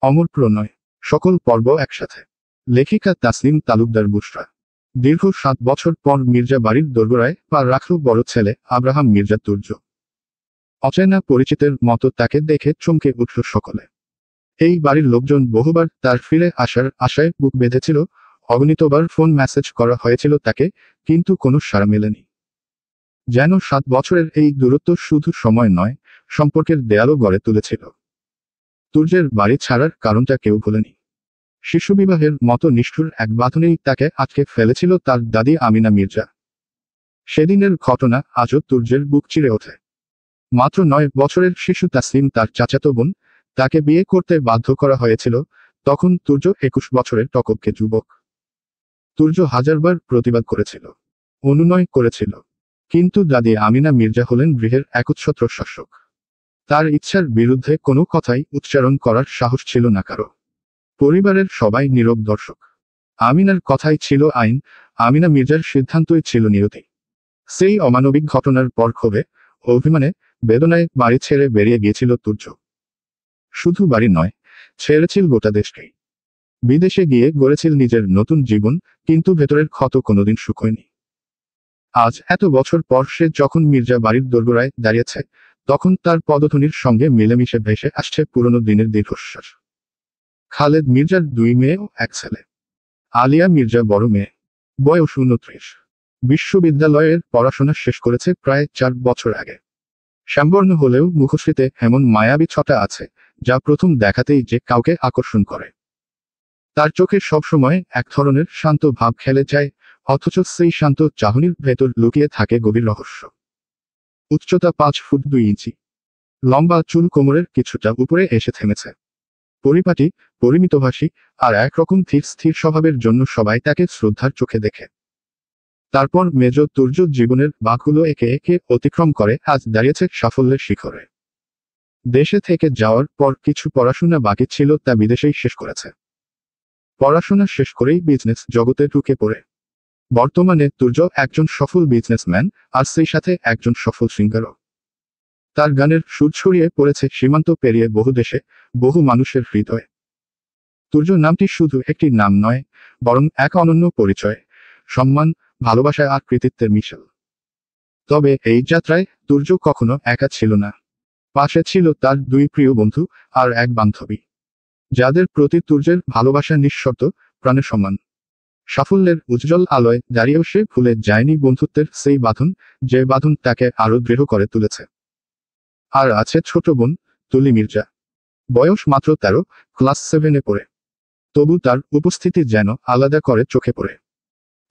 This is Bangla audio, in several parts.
অমর প্রণয় সকল পর্ব একসাথে। লেখিকা তাসনিম তালুকদার বুশরা। দীর্ঘ 7 বছর পর মির্জা বাড়ির দোরগোড়ায় পা রাখল বড় ছেলে আব্রাহাম মির্জা তুর্য। অচেনা পরিচিতের মতো তাকে দেখে চমকে উঠল সকলে। এই বাড়ির লোকজন বহুবার তার ফিরে আসার আশায় বুক বেঁধেছিল, অগণিতবার ফোন মেসেজ করা হয়েছিল তাকে, কিন্তু কোনো সাড়া মেলেনি। যেন 7 বছরের এই দূরত্ব শুধু সময় নয়, সম্পর্কের দেয়ালও গড়ে তুলেছিল। তুর্যের বাড়ি ছাড়ার কারণটা কেউ ভোলেনি। শিশুবিবাহের মতো নিষ্ঠুর এক বাঁধনেই তাকে আটকে ফেলেছিল তার দাদি আমিনা মির্জা। সেদিনের ঘটনা আজও তুর্যের বুক চিরে ওঠে। মাত্র 9 বছরের শিশু তাসলিম তার চাচাতো বোন, তাকে বিয়ে করতে বাধ্য করা হয়েছিল। তখন তুর্য 21 বছরের টকবকে যুবক। তুর্য হাজারবার প্রতিবাদ করেছিল, অনুনয় করেছিল, কিন্তু দাদি আমিনা মির্জা হলেন গৃহের একচ্ছত্র শাসক। তার ইচ্ছার বিরুদ্ধে কোনো কথাই উচ্চারণ করার সাহস ছিল না কারো। পরিবারের সবাই নীরব দর্শক। আমিনার কথাই ছিল আইন, আমিনা মির্জার সিদ্ধান্তই ছিল নিয়তি। সেই অমানবিক ঘটনার পর ক্ষোভে, অভিমানে, বেদনায় বাড়ি ছেড়ে বেরিয়ে গিয়েছিল তুর্য। শুধু বাড়ি নয়, ছেড়েছিল গোটা দেশকেই। বিদেশে গিয়ে গড়েছিল নিজের নতুন জীবন, কিন্তু ভেতরের ক্ষত কোনোদিন শুকোয়নি। আজ এত বছর পর সে যখন মির্জা বাড়ির দোরগোড়ায় দাঁড়িয়েছে, তখন তার পদধ্বনির সঙ্গে মিলেমিশে ভেসে আসছে পুরনো দিনের দীর্ঘশ্বাস। খালেদ মির্জার 2 মেয়ে ও 1 ছেলে। আলিয়া মির্জা বড় মেয়ে, বয়স 29। বিশ্ববিদ্যালয়ের পড়াশোনা শেষ করেছে প্রায় 4 বছর আগে। শ্যামবর্ণ হলেও মুখশ্রীতে এমন মায়াবী ছটা আছে, যা প্রথম দেখাতেই যে কাউকে আকর্ষণ করে। তার চোখে সবসময় এক ধরনের শান্ত ভাব খেলে যায়, অথচ সেই শান্ত চাহনির ভেতর লুকিয়ে থাকে গভীর রহস্য। উচ্চতা 5 ফুট 2 ইঞ্চি। লম্বা চুল কোমরের কিছুটা উপরে এসে থেমেছে। পরিপাটি, পরিমিতভাষী, আর একরকম ধীর স্থির স্বভাবের জন্য সবাই তাকে শ্রদ্ধার চোখে দেখে। তারপর মেজ তুর্য জীবনের বাঁকগুলো একে একে অতিক্রম করে আজ দাঁড়িয়েছে সাফল্যের শিখরে। দেশে থেকে যাওয়ার পর কিছু পড়াশোনা বাকি ছিল, তা বিদেশেই শেষ করেছে। পড়াশোনা শেষ করেই বিজনেস জগতে ঢুকে পড়ে। বর্তমানে তুর্য একজন সফল বিজনেসম্যান, আর সেই সাথে একজন সফল সিঙ্গারও। তার গানের সুর ছড়িয়ে পড়েছে সীমান্ত পেরিয়ে বহু দেশে, বহু মানুষের হৃদয়ে। তুর্য নামটি শুধু একটি নাম নয়, বরং এক অনন্য পরিচয়, সম্মান, ভালোবাসা আর কৃতিত্বের মিশেল। তবে এই যাত্রায় তুর্য কখনো একা ছিল না। পাশে ছিল তার 2 প্রিয় বন্ধু আর এক বান্ধবী, যাদের প্রতি তুর্যের ভালোবাসা নিঃশর্ত, প্রাণের সমান। সাফল্যের উজ্জ্বল আলোয় দাঁড়িয়েও সে ভুলে যায়নি বন্ধুত্বের সেই বাঁধন, যে বাঁধন তাকে আরো দৃঢ় করে তুলেছে। আর আছে ছোট বোন তুলি মির্জা। বয়স মাত্র 13, ক্লাস 7-এ পড়ে। তবু তার উপস্থিতি যেন আলাদা করে চোখে পড়ে।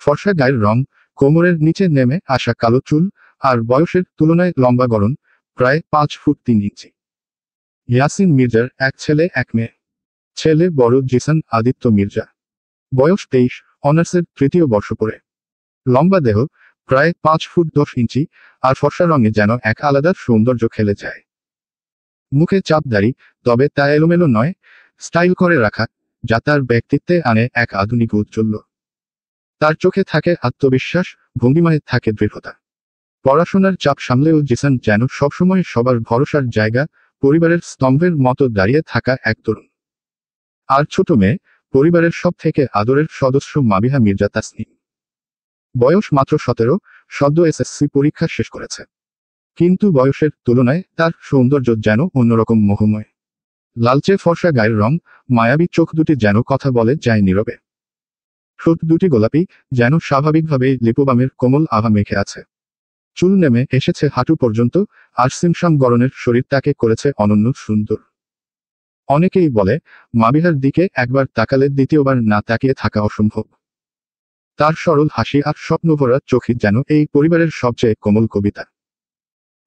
ফর্সা গায়ের রং, কোমরের নিচে নেমে আসা কালো চুল, আর বয়সের তুলনায় লম্বা গড়ন, প্রায় 5 ফুট 3 ইঞ্চি। ইয়াসিন মির্জার 1 ছেলে 1 মেয়ে। ছেলে বড় জিসান আদিত্য মির্জা। বয়স 23, অনার্সের 3য় বর্ষ পড়ে। লম্বা দেহ, প্রায় 5 ফুট 10 ইঞ্চি, আর ফর্সা রঙে যেন এক আলাদা সৌন্দর্য খেলে যায়। মুখে চাপ দাড়ি, তবে তা এলোমেলো নয়, স্টাইল করে রাখা, যা তার ব্যক্তিত্বে আনে এক আধুনিক ঔজ্জ্বল্য। তার চোখে থাকে আত্মবিশ্বাস, ভঙ্গিমায় থাকে দৃঢ়তা। পড়াশোনার চাপ সামলেও জিসান যেন সবসময় সবার ভরসার জায়গা, পরিবারের স্তম্ভের মতো দাঁড়িয়ে থাকা এক তরুণ। আর ছোট মেয়ে, পরিবারের সব থেকে আদরের সদস্য মাবিহা মির্জা তাসনিম। বয়স মাত্র 17, সদ্য এসএসসি পরীক্ষা শেষ করেছে। কিন্তু বয়সের তুলনায় তার সৌন্দর্য যেন অন্যরকম মোহময়। লালচে ফর্সা গায়ের রং, মায়াবী চোখ দুটি যেন কথা বলে যায় নীরবে। ঠোঁট দুটি গোলাপি, যেন স্বাভাবিকভাবেই লিপোবামের কোমল আভা মেখে আছে। চুল নেমে এসেছে হাঁটু পর্যন্ত, আর সিমসাম গড়নের শরীর তাকে করেছে অনন্য সুন্দর। অনেকেই বলে, মাবিহার দিকে একবার তাকালে দ্বিতীয়বার না তাকিয়ে থাকা অসম্ভব। তার সরল হাসি আর স্বপ্নভরা চোখই যেন এই পরিবারের সবচেয়ে কোমল কবিতা।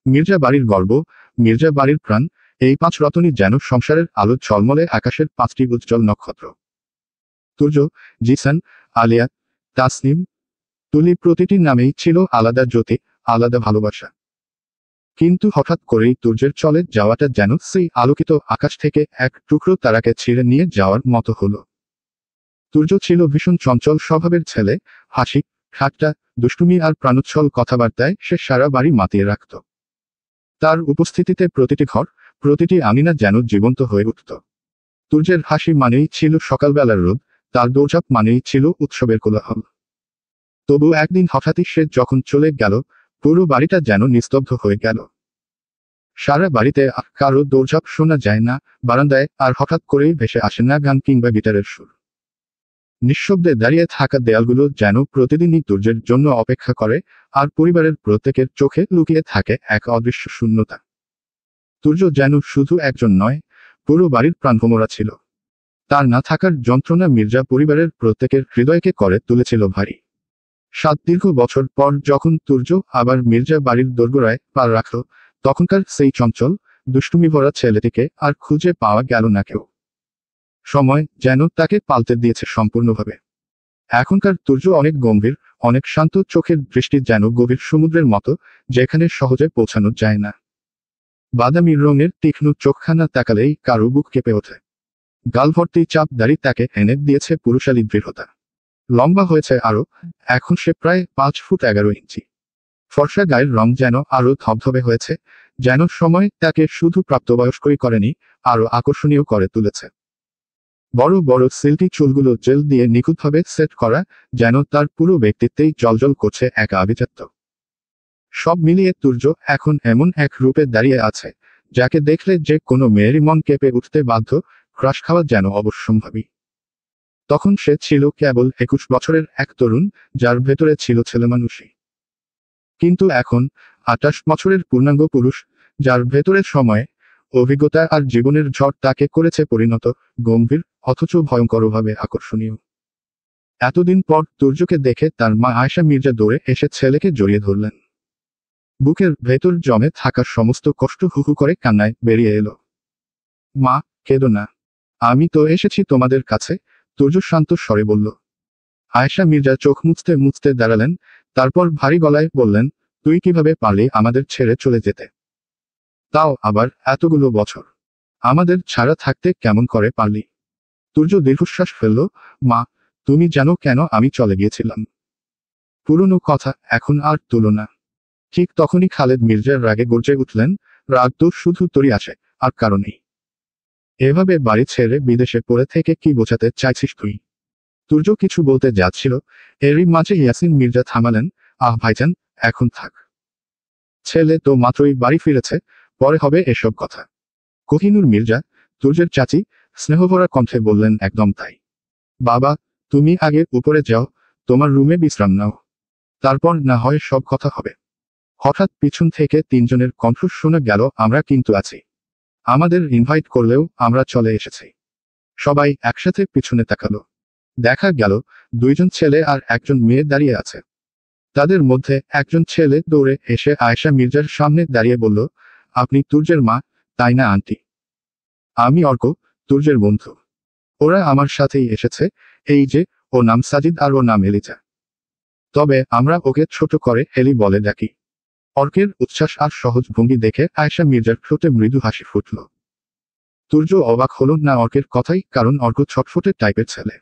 মির্জা বাড়ির গর্ব, মির্জা বাড়ির প্রাণ, এই 5 রতনই যেন সংসারের আলো ঝলমলে আকাশের 5টি উজ্জ্বল নক্ষত্র। তুর্য, জিসান, আলিয়া, তাসনিম, তুলি প্রতিটি নামেই ছিল আলাদা জ্যোতি, আলাদা ভালোবাসা। কিন্তু হঠাৎ করেই তুর্যের চলে যাওয়াটা যেন সেই আলোকিত আকাশ থেকে এক টুকরো তারাকে ছিঁড়ে নিয়ে যাওয়ার মতো হলো। তুর্য ছিল ভীষণ চঞ্চল স্বভাবের ছেলে, হাসি, ঠাট্টা, দুষ্টুমি আর প্রাণোচ্ছল কথাবার্তায় সে সারা বাড়ি মাতিয়ে রাখত। তার উপস্থিতিতে প্রতিটি ঘর, প্রতিটি আঙিনা যেন জীবন্ত হয়ে উঠত। তুর্যের হাসি মানেই ছিল সকালবেলার রোদ, তার দৌড়ঝাঁপ মানেই ছিল উৎসবের কোলাহল। তবু একদিন হঠাৎই সে যখন চলে গেল, পুরো বাড়িটা যেন নিস্তব্ধ হয়ে গেল। সারা বাড়িতে আর কারো দৌড়ঝাঁপ শোনা যায় না, বারান্দায় আর হঠাৎ করেই ভেসে আসে না গান কিংবা গিটারের সুর। নিঃশব্দে দাঁড়িয়ে থাকা দেয়ালগুলো যেন প্রতিদিনই তুর্যের জন্য অপেক্ষা করে, আর পরিবারের প্রত্যেকের চোখে লুকিয়ে থাকে এক অদৃশ্য শূন্যতা। তুর্য যেন শুধু একজন নয়, পুরো বাড়ির প্রাণভোমরা ছিল। তার না থাকার যন্ত্রণা মির্জা পরিবারের প্রত্যেকের হৃদয়কে করে তুলেছিল ভারী। 7 দীর্ঘ বছর পর যখন তুর্য আবার মির্জা বাড়ির দোরগোড়ায় পা রাখল, তখনকার সেই চঞ্চল, দুষ্টুমি ভরা ছেলেটিকে আর খুঁজে পাওয়া গেল না কেউ। সময় যেন তাকে পাল্টে দিয়েছে সম্পূর্ণভাবে। এখনকার তুর্য অনেক গম্ভীর, অনেক শান্ত, চোখের দৃষ্টি যেন গভীর সমুদ্রের মতো, যেখানে সহজে পৌঁছানো যায় না। বাদামি রঙের তীক্ষ্ণ চোখখানা তাকালেই কারো বুক কেঁপে ওঠে। গালভর্তি চাপ দাড়ি তাকে এনে দিয়েছে পুরুষালী দৃঢ়তা। লম্বা হয়েছে আরো, এখন সে প্রায় 5 ফুট 11 ইঞ্চি। ফর্সা গায়ের রং যেন আরো ধবধবে হয়েছে, যেন সময় তাকে শুধু প্রাপ্তবয়স্কই করেনি, আরো আকর্ষণীয় করে তুলেছে। বড় বড় সিল্কি চুলগুলো জেল দিয়ে নিখুঁতভাবে সেট করা, যেন তার পুরো ব্যক্তিত্বেই জ্বলজ্বল করছে এক আভিজাত্য। সব মিলিয়ে তুর্য এখন এমন এক রূপে দাঁড়িয়ে আছে, যাকে দেখলে যে কোনো মেয়েরই মন কেঁপে উঠতে বাধ্য, ক্রাশ খাওয়া যেন অবশ্যম্ভাবী। তখন সে ছিল কেবল 21 বছরের এক তরুণ, যার ভেতরে ছিল ছেলেমানুষি। কিন্তু এখন 28 বছরের পূর্ণাঙ্গ পুরুষ, যার ভেতরে সময়, অভিজ্ঞতা আর জীবনের ঝড় তাকে করেছে পরিণত, গম্ভীর, অথচ ভয়ঙ্করভাবে আকর্ষণীয়। এতদিন পর তুর্যকে দেখে তার মা আয়েশা মির্জা দৌড়ে এসে ছেলেকে জড়িয়ে ধরলেন। বুকের ভেতর জমে থাকা সমস্ত কষ্ট হুহু করে কান্নায় বেরিয়ে এলো। মা, কেঁদো না। আমি তো এসেছি তোমাদের কাছে, তুর্য শান্ত স্বরে বলল। আয়েশা মির্জা চোখ মুছতে মুছতে দাঁড়ালেন, তারপর ভারী গলায় বললেন, তুই কিভাবে পারলি আমাদের ছেড়ে চলে যেতে? তাও আবার এতগুলো বছর। আমাদের ছাড়া থাকতে কেমন করে পারলি? তুর্য দীর্ঘশ্বাস ফেলল। মা, তুমি জানো কেন আমি চলে গিয়েছিলাম? পুরনো কথা এখন আর তুলো না। ঠিক তখনই খালেদ মির্জার রাগে গর্জে উঠলেন, রাগ তো শুধু তোরই আসে, আর কারণেই। এভাবে বাড়ি ছেড়ে বিদেশে পড়ে থেকে কি বোঝাতে চাইছিস তুই? তুর্য কিছু বলতে যাচ্ছিল, এরই মাঝে ইয়াসিন মির্জা থামালেন। আহ ভাইজান, এখন থাক। ছেলে তো মাত্রই বাড়ি ফিরেছে, পরে হবে এসব কথা। কোহিনূর মির্জা, তুর্যের চাচি, স্নেহভরা কণ্ঠে বললেন, একদম তাই। বাবা, তুমি আগে উপরে যাও, তোমার রুমে বিশ্রাম নাও। তারপর না হয় সব কথা হবে। হঠাৎ পিছন থেকে 3 জনের কণ্ঠ শোনা গেল, আমরা কিন্তু আছি। আমাদের ইনভাইট করলেও আমরা চলে এসেছি। সবাই একসাথে পিছনে তাকালো। দেখা গেল 2 জন ছেলে আর একজন মেয়ে দাঁড়িয়ে আছে। তাদের মধ্যে একজন ছেলে দৌড়ে এসে আয়েশা মির্জার সামনে দাঁড়িয়ে বলল, আপনি তুর্যের মা, তাই না আন্টি? আমি অর্ক, তুর্যের বন্ধু। ওরা আমার সাথেই এসেছে, এই যে, ও নাম সাজিদ আর ও নাম এলিজা। তবে আমরা ওকে ছোট করে হেলি বলে ডাকি। অর্কের উচ্ছ্বাস আর সহজ ভঙ্গি দেখে আয়েশা মির্জার ঠোঁটে মৃদু হাসি ফুটল। তুর্য অবাক হল না অর্কের কথাই, কারণ অর্ক ছটফটে টাইপের ছেলে।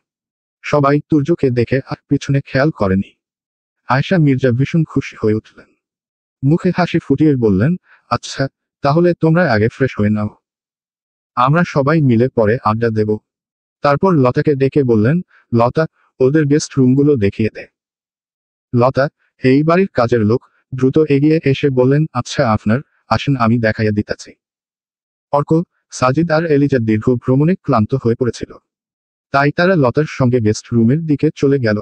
সবাই তুর্যকে দেখে আর পিছনে খেয়াল করেনি। আয়েশা মির্জা ভীষণ খুশি হয়ে উঠলেন। মুখে হাসি ফুটিয়ে বললেন, আচ্ছা, তাহলে তোমরা আগে ফ্রেশ হয়ে নাও। আমরা সবাই মিলে পরে আড্ডা দেব। তারপর লতাকে ডেকে বললেন, লতা, ওদের গেস্ট রুমগুলো দেখিয়ে দে। লতা, এই বাড়ির কাজের লোক, দ্রুত এগিয়ে এসে বললেন, আচ্ছা আপনার, আসেন আমি দেখাইয়া দিতাছি। অর্ক, সাজিদ আর এলিজা দীর্ঘ ভ্রমণে ক্লান্ত হয়ে পড়েছিল। তাই তারা লতার সঙ্গে গেস্ট রুমের দিকে চলে গেল।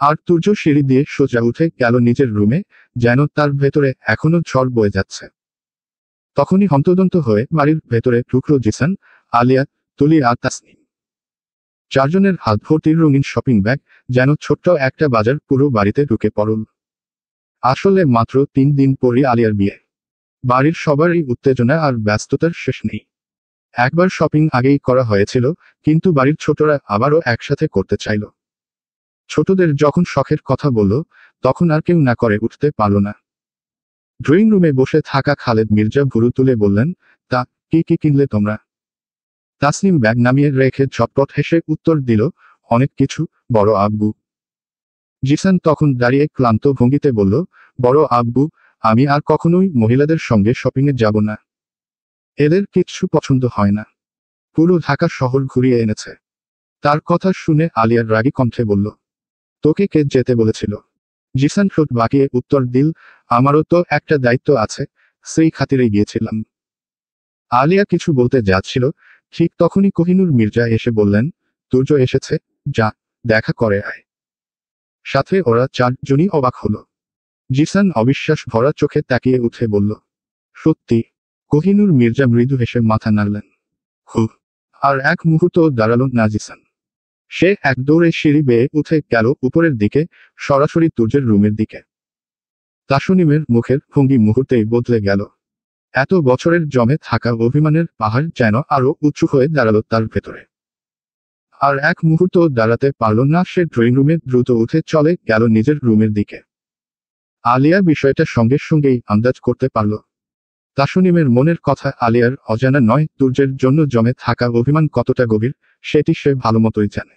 আর তুর্য সিঁড়ি দিয়ে সোজা উঠে গেল নিজের রুমে, যেন তার ভেতরে এখনো ঝড় বয়ে যাচ্ছে। তখনই হন্তদন্ত হয়ে বাড়ির ভেতরে ঢুকলো জিসান, আলিয়া, তুলি আর তাসনিম। 4 জনের হাত ভর্তির রঙিন শপিং ব্যাগ, যেন ছোট্ট একটা বাজার পুরো বাড়িতে ঢুকে পড়ল। আসলে মাত্র 3 দিন পরই আলিয়ার বিয়ে। বাড়ির সবারই উত্তেজনা আর ব্যস্ততার শেষ নেই। একবার শপিং আগেই করা হয়েছিল, কিন্তু বাড়ির ছোটরা আবারও একসাথে করতে চাইল। ছোটদের যখন শখের কথা বলল, তখন আর কেউ না করে উঠতে পারল না। ড্রয়িং রুমে বসে থাকা খালেদ মির্জা ভুরু তুলে বললেন, তা কি কি কিনলে তোমরা? তাসনিম ব্যাগ নামিয়ে রেখে ঝটপট হেসে উত্তর দিল, অনেক কিছু, বড় আব্বু। জিসান তখন দাঁড়িয়ে ক্লান্ত ভঙ্গিতে বলল, বড় আব্বু, আমি আর কখনোই মহিলাদের সঙ্গে শপিংয়ে যাব না। এদের কিচ্ছু পছন্দ হয় না। পুরো ঢাকা শহর ঘুরিয়ে এনেছে। তার কথা শুনে আলিয়ার রাগী কণ্ঠে বলল, তোকে কে যেতে বলেছিল? জিসান ঠোঁট বাঁকিয়ে উত্তর দিল, আমারও তো একটা দায়িত্ব আছে, সেই খাতিরে গিয়েছিলাম। আলিয়া কিছু বলতে যাচ্ছিল, ঠিক তখনই কোহিনূর মির্জা এসে বললেন, তুর্য এসেছে, যা, দেখা করে আয়। সাথে ওরা চারজনই অবাক হলো। জিসান অবিশ্বাস ভরা চোখে তাকিয়ে উঠে বলল, সত্যি? কোহিনূর মির্জা মৃদু হেসে মাথা নাড়লেন। হু। আর এক মুহূর্ত দাঁড়ালো না জিসান। সে এক দৌড়ে সিঁড়ি বেয়ে উঠে গেল উপরের দিকে, সরাসরি তুর্যের রুমের দিকে। তাসনিমের মুখের ভঙ্গি মুহূর্তেই বদলে গেল। এত বছরের জমে থাকা অভিমানের পাহাড় যেন আরো উঁচু হয়ে দাঁড়ালো তার ভেতরে। আর এক মুহূর্ত দাঁড়াতে পারল না সে, ড্রয়িং রুমে দ্রুত উঠে চলে গেল নিজের রুমের দিকে। আলিয়া বিষয়টা সঙ্গে সঙ্গেই আন্দাজ করতে পারল। তাসনিমের মনের কথা আলিয়ার অজানা নয়, তুর্যের জন্য জমে থাকা অভিমান কতটা গভীর সেটি সে ভালোমতোই জানে।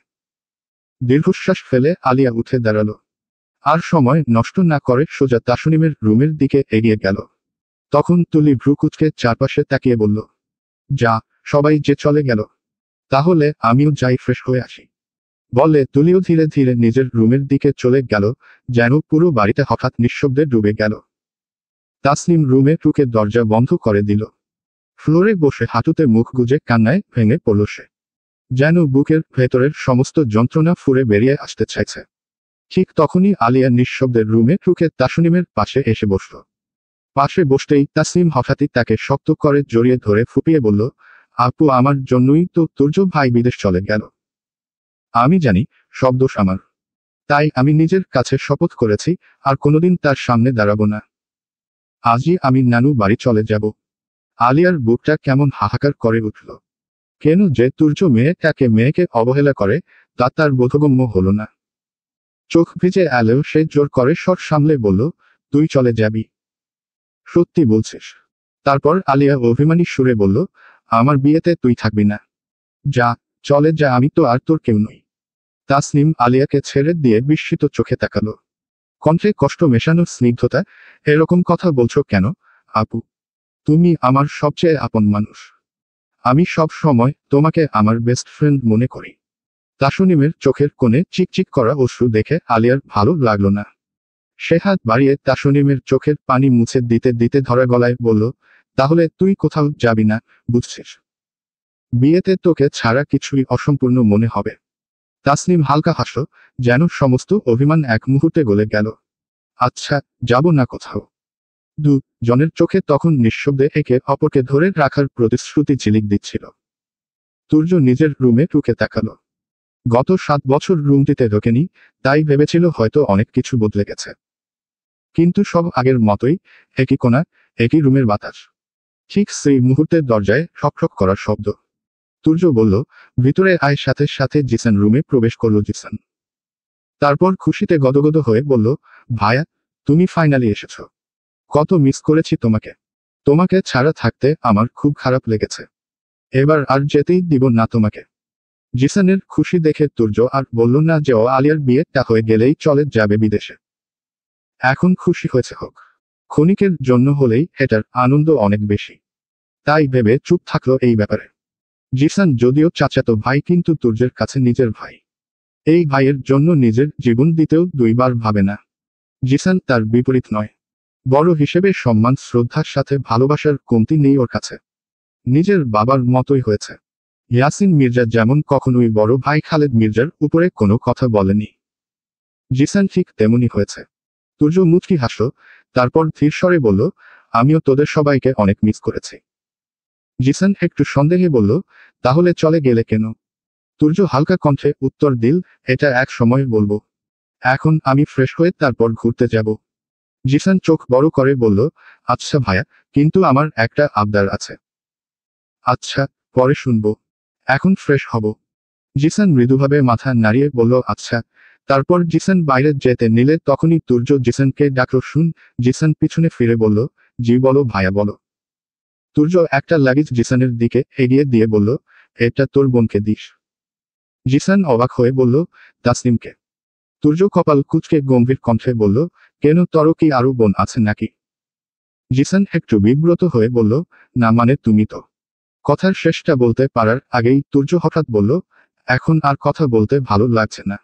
দীর্ঘশ্বাস ফেলে আলিয়া উঠে দাঁড়ালো। আর সময় নষ্ট না করে সোজা তাসনিমের রুমের দিকে এগিয়ে গেল। তখন তুলি ভ্রু কুঁচকে চারপাশে তাকিয়ে বলল, যা, সবাই যে চলে গেল, তাহলে আমিও যাই ফ্রেশ হয়ে আসি। বলে তুলিও ধীরে ধীরে নিজের রুমের দিকে চলে গেল, যেন পুরো বাড়িতে হঠাৎ নিঃশব্দে ডুবে গেল। তাসনিম রুমে ঢুকে দরজা বন্ধ করে দিল। ফ্লোরে বসে হাঁটুতে মুখ গুজে কান্নায় ভেঙে পড়ল সে। যেন বুকের ভেতরের সমস্ত যন্ত্রণা ফুঁড়ে বেরিয়ে আসতে চাইছে। ঠিক তখনই আলিয়া নিঃশব্দের রুমে ঢুকে তাসনিমের পাশে এসে বসল। পাশে বসতেই তাসনিম হঠাৎই তাকে শক্ত করে জড়িয়ে ধরে ফুপিয়ে বলল, আপু, আমার জন্যই তো তুর্য ভাই বিদেশ চলে গেল। আমি জানি সব দোষ আমার। তাই আমি নিজের কাছে শপথ করেছি আর কোনোদিন তার সামনে দাঁড়াবো না। আজই আমি নানু বাড়ি চলে যাব। আলিয়ার বুকটা কেমন হাহাকার করে উঠল। কেন যে তুর্য মেয়েকে অবহেলা করে তা তার বোধগম্য হলো না। চোখ ভিজে এলেও সে জোর করে স্বর সামলে বলল, তুই চলে যাবি? সত্যি বলছিস? তারপর আলিয়া অভিমানী সুরে বলল, আমার বিয়েতে তুই থাকবি না। যা, চলে যা, আমি তো আর তোর কেউ নই। তাসনিম আলিয়াকে ছেড়ে দিয়ে বিস্মিত চোখে তাকালো। কণ্ঠে কষ্ট মেশানো স্নিগ্ধতা, এরকম কথা বলছো কেন আপু? তুমি আমার সবচেয়ে আপন মানুষ। আমি সব সময় তোমাকে আমার বেস্ট ফ্রেন্ড মনে করি। তাসনিমের চোখের কোণে চিকচিক করা অশ্রু দেখে আলিয়ার ভালো লাগলো না। সে হাত বাড়িয়ে তাসনিমের চোখের পানি মুছে দিতে দিতে ধরা গলায় বলল, তাহলে তুই কোথাও যাবি না, বুঝছিস? বিয়েতে তোকে ছাড়া কিছুই অসম্পূর্ণ মনে হবে। তাসনিম হালকা হাসল, যেন সমস্ত অভিমান এক মুহূর্তে গলে গেল। আচ্ছা, যাব না কোথাও। দু জনের চোখে তখন নিঃশব্দে একে অপরকে ধরে রাখার প্রতিশ্রুতি ঝিলিক দিচ্ছিল। তুর্য নিজের রুমে ঢুকে তাকালো। গত 7 বছর রুমটিতে ঢোকেনি, তাই ভেবেছিল হয়তো অনেক কিছু বদলে গেছে। কিন্তু সব আগের মতোই, একই কোণা, একই রুমের বাতাস। ঠিক সেই মুহূর্তে দরজায় ঠকঠক করার শব্দ। তুর্য বলল, ভিতরে আয়। সাথে সাথে জিসান রুমে প্রবেশ করল। জিসান তারপর খুশিতে গদগদ হয়ে বলল, ভাইয়া, তুমি ফাইনালি এসেছ। কত মিস করেছি তোমাকে। তোমাকে ছাড়া থাকতে আমার খুব খারাপ লেগেছে। এবার আর যেতেই দিব না তোমাকে। জিসানের খুশি দেখে তুর্য আর বলল না যে ও আলিয়ার বিয়েটা হয়ে গেলেই চলে যাবে বিদেশে। এখন খুশি হয়েছে হোক। ক্ষণিকের জন্য হলেই এটার আনন্দ অনেক বেশি। তাই ভেবে চুপ থাকলো এই ব্যাপারে। জিসান যদিও চাচাতো ভাই, কিন্তু তুর্যের কাছে নিজের ভাই। এই ভাইয়ের জন্য নিজের জীবন দিতেও দুইবার ভাবে না। জিসান তার বিপরীত নয়। বড় হিসেবে সম্মান শ্রদ্ধার সাথে ভালোবাসার কমতি নেই ওর কাছে। নিজের বাবার মতোই হয়েছে। ইয়াসিন মির্জা যেমন কখনোই বড় ভাই খালেদ মির্জার উপরে কোনো কথা বলেনি, জিসান ঠিক তেমনই হয়েছে। তুর্য মুচকি হাসল, তারপর ধীর স্বরে বলল, আমিও তোদের সবাইকে অনেক মিস করেছি। জিসান একটু সন্দেহে বলল, তাহলে চলে গেলে কেন? তুর্য হালকা কণ্ঠে উত্তর দিল, এটা এক সময় বলবো। এখন আমি ফ্রেশ হয়ে তারপর ঘুরতে যাব। জিসান চোখ বড় করে বলল, আচ্ছা ভাইয়া, কিন্তু আমার একটা আবদার আছে। আচ্ছা, পরে শুনবো। এখন ফ্রেশ হব। জিসান মৃদুভাবে মাথা নাড়িয়ে বলল, আচ্ছা। তারপর জিসান বাইরে যেতে নিলে তখনই তুর্য জিসানকে ডাকল। শুন। জিসান পিছনে ফিরে বলল, জি বলো ভাইয়া, বলো। তুর্য একটা লাগেজ জিসানের দিকে এগিয়ে দিয়ে বলল, এটা তোর বোনকে দিস। জিসান অবাক হয়ে বলল, তাসনিমকে? তুর্য কপাল কুঁচকে গম্ভীর কণ্ঠে বলল, কেন, তোর কি আরো বোন আছে নাকি? জিসান একটু বিব্রত হয়ে বলল, না মানে তুমি তো। কথার শেষটা বলতে পারার আগেই তুর্য হঠাৎ বলল, এখন আর কথা বলতে ভালো লাগছে না,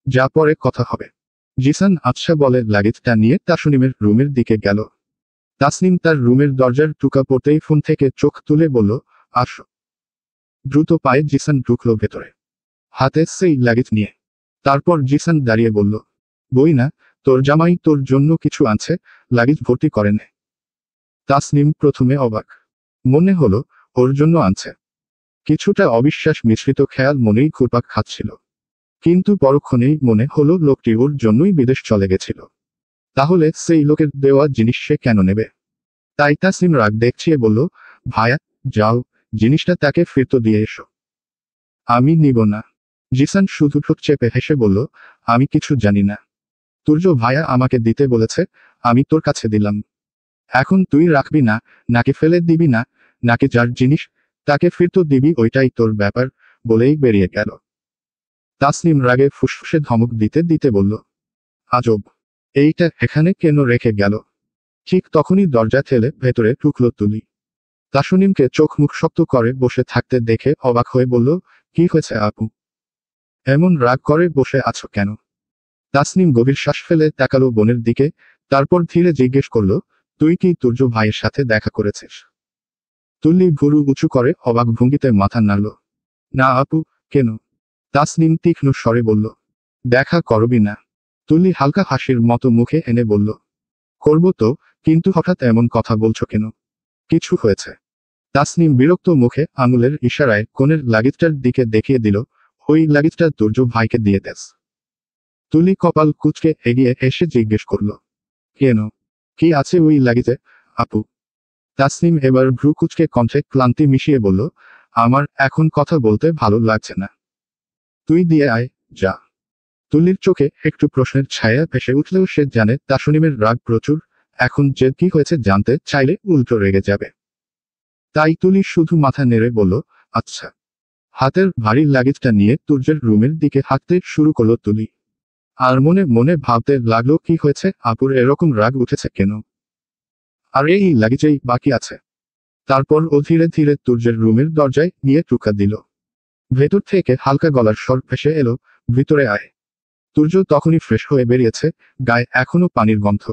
যা পরে কথা হবে। জিসান আচ্ছা বলে লাগেজটা নিয়ে তাসনিমের রুমের দিকে গেল। তাসনিম তার রুমের দরজার টুকা পড়তেই ফোন থেকে চোখ তুলে বলল, আসো। দ্রুত পায়ে জিসান ঢুকলো ভেতরে, হাতে সেই লাগেজ নিয়ে। তারপর জিসান দাঁড়িয়ে বলল, বই না, তোর জামাই তোর জন্য কিছু আনছে, লাগেজ ভর্তি করে নে। তাসনিম প্রথমে অবাক, মনে হলো ওর জন্য আনছে। কিছুটা অবিশ্বাস মিশ্রিত খেয়াল মনেই ঘুরপাক খাচ্ছিল, কিন্তু পরক্ষণেই মনে হলো লোকটি ওর জন্যই বিদেশ চলে গেছিল। তাহলে সেই লোকের দেওয়া জিনিস সে কেন নেবে? তাই তাসনিম রাগ দেখিয়ে বলল, ভায়া, যাও, জিনিসটা তাকে ফিরত দিয়ে এসো। আমি নিব না। জিসান শুধু ঠোঁট চেপে হেসে বলল, আমি কিছু জানি না। তুর্য ভায়া আমাকে দিতে বলেছে, আমি তোর কাছে দিলাম। এখন তুই রাখবি না, নাকি ফেলে দিবি না, নাকি যার জিনিস তাকে ফিরত দিবি ওইটাই তোর ব্যাপার, বলেই বেরিয়ে গেল। তাসনিম রাগে ফুসফুসে ধমক দিতে দিতে বলল, আজব, এইটা এখানে কেন রেখে গেল? ঠিক তখনই দরজা ঠেলে ভেতরে ঢুকল তুলি। তাসনিমকে চোখ মুখ শক্ত করে বসে থাকতে দেখে অবাক হয়ে বলল, কি হয়েছে আপু? এমন রাগ করে বসে আছো কেন? তাসনিম গভীর শ্বাস ফেলে তাকালো বোনের দিকে, তারপর ধীরে জিজ্ঞেস করল, তুই কি তুর্য ভাইয়ের সাথে দেখা করেছিস? তুলি ভুরু উঁচু করে অবাক ভঙ্গিতে মাথা নাড়ল। না আপু, কেন? তাসনিম তীক্ষ্ণ স্বরে বলল, দেখা করবি না? তুলি হালকা হাসির মতো মুখে এনে বলল, করব তো, কিন্তু হঠাৎ এমন কথা বলছো কেন? কিছু হয়েছে? তাসনিম বিরক্ত মুখে আঙুলের ইশারায় কোণের লাগেজটার দিকে দেখিয়ে দিল, ওই লাগেজটা তুর্য ভাইকে দিয়ে দেস। তুলি কপাল কুঁচকে এগিয়ে এসে জিজ্ঞেস করল, কেন? কি আছে ওই লাগেজে, আপু? তাসনিম এবার ভ্রু কুঁচকে কণ্ঠে ক্লান্তি মিশিয়ে বলল, আমার এখন কথা বলতে ভালো লাগছে না। তুই দিয়ে আয়, যা। তুলির চোখে একটু প্রশ্নের ছায়া ভেসে উঠলেও সে জানে তাসনিমের রাগ প্রচুর, এখন যে কি হয়েছে জানতে চাইলে উল্টো রেগে যাবে। তাই তুলি শুধু মাথা নেড়ে বলল, আচ্ছা। হাতের ভারী লাগেজটা নিয়ে তুর্যের রুমের দিকে হাঁটতে শুরু করলো তুলি। আর মনে মনে ভাবতে লাগলো, কি হয়েছে আপুর এরকম রাগ উঠেছে কেন? আর এই লাগেজেই বাকি আছে। তারপর ও ধীরে ধীরে তুর্যের রুমের দরজায় গিয়ে টুকা দিল। ভেতর থেকে হালকা গলার স্বর ভেসে এলো, ভিতরে আয়। তুর্য তখনই ফ্রেশ হয়ে বেরিয়েছে, গায়ে এখনো পানির গন্ধ।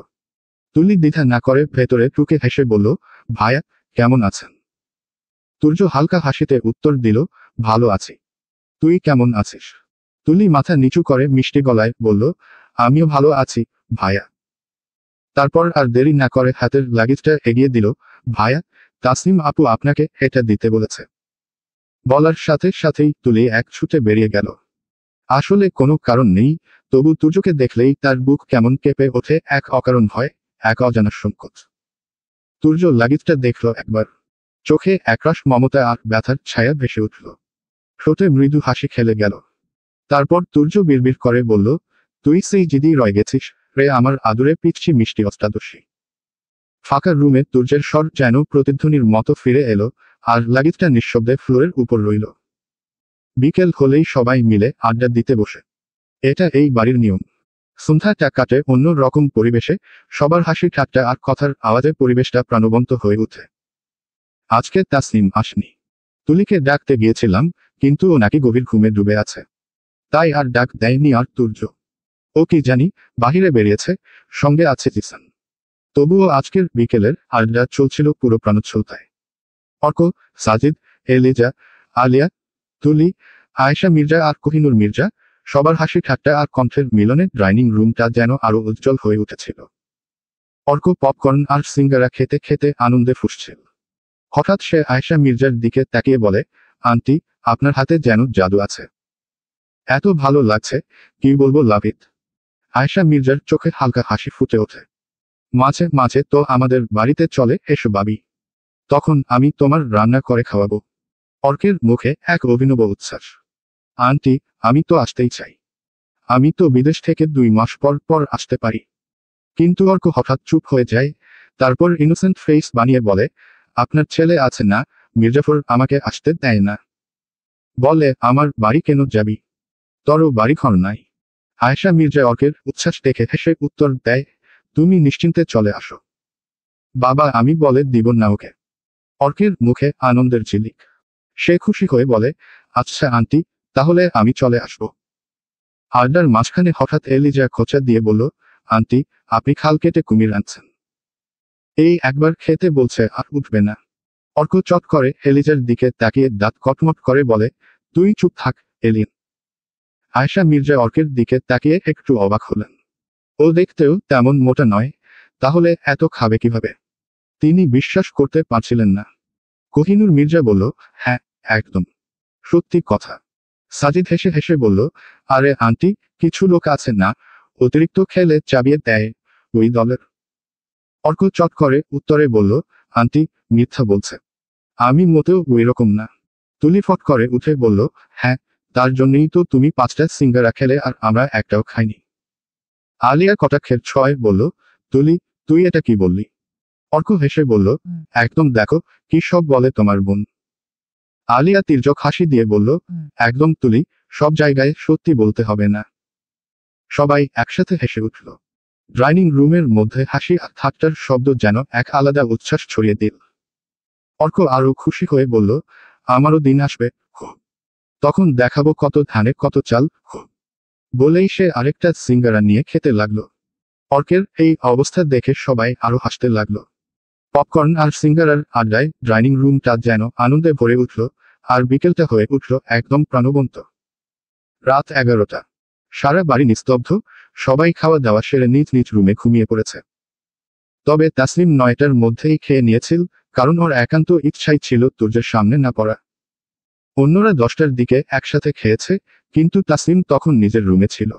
তুলি দ্বিধা না করে ভেতরে ঢুকে হেসে বলল, ভায়া, কেমন আছেন? তুর্য হালকা হাসিতে উত্তর দিল, ভালো আছি। তুই কেমন আছিস? তুলি মাথা নিচু করে মিষ্টি গলায় বলল, আমিও ভালো আছি, ভায়া। তারপর আর দেরি না করে হাতের লাগেজটা এগিয়ে দিল, ভায়া, তাসনিম আপু আপনাকে এটা দিতে বলেছে। বলার সাথে সাথেই তুলি এক ছুটে বেরিয়ে গেল। আসলে কোনো কারণ নেই, তবু তুর্যকে দেখলেই তার বুক কেমন কেঁপে ওঠে, এক অকারণ ভয়, এক অজানা সংকোচ। তুর্য লাগেজটা দেখল একবার, চোখে একরাশ মমতা আর ব্যথার ছায়া ভেসে উঠল। ঠোঁটে মৃদু হাসি খেলে গেল। তারপর তুর্য বিড়বিড় করে বলল, তুই সেই জিদি রয়ে গেছিস রে আমার আদুরে পিচ্ছি মিষ্টি অষ্টাদশী। ফাঁকা রুমে তুর্যের স্বর যেন প্রতিধ্বনির মতো ফিরে এলো, আর লাগেজটা নিঃশব্দে ফ্লোরের উপর রইল। বিকেল হলেই সবাই মিলে আড্ডা দিতে বসে। এটা এই বাড়ির নিয়ম। সন্ধ্যাটা কাটে অন্য রকম পরিবেশে, সবার হাসি ঠাট্টা আর কথার আওয়াজে পরিবেশটা প্রাণবন্ত হয়ে ওঠে। আজকে তাসনিম আসেনি। তুলিকে ডাকতে গিয়েছিলাম, কিন্তু ও নাকি গভীর ঘুমে ডুবে আছে। তাই আর ডাক দেয়নি আর তুর্য। ও কি জানি বাহিরে বেরিয়েছে, সঙ্গে আছে জিসান। তবুও আজকের বিকেলের আড্ডা চলছিল পুরো প্রাণোচ্ছলতায়। অর্ক, সাজিদ, এলিজা, আলিয়া, তুলি, আয়েশা মির্জা আর কোহিনুর মির্জা, সবার হাসি ঠাট্টা আর কণ্ঠের মিলনে ডাইনিং রুমটা যেন আরো উজ্জ্বল হয়ে উঠেছিল। অর্ক পপকর্ন আর সিঙ্গারা খেতে খেতে আনন্দে ফুঁসছিল। হঠাৎ সে আয়েশা মির্জার দিকে তাকিয়ে বলে, আন্টি, আপনার হাতে যেন জাদু আছে। এত ভালো লাগছে, কি বলবো লাভ ইট। আয়েশা মির্জার চোখে হালকা হাসি ফুটে ওঠে। মাঝে মাঝে তো আমাদের বাড়িতে চলে এসো বাবি। তখন আমি তোমার রান্না করে খাওয়াবো। অর্কের মুখে এক অভিনব উচ্ছ্বাস। আন্টি, আমি তো আসতেই চাই। আমি তো বিদেশ থেকে 2 মাস পর পর আসতে পারি। কিন্তু অর্ক হঠাৎ চুপ হয়ে যায়, তারপর ইনোসেন্ট ফেস বানিয়ে বলে, আপনার ছেলে আছে না, মির্জাফর আমাকে আসতে দেয় না। বলে আমার বাড়ি কেন যাবি? তোরও বাড়িঘর নাই। আয়েশা মির্জা অর্কের উচ্ছ্বাস দেখে হেসে উত্তর দেয়, তুমি নিশ্চিন্তে চলে আসো। বাবা আমি বলে দিব না ওকে। অর্কের মুখে আনন্দের ঝিলিক। সে খুশি হয়ে বলে, আচ্ছা আন্টি, তাহলে আমি চলে আসব। আড্ডার মাঝখানে হঠাৎ এলিজা খোঁচা দিয়ে বলল, আন্টি, আপনি খাল কেটে কুমির আনছেন। এই একবার খেতে বলছে আর উঠবে না। অর্ক চট করে এলিজার দিকে তাকিয়ে দাঁত কটমট করে বলে, তুই চুপ থাক, এলিন। আয়েশা মির্জা অর্কের দিকে তাকিয়ে একটু অবাক হলেন। ও দেখতেও তেমন মোটা নয়, তাহলে এত খাবে কিভাবে? তিনি বিশ্বাস করতে পারছিলেন না। কোহিনূর মির্জা বলল, হ্যাঁ, একদম সত্যি কথা। সাজিদ হেসে হেসে বলল, আরে আন্টি, কিছু লোক আছে না, অতিরিক্ত খেলে চাবিয়ে দেয়, ওই দলের। অর্ক চট করে উত্তরে বলল, আন্টি, মিথ্যা বলছে, আমি মোটেও ওইরকম না। তুলি ফট করে উঠে বলল, হ্যাঁ, তার জন্যই তো তুমি 5টা সিঙ্গারা খেলে আর আমরা একটাও খাইনি। আলিয়া কটাক্ষের ছয় বলল, তুলি, তুই এটা কি বললি? অর্ক হেসে বলল, একদম দেখো কি সব বলে তোমার বোন। আলিয়া তির্যক হাসি দিয়ে বলল, একদম তুলি, সব জায়গায় সত্যি বলতে হবে না। সবাই একসাথে হেসে উঠল। ডাইনিং রুমের মধ্যে হাসি আর ঠাট্টার শব্দ যেন এক আলাদা উচ্ছ্বাস ছড়িয়ে দিল। অর্ক আরো খুশি হয়ে বলল, আমারও দিন আসবে, হো। তখন দেখাবো কত ধানে কত চাল, হো। বলেই সে আরেকটা সিঙ্গারা নিয়ে খেতে লাগলো। অর্কের এই অবস্থা দেখে সবাই আরো হাসতে লাগলো। পপকর্ন আর সিঙ্গারার আড্ডায় ডাইনিং রুমটা যেন আনন্দে ভরে উঠল, আর বিকেলটা হয়ে উঠল একদম প্রাণবন্ত। রাত 11টা। সারা বাড়ি নিস্তব্ধ, সবাই খাওয়া দাওয়া সেরে নিজ নিজ রুমে ঘুমিয়ে পড়েছে। তবে তাসলিম 9টার মধ্যেই খেয়ে নিয়েছিল, কারণ ওর একান্ত ইচ্ছাই ছিল তুর্যের সামনে না পড়া। অন্যরা 10টার দিকে একসাথে খেয়েছে, কিন্তু তাসলিম তখন নিজের রুমে ছিল।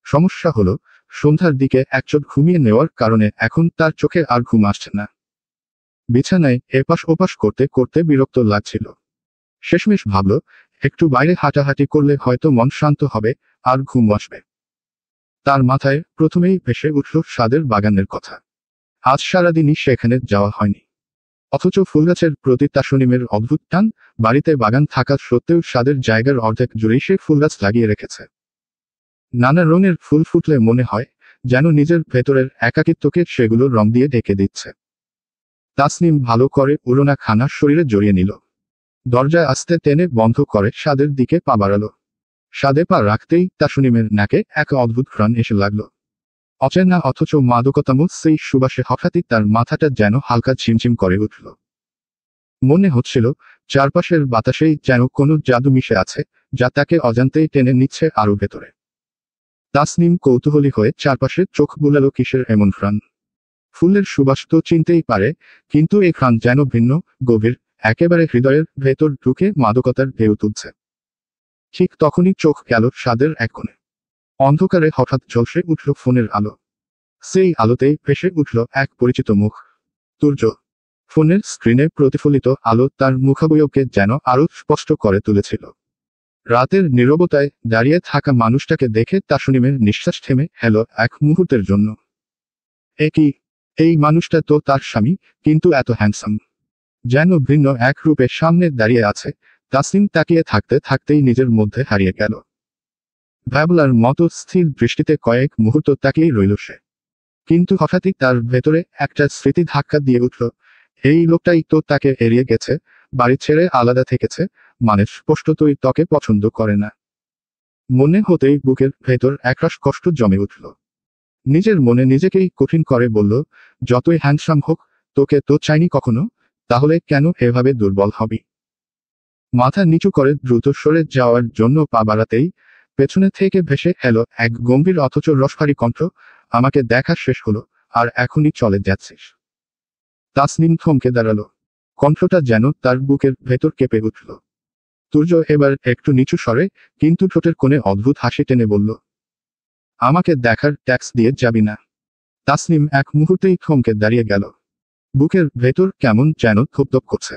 সমস্যা হলো, সন্ধ্যার দিকে একচোট ঘুমিয়ে নেওয়ার কারণে এখন তার চোখে আর ঘুম আসছে না। বিছানায় এপাশ ওপাশ করতে করতে বিরক্ত লাগছিল। শেষমেশ ভাবল, একটু বাইরে হাঁটাহাঁটি করলে হয়তো মন শান্ত হবে, আর ঘুম আসবে। তার মাথায় প্রথমেই ভেসে উঠল সাদের বাগানের কথা। আজ সারাদিনই সেখানে যাওয়া হয়নি। অথচ ফুলগাছের প্রতি তাসনিমের অদ্ভুত টান, বাড়িতে বাগান থাকা সত্ত্বেও সাদের জায়গার অর্ধেক জুড়েই সে ফুলগাছ লাগিয়ে রেখেছে। নানা রঙের ফুল ফুটলে মনে হয় যেন নিজের ভেতরের একাকিত্বকে সেগুলো রং দিয়ে ঢেকে দিচ্ছে। তাসনিম ভালো করে উড়োনা খানা শরীরে জড়িয়ে নিল। দরজা আস্তে টেনে বন্ধ করে ছাদের দিকে পা বাড়ালো। ছাদে পা রাখতেই তাসনিমের নাকে এক অদ্ভুত ঘ্রাণ এসে লাগলো। অচেনা অথচ মাদকতামূল সেই সুবাসে হঠাৎই তার মাথাটা যেন হালকা ঝিমঝিম করে উঠল। মনে হচ্ছিল চারপাশের বাতাসেই যেন কোনো জাদু মিশে আছে, যা তাকে অজান্তেই টেনে নিচ্ছে আরো ভেতরে। তাসনিম কৌতূহলী হয়ে চারপাশে চোখ বুলালো, কিসের এমন ঘ্রাণ? ফুলের সুবাস তো চিনতেই পারে, কিন্তু এই ঘ্রাণ যেন ভিন্ন, গভীর, একেবারে হৃদয়ের ভেতর ঢুকে মাদকতার ঢেউ তুলছে। ঠিক তখনই চোখ গেল ছাদের এক কোণে। অন্ধকারে হঠাৎ ঝলসে উঠল ফোনের আলো। সেই আলোতেই ভেসে উঠল এক পরিচিত মুখ, তুর্য। ফোনের স্ক্রিনে প্রতিফলিত আলো তার মুখাবয়বকে যেন আরো স্পষ্ট করে তুলেছিল। রাতের নীরবতায় দাঁড়িয়ে থাকা মানুষটাকে দেখে তাসনিমের নিঃশ্বাস থেমে এল এক মুহূর্তের জন্য। একই, এই মানুষটা তো তার স্বামী, কিন্তু এত হ্যান্ডসাম। যেন ভিন্ন এক রূপে সামনে দাঁড়িয়ে আছে। তাসনিম তাকিয়ে থাকতে থাকতেই নিজের মধ্যে হারিয়ে গেল। ভ্যাবলার মতো স্থির দৃষ্টিতে কয়েক মুহূর্ত তাকিয়েই রইল সে। কিন্তু হঠাৎই তার ভেতরে একটা স্মৃতি ধাক্কা দিয়ে উঠল। এই লোকটাই তো তাকে এড়িয়ে গেছে, বাড়ি ছেড়ে আলাদা থেকেছে, মানে স্পষ্টতই তাকে পছন্দ করে না। মনে হতেই বুকের ভেতর একরাশ কষ্ট জমে উঠল। নিজের মনে নিজেকেই কঠিন করে বলল, যতই হ্যান্ডসাম হোক, তোকে তো চাইনি কখনো, তাহলে কেন এভাবে দুর্বল হবি? মাথা নিচু করে দ্রুত সরে যাওয়ার জন্য পা বাড়াতেই পেছনে থেকে ভেসে এলো এক গম্ভীর অথচ রসভারী কণ্ঠ, আমাকে দেখা শেষ হলো, আর এখনই চলে যাচ্ছিস? তাসনিম থমকে দাঁড়ালো। কণ্ঠটা যেন তার বুকের ভেতর কেঁপে উঠল। তুর্য এবার একটু নিচু স্বরে, কিন্তু ঠোঁটের কোণে অদ্ভুত হাসি টেনে বলল, আমাকে দেখার ট্যাক্স দিয়ে যাবি না? তাসনিম এক মুহূর্তেই থমকে দাঁড়িয়ে গেল। বুকের ভেতর কেমন যেন থপথপ করছে।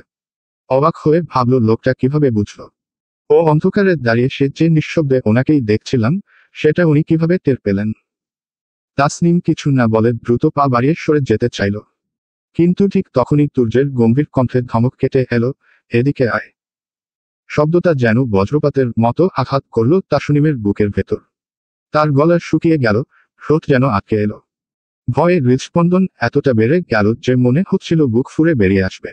অবাক হয়ে ভাবল লোকটা কিভাবে বুঝল। ও অন্ধকারে দাঁড়িয়ে সে যে নিঃশব্দে ওনাকেই দেখছিলাম, সেটা উনি কিভাবে টের পেলেন? তাসনিম কিছু না বলে দ্রুত পা বাড়িয়ে সরে যেতে চাইল। কিন্তু ঠিক তখনই তুর্যের গম্ভীর কণ্ঠে ধমক কেটে এলো, এদিকে আয়। শব্দটা যেন বজ্রপাতের মতো আঘাত করল তাসনিমের বুকের ভেতর। তার গলা শুকিয়ে গেল, ঠোঁট যেন আটকে এলো। ভয়ে হৃদস্পন্দন এতটা বেড়ে গেল যে মনে হচ্ছিল বুক ফুঁড়ে বেরিয়ে আসবে।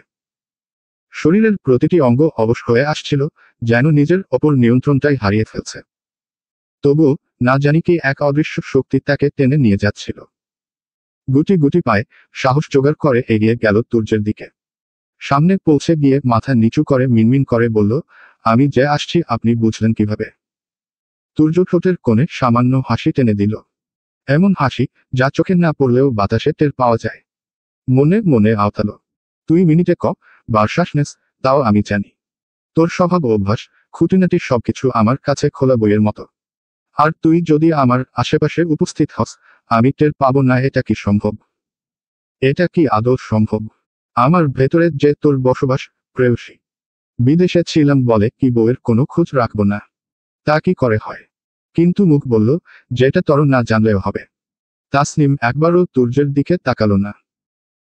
শরীরের প্রতিটি অঙ্গ অবশ হয়ে আসছিল, যেন নিজের ওপর নিয়ন্ত্রণটাই হারিয়ে ফেলছে। তবুও না জানি কি এক অদৃশ্য শক্তি তাকে টেনে নিয়ে যাচ্ছিল। গুটি গুটি পায়ে সাহস জোগাড় করে এগিয়ে গেল তুর্যের দিকে। সামনে পৌঁছে গিয়ে মাথা নিচু করে মিনমিন করে বলল, আমি যে আসছি আপনি বুঝলেন কিভাবে? তুর্য ঠোঁটের কোণে সামান্য হাসি টেনে দিল, এমন হাসি যা চোখে না পড়লেও বাতাসে টের পাওয়া যায়। মনে মনে আওতালো, তুই মিনিটে বার শ্বাস নেস, তাও আমি জানি। তোর স্বভাব অভ্যাস খুঁটিনাটি সবকিছু আমার কাছে খোলা বইয়ের মতো। আর তুই যদি আমার আশেপাশে উপস্থিত হস, আমি টের পাবো না। এটা কি সম্ভব? এটা কি আদৌ সম্ভব? আমার ভেতরে যে তোর বসবাস, প্রেয়সী। বিদেশে ছিলাম বলে কি বউয়ের কোনো খোঁজ রাখবো না? তা কি করে হয়? কিন্তু মুখ বলল, যেটা তোর না জানলেও হবে। তাসনিম একবারও তুর্যের দিকে তাকালো না।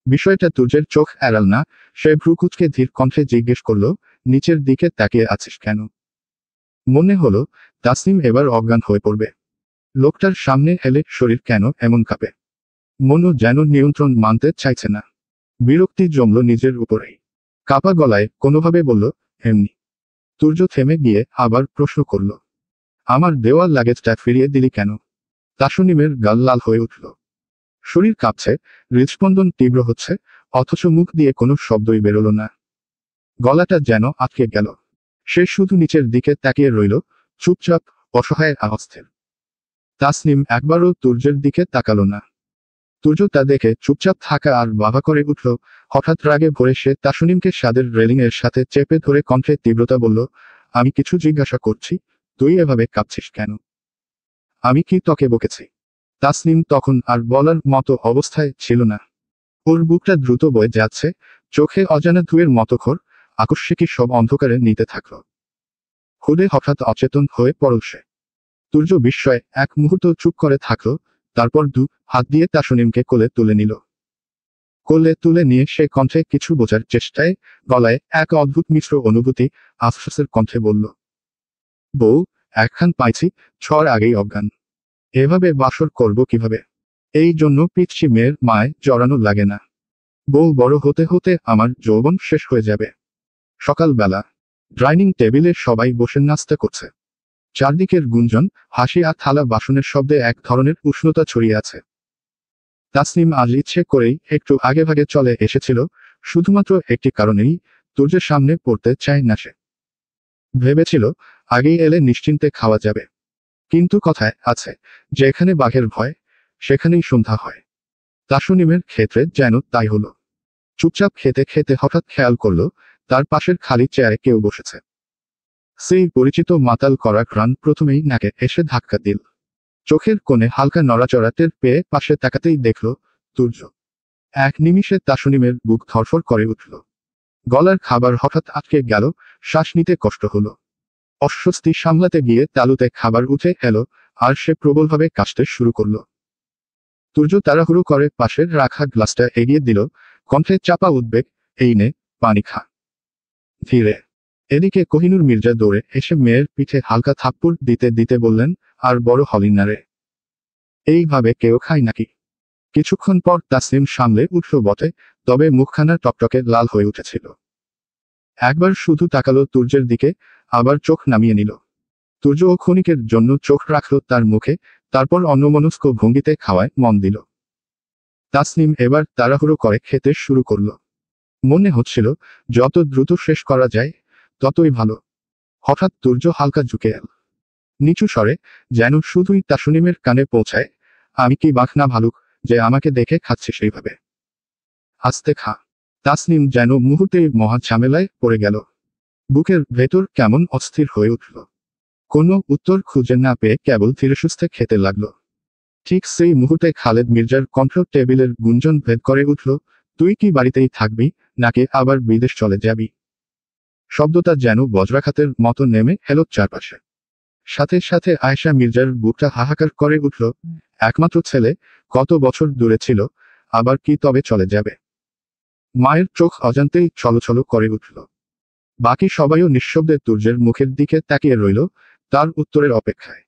বিষয়টা তুর্যের চোখ এড়াল না, সে ভ্রুকুচকে ধীর কণ্ঠে জিজ্ঞেস করল, নিচের দিকে তাকিয়ে আছিস কেন? মনে হলো তাসনিম এবার অজ্ঞান হয়ে পড়বে। লোকটার সামনে এলে শরীর কেন এমন কাঁপে? মনও যেন নিয়ন্ত্রণ মানতে চাইছে না। বিরক্তি জমল নিজের উপরেই। কাপা গলায় কোনোভাবে বলল, এমনি। তুর্য থেমে গিয়ে আবার প্রশ্ন করল, আমার দেওয়া লাগেজটা ফিরিয়ে দিলি কেন? তাসনিমের গাল লাল হয়ে উঠল। শরীর কাঁপছে, হৃদস্পন্দন তীব্র হচ্ছে, অথচ মুখ দিয়ে কোনো শব্দই বেরোল না। গলাটা যেন আটকে গেল। সে শুধু নিচের দিকে তাকিয়ে রইল, চুপচাপ, অসহায় অস্থির। তাসনিম একবারও তুর্যের দিকে তাকালো না। তুর্য তা দেখে চুপচাপ থাকা আর বাবা করে উঠল। হঠাৎ রাগে ভরে সে তাসনিমকে ছাদের রেলিংয়ের সাথে চেপে ধরে কণ্ঠে তীব্রতা বলল, আমি কিছু জিজ্ঞাসা করছি, তুই এভাবে কাঁপছিস কেন? আমি কি তোকে বকেছি? তাসনিম তখন আর বলার মতো অবস্থায় ছিল না। ওর বুকটা দ্রুত বয়ে যাচ্ছে, চোখে অজানা ধুয়ের মতো ঘোর আকস্মিকই সব অন্ধকারে নিতে থাকল। হুদে হঠাৎ অচেতন হয়ে পড়ল সে। তুর্য বিস্ময়ে এক মুহূর্ত চুপ করে থাকল, তারপর হাত দিয়ে তাসনিমকে কোলে তুলে নিল। কোলে তুলে নিয়ে সে কণ্ঠে কিছু বোঝার চেষ্টায়, গলায় এক অদ্ভুত মিশ্র অনুভূতি, আফসোসের কণ্ঠে বলল, বউ, একখান পাইছি, ছর আগেই অজ্ঞান। এভাবে বাসর করব কিভাবে? এই জন্য পিচ্ছি মেয়ের মায় জড়ানো লাগে না। বউ বড় হতে হতে আমার যৌবন শেষ হয়ে যাবে। সকালবেলা ডাইনিং টেবিলে সবাই বসে নাস্তা করছে। চারদিকের গুঞ্জন, হাসি আর থালা বাসনের শব্দে এক ধরনের উষ্ণতা ছড়িয়ে আছে। তাসনিম আজ ইচ্ছে করেই একটু আগেভাগে চলে এসেছিল, শুধুমাত্র একটি কারণেই, তুর্যের সামনে পড়তে চায় না সে। ভেবেছিল আগেই এলে নিশ্চিন্তে খাওয়া যাবে। কিন্তু কথায় আছে, যেখানে বাঘের ভয়, সেখানেই সন্ধ্যা হয়। তাসনিমের ক্ষেত্রে যেন তাই হলো। চুপচাপ খেতে খেতে হঠাৎ খেয়াল করল, তার পাশের খালি চেয়ারে কেউ বসেছে। সেই পরিচিত মাতাল করা ঘ্রাণ প্রথমেই নাকে এসে ধাক্কা দিল। চোখের কোণে হালকা নড়াচড়া টের পেয়ে পাশে তাকাতেই দেখল তুর্য। এক নিমিষে তাসনিমের বুক ধড়ফড় করে উঠল। গলার খাবার হঠাৎ আটকে গেল, শ্বাস নিতে কষ্ট হলো। অস্বস্তি সামলাতে গিয়ে তালুতে খাবার উঠে এলো, আর সে প্রবলভাবে কাশতে শুরু করল। তুর্য তাড়াহুড়ো করে পাশের রাখা গ্লাসটা এগিয়ে দিল, কণ্ঠে চাপা উদ্বেগ, এই নে, পানি খা। ধীরে। এদিকে কোহিনূর মির্জা দৌড়ে এসে মেয়ের পিঠে হালকা থাপ্পড় দিতে দিতে বললেন, আর বড় হলি না রে। এইভাবে কেউ খায় নাকি? কিছুক্ষণ পর তাসনিম সামলে উঠল বটে, তবে মুখখানা টকটকে লাল হয়ে উঠেছিল। একবার শুধু তাকালো তুর্যের দিকে, আবার চোখ নামিয়ে নিল। তুর্যও ক্ষণিকের জন্য চোখ রাখল তার মুখে, তারপর অন্যমনস্ক ভঙ্গিতে খাওয়ায় মন দিল। তাসনিম এবার তাড়াহুড়ো করে খেতে শুরু করল। মনে হচ্ছিল যত দ্রুত শেষ করা যায়, ততই ভালো। হঠাৎ তুর্য হালকা ঝুঁকে এল, নিচু স্বরে, যেন শুধুই তাসনিমের কানে পৌঁছায়, আমি কি বাঘ না ভালুক, যে আমাকে দেখে খাচ্ছে সেইভাবে? আস্তে খা। তাসনিম যেন মুহূর্তেই মহা ঝামেলায় পড়ে গেল। বুকের ভেতর কেমন অস্থির হয়ে উঠল। কোনো উত্তর খুঁজে না পেয়ে কেবল ধীরেসুস্থে খেতে লাগল। ঠিক সেই মুহূর্তে খালেদ মির্জার কণ্ঠ টেবিলের গুঞ্জন ভেদ করে উঠল, তুই কি বাড়িতেই থাকবি, নাকি আবার বিদেশ চলে যাবি? শব্দটা যেন বজ্রাঘাতের মতো নেমে এলো চারপাশে। সাথে সাথে আয়েশা মির্জার বুকটা হাহাকার করে উঠল, একমাত্র ছেলে, কত বছর দূরে ছিল, আবার কি তবে চলে যাবে? মায়ের চোখ অজান্তেই ছলছল করে উঠল। বাকি সবাইও নিঃশব্দে তুর্যের মুখের দিকে তাকিয়ে রইল, তার উত্তরের অপেক্ষায়।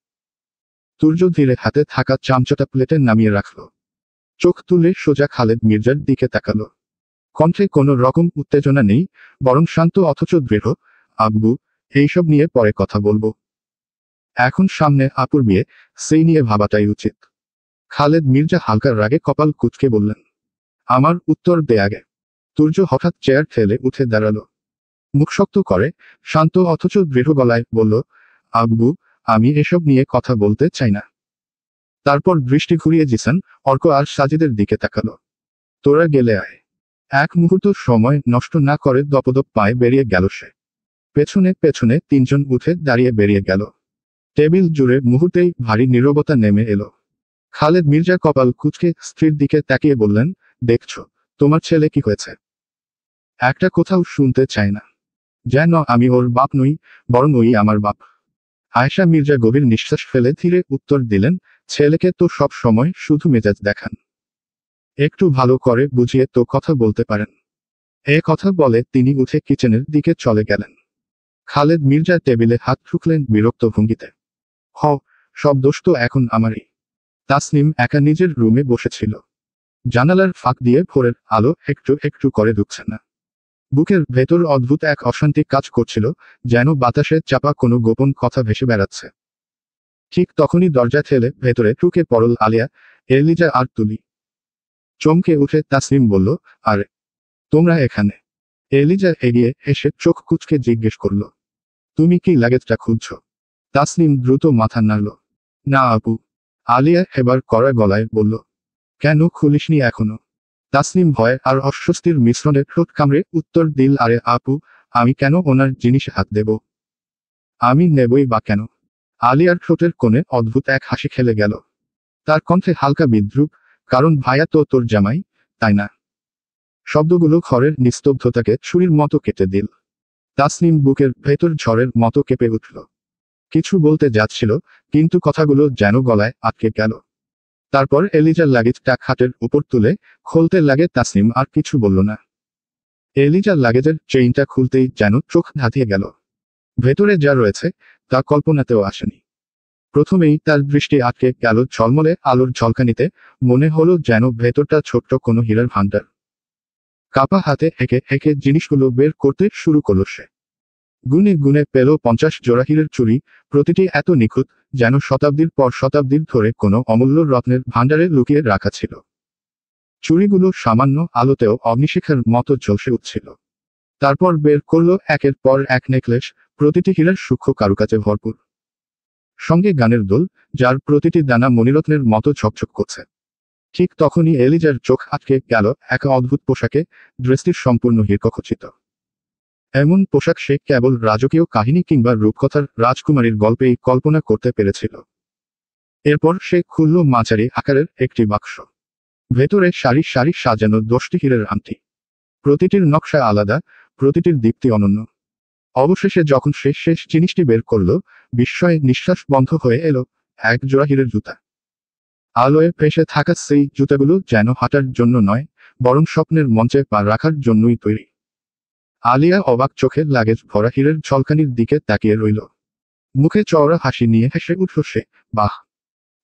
তুর্য ধীরে হাতে থাকা চামচটা প্লেটে নামিয়ে রাখল। চোখ তুলে সোজা খালেদ মির্জার দিকে তাকালো। কণ্ঠে কোনো রকম উত্তেজনা নেই, বরং শান্ত অথচ দৃঢ়। আব্বু, এইসব নিয়ে পরে কথা বলবো। এখন সামনে আপুর বিয়ে, সেই নিয়ে ভাবাটাই উচিত। খালেদ মির্জা হালকা রাগে কপাল কুঁচকে বললেন। আমার উত্তর দে আগে। তুর্য হঠাৎ চেয়ার ঠেলে উঠে দাঁড়ালো। মুখ শক্ত করে, শান্ত অথচ দৃঢ় গলায় বলল, আব্বু, আমি এসব নিয়ে কথা বলতে চাই না। তারপর দৃষ্টি ঘুরিয়ে জিসান, অর্ক আর সাজিদের দিকে তাকালো। তোরা গেলে আয়। এক মুহূর্ত সময় নষ্ট না করে দপদপ পায়ে বেরিয়ে গেল সে। পেছনে পেছনে তিনজন উঠে দাঁড়িয়ে বেরিয়ে গেল। টেবিল জুড়ে মুহূর্তেই ভারী নীরবতা নেমে এলো। খালেদ মির্জা কপাল কুঁচকে স্ত্রীর দিকে তাকিয়ে বললেন, দেখছো তোমার ছেলে কি হয়েছে? একটা কোথাও শুনতে চায় না। যেন আমি ওর বাপ নই, বরং ওই আমার বাপ। আয়েশা মির্জা গভীর নিঃশ্বাস ফেলে ধীরে উত্তর দিলেন, ছেলেকে তো সব সময় শুধু মেজাজ দেখান। একটু ভালো করে বুঝিয়ে তো কথা বলতে পারেন। এ কথা বলে তিনি উঠে কিচেনের দিকে চলে গেলেন। খালেদ মির্জা টেবিলে হাত ঠুকলেন বিরক্ত ভঙ্গিতে। সব দোষ তো এখন আমারই। তাসনিম একা নিজের রুমে বসেছিল। জানালার ফাঁক দিয়ে ভোরের আলো একটু একটু করে ঢুকছে না। বুকের ভেতর অদ্ভুত এক অশান্তি কাজ করছিল, যেন বাতাসে চাপা কোনো গোপন কথা ভেসে বেড়াচ্ছে। ঠিক তখনই দরজা ঠেলে ভেতরে ঢুকে পড়ল আলিয়া, এলিজা আর তুলি। চমকে উঠে তাসনিম বলল, আরে তোমরা এখানে? এলিজা এগিয়ে এসে চোখ কুঁচকে জিজ্ঞেস করল, তুমি কি লাগেজটা খুঁজছো? তাসনিম দ্রুত মাথা নাড়ল। না আপু। আলিয়া এবার কড়া গলায় বলল, কেন খুলিসনি এখনো? তাসনিম ভয় আর অস্বস্তির মিশ্রণে ঠোঁট কামড়ে উত্তর দিল, আরে আপু, আমি কেন ওনার জিনিসে হাত দেব? আমি নেবই বা কেন? আলিয়ার ঠোঁটের কোণে অদ্ভুত এক হাসি খেলে গেল। তার কণ্ঠে হালকা বিদ্রুপ, কারণ ভাইয়া তো তোর জামাই, তাই না? শব্দগুলো ঘরের নিস্তব্ধতাকে ছুরির মতো কেটে দিল। তাসনিম বুকের ভেতর ঝড়ের মতো কেঁপে উঠল। কিছু বলতে যাচ্ছিল, কিন্তু কথাগুলো যেন গলায় আটকে গেল। তারপর এলিজার লাগেজটা খাটের উপর তুলে খুলতে লাগে তাসনিম আর কিছু বলল না। এলিজার লাগেজের চেইনটা খুলতেই যেন চোখ ধাঁধিয়ে গেল। ভেতরে যা রয়েছে তা কল্পনাতেও আসেনি। প্রথমেই তার দৃষ্টি আটকে গেল ঝলমলে আলোর ঝলকানিতে, মনে হলো যেন ভেতরটা ছোট্ট কোনো হীরার ভাণ্ডার। কাপা হাতে হেঁকে হেঁকে জিনিসগুলো বের করতে শুরু করল সে। গুনে গুনে পেল 50 জোড়া হীরের চুড়ি, প্রতিটি এত নিখুঁত, যেন শতাব্দীর পর শতাব্দীর ধরে কোনো অমূল্য রত্নের ভাণ্ডারে লুকিয়ে রাখা ছিল। চুড়িগুলো সামান্য আলোতেও অগ্নিশিখার মতো ঝলসে উঠছিল। তারপর বের করল একের পর এক নেকলেস, প্রতিটি হীরার সূক্ষ্ম কারুকাজে ভরপুর। সঙ্গে গানের দোল, যার প্রতিটি দানা মণিরত্নের মতো ঝকঝক করছে। ঠিক তখনই এলিজার চোখ আটকে গেল এক অদ্ভুত পোশাকে, ড্রেসটির সম্পূর্ণ হীরকখচিত। এমন পোশাক সে কেবল রাজকীয় কাহিনী কিংবা রূপকথার রাজকুমারীর গল্পেই কল্পনা করতে পেরেছিল। এরপর সে খুলল মাঝারি আকারের একটি বাক্স। ভেতরে সারি সারি সাজানো 10টি হীরের আংটি। প্রতিটির নকশা আলাদা, প্রতিটির দীপ্তি অনন্য। অবশেষে যখন সে শেষ জিনিসটি বের করল, বিস্ময়ে নিঃশ্বাস বন্ধ হয়ে এলো, এক জোড়া হীরের জুতা। আলোয় ভেসে থাকা সেই জুতাগুলো যেন হাঁটার জন্য নয়, বরং স্বপ্নের মঞ্চে পা রাখার জন্যই তৈরি। আলিয়া অবাক চোখে লাগেজ ভরা হীরের ঝলকানির দিকে তাকিয়ে রইল। মুখে চওড়া হাসি নিয়ে হেসে উঠল সে, বাহ,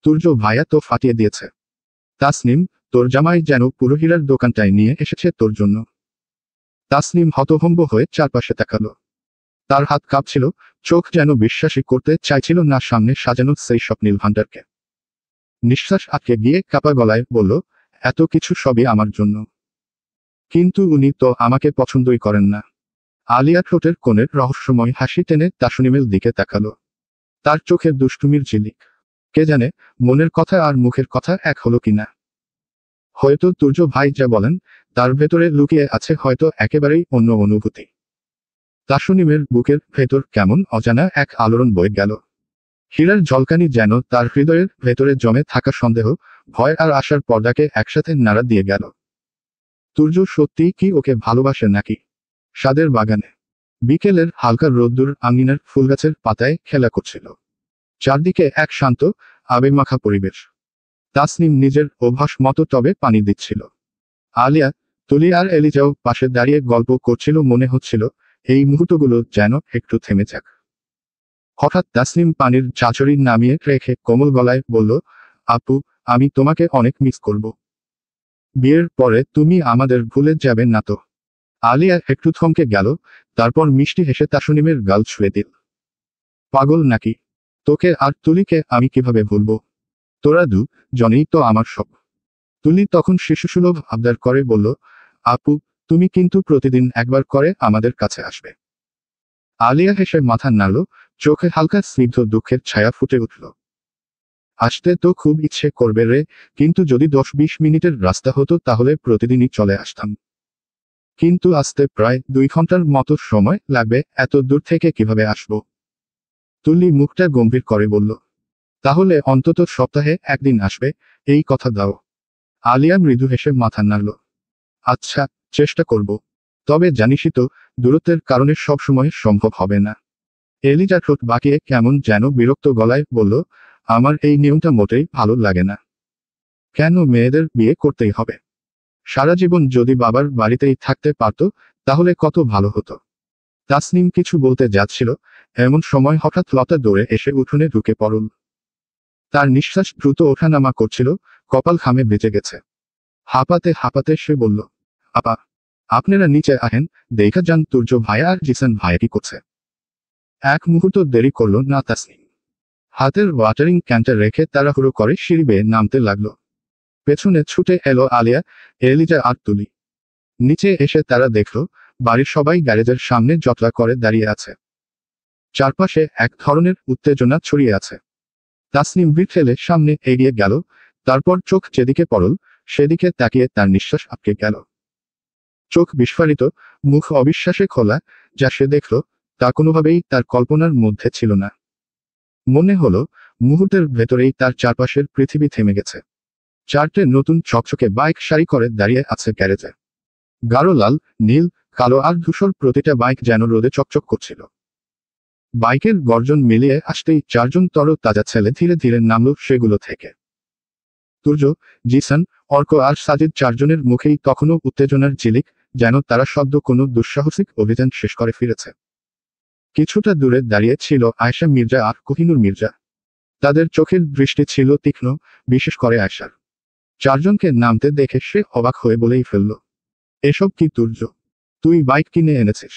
তুর্য ভাইয়া তো ফাটিয়ে দিয়েছে। তাসনিম, তোর জামাই যেন পুরো হীরার দোকানটায় নিয়ে এসেছে তোর জন্য। তাসনিম হতভম্ব হয়ে চারপাশে তাকালো। তার হাত কাঁপছিল, চোখ যেন বিশ্বাসই করতে চাইছিল না সামনে সাজানো সেই স্বপ্নীল ভাণ্ডারকে। নিঃশ্বাস আটকে গিয়ে কাপা গলায় বলল, এত কিছু সবই আমার জন্য। কিন্তু উনি তো আমাকে পছন্দই করেন না। আলিয়া ঠোঁটের কোণের রহস্যময় হাসি টেনে তাসনিমের দিকে তাকালো। তার চোখের দুষ্টুমির ঝিলিক। কে জানে, মনের কথা আর মুখের কথা এক হলো কিনা। হয়তো তুর্য ভাই যা বলেন, তার ভেতরে লুকিয়ে আছে হয়তো একেবারেই অন্য অনুভূতি। তাসনিমের বুকের ভেতর কেমন অজানা এক আলোড়ন বয়ে গেল। হীরার ঝলকানি যেন তার হৃদয়ের ভেতরে জমে থাকা সন্দেহ, ভয় আর আশার পর্দাকে একসাথে নাড়া দিয়ে গেল। তুর্য সত্যিই কি ওকে ভালোবাসে নাকি? সাদের বাগানে বিকেলের হালকা রোদ্দুর আঙিনার ফুলগাছের পাতায় খেলা করছিল। চারদিকে এক শান্ত, আবেগমাখা পরিবেশ। তাসনিম নিজের অভ্যাস মতো টবে পানি দিচ্ছিল। আলিয়া, তুলি আর এলিজাও পাশে দাঁড়িয়ে গল্প করছিল, মনে হচ্ছিল এই মুহূর্তগুলো যেন একটু থেমে যাক। হঠাৎ তাসনিম পানির চাচড়ি নামিয়ে রেখে কোমল গলায় বলল, আপু, আমি তোমাকে অনেক মিস করব। বিয়ের পরে তুমি আমাদের ভুলে যাবে না তো? আলিয়া একটু থমকে গেল, তারপর মিষ্টি হেসে তাসনিমের গাল ছুঁয়ে দিল। পাগল নাকি? তোকে আর তুলিকে আমি কিভাবে ভুলবো? তোরা জনেই তো আমার সব। তুলি তখন শিশুসুলভ আবদার করে বলল, আপু, তুমি কিন্তু প্রতিদিন একবার করে আমাদের কাছে আসবে। আলিয়া হেসে মাথা নাড়ল, চোখে হালকা স্নিগ্ধ দুঃখের ছায়া ফুটে উঠল। আসতে তো খুব ইচ্ছে করবে রে, কিন্তু যদি 10-20 মিনিটের রাস্তা হতো তাহলে প্রতিদিনই চলে আসতাম। কিন্তু আসতে প্রায় 2 ঘন্টার মতো সময় লাগবে, এত দূর থেকে কিভাবে আসবো? তুলি মুখটা গম্ভীর করে বলল, তাহলে অন্তত সপ্তাহে একদিন আসবে, এই কথা দাও। আলিয়া মৃদু হেসে মাথা নাড়ল। আচ্ছা, চেষ্টা করব। তবে জানিসই তো, দূরত্বের কারণে সবসময় সম্ভব হবে না। এলিজা ঠোঁট বাঁকিয়ে কেমন যেন বিরক্ত গলায় বলল, আমার এই নিয়মটা মোটেই ভালো লাগে না। কেন মেয়েদের বিয়ে করতেই হবে? সারা জীবন যদি বাবার বাড়িতেই থাকতে পারত, তাহলে কত ভালো হতো। তাসনিম কিছু বলতে যাচ্ছিল, এমন সময় হঠাৎ লতা দৌড়ে এসে উঠোনে ঢুকে পড়ল। তার নিঃশ্বাস দ্রুত ওঠানামা করছিল, কপাল ঘামে ভিজে গেছে। হাঁপাতে হাঁপাতে সে বলল, আপা, আপনারা নিচে আহেন, দেখা যান তুর্য ভাইয়া আর জিসান ভাইয়া কি করছে। এক মুহূর্ত দেরি করল না তাসনিম। হাতের ওয়াটারিং ক্যানটা রেখে তাড়াহুড়ো করে সিঁড়ি বেয়ে নামতে লাগলো। পেছনে ছুটে এলো আলিয়া, এলিজা আর তুলি। নিচে এসে তারা দেখল, বাড়ির সবাই গ্যারেজের সামনে জটলা করে দাঁড়িয়ে আছে। চারপাশে এক ধরনের উত্তেজনা ছড়িয়ে আছে। তাসনিম ভিড় ঠেলে সামনে এগিয়ে গেল, তারপর চোখ যেদিকে পড়ল, সেদিকে তাকিয়ে তার নিঃশ্বাস আটকে গেল। চোখ বিস্ফারিত, মুখ অবিশ্বাসে খোলা, যা সে দেখল তা কোনোভাবেই তার কল্পনার মধ্যে ছিল না। মনে হলো, মুহূর্তের ভেতরেই তার চারপাশের পৃথিবী থেমে গেছে। 4টে নতুন চকচকে বাইক সারি করে দাঁড়িয়ে আছে গ্যারেজে। গাঢ় লাল, নীল, কালো আর ধূসর প্রতিটা বাইক যেন রোদে চকচক করছিল। বাইকের গর্জন মিলিয়ে আসতেই 4জন তাজা ছেলে ধীরে ধীরে নামল সেগুলো থেকে। তুর্য, জিসান, অর্ক আর সাজিদ 4জনের মুখেই তখনও উত্তেজনার ঝিলিক, যেন তারা সদ্য কোনো দুঃসাহসিক অভিযান শেষ করে ফিরেছে। কিছুটা দূরে দাঁড়িয়ে ছিল আয়েশা মির্জা আর কোহিনুর মির্জা। তাদের চোখের দৃষ্টি ছিল তীক্ষ্ণ, বিশেষ করে আয়েশার। 4জনকে নামতে দেখে সে অবাক হয়ে বলেই ফেলল, এসব কি তুর্য? তুই বাইক কিনে এনেছিস?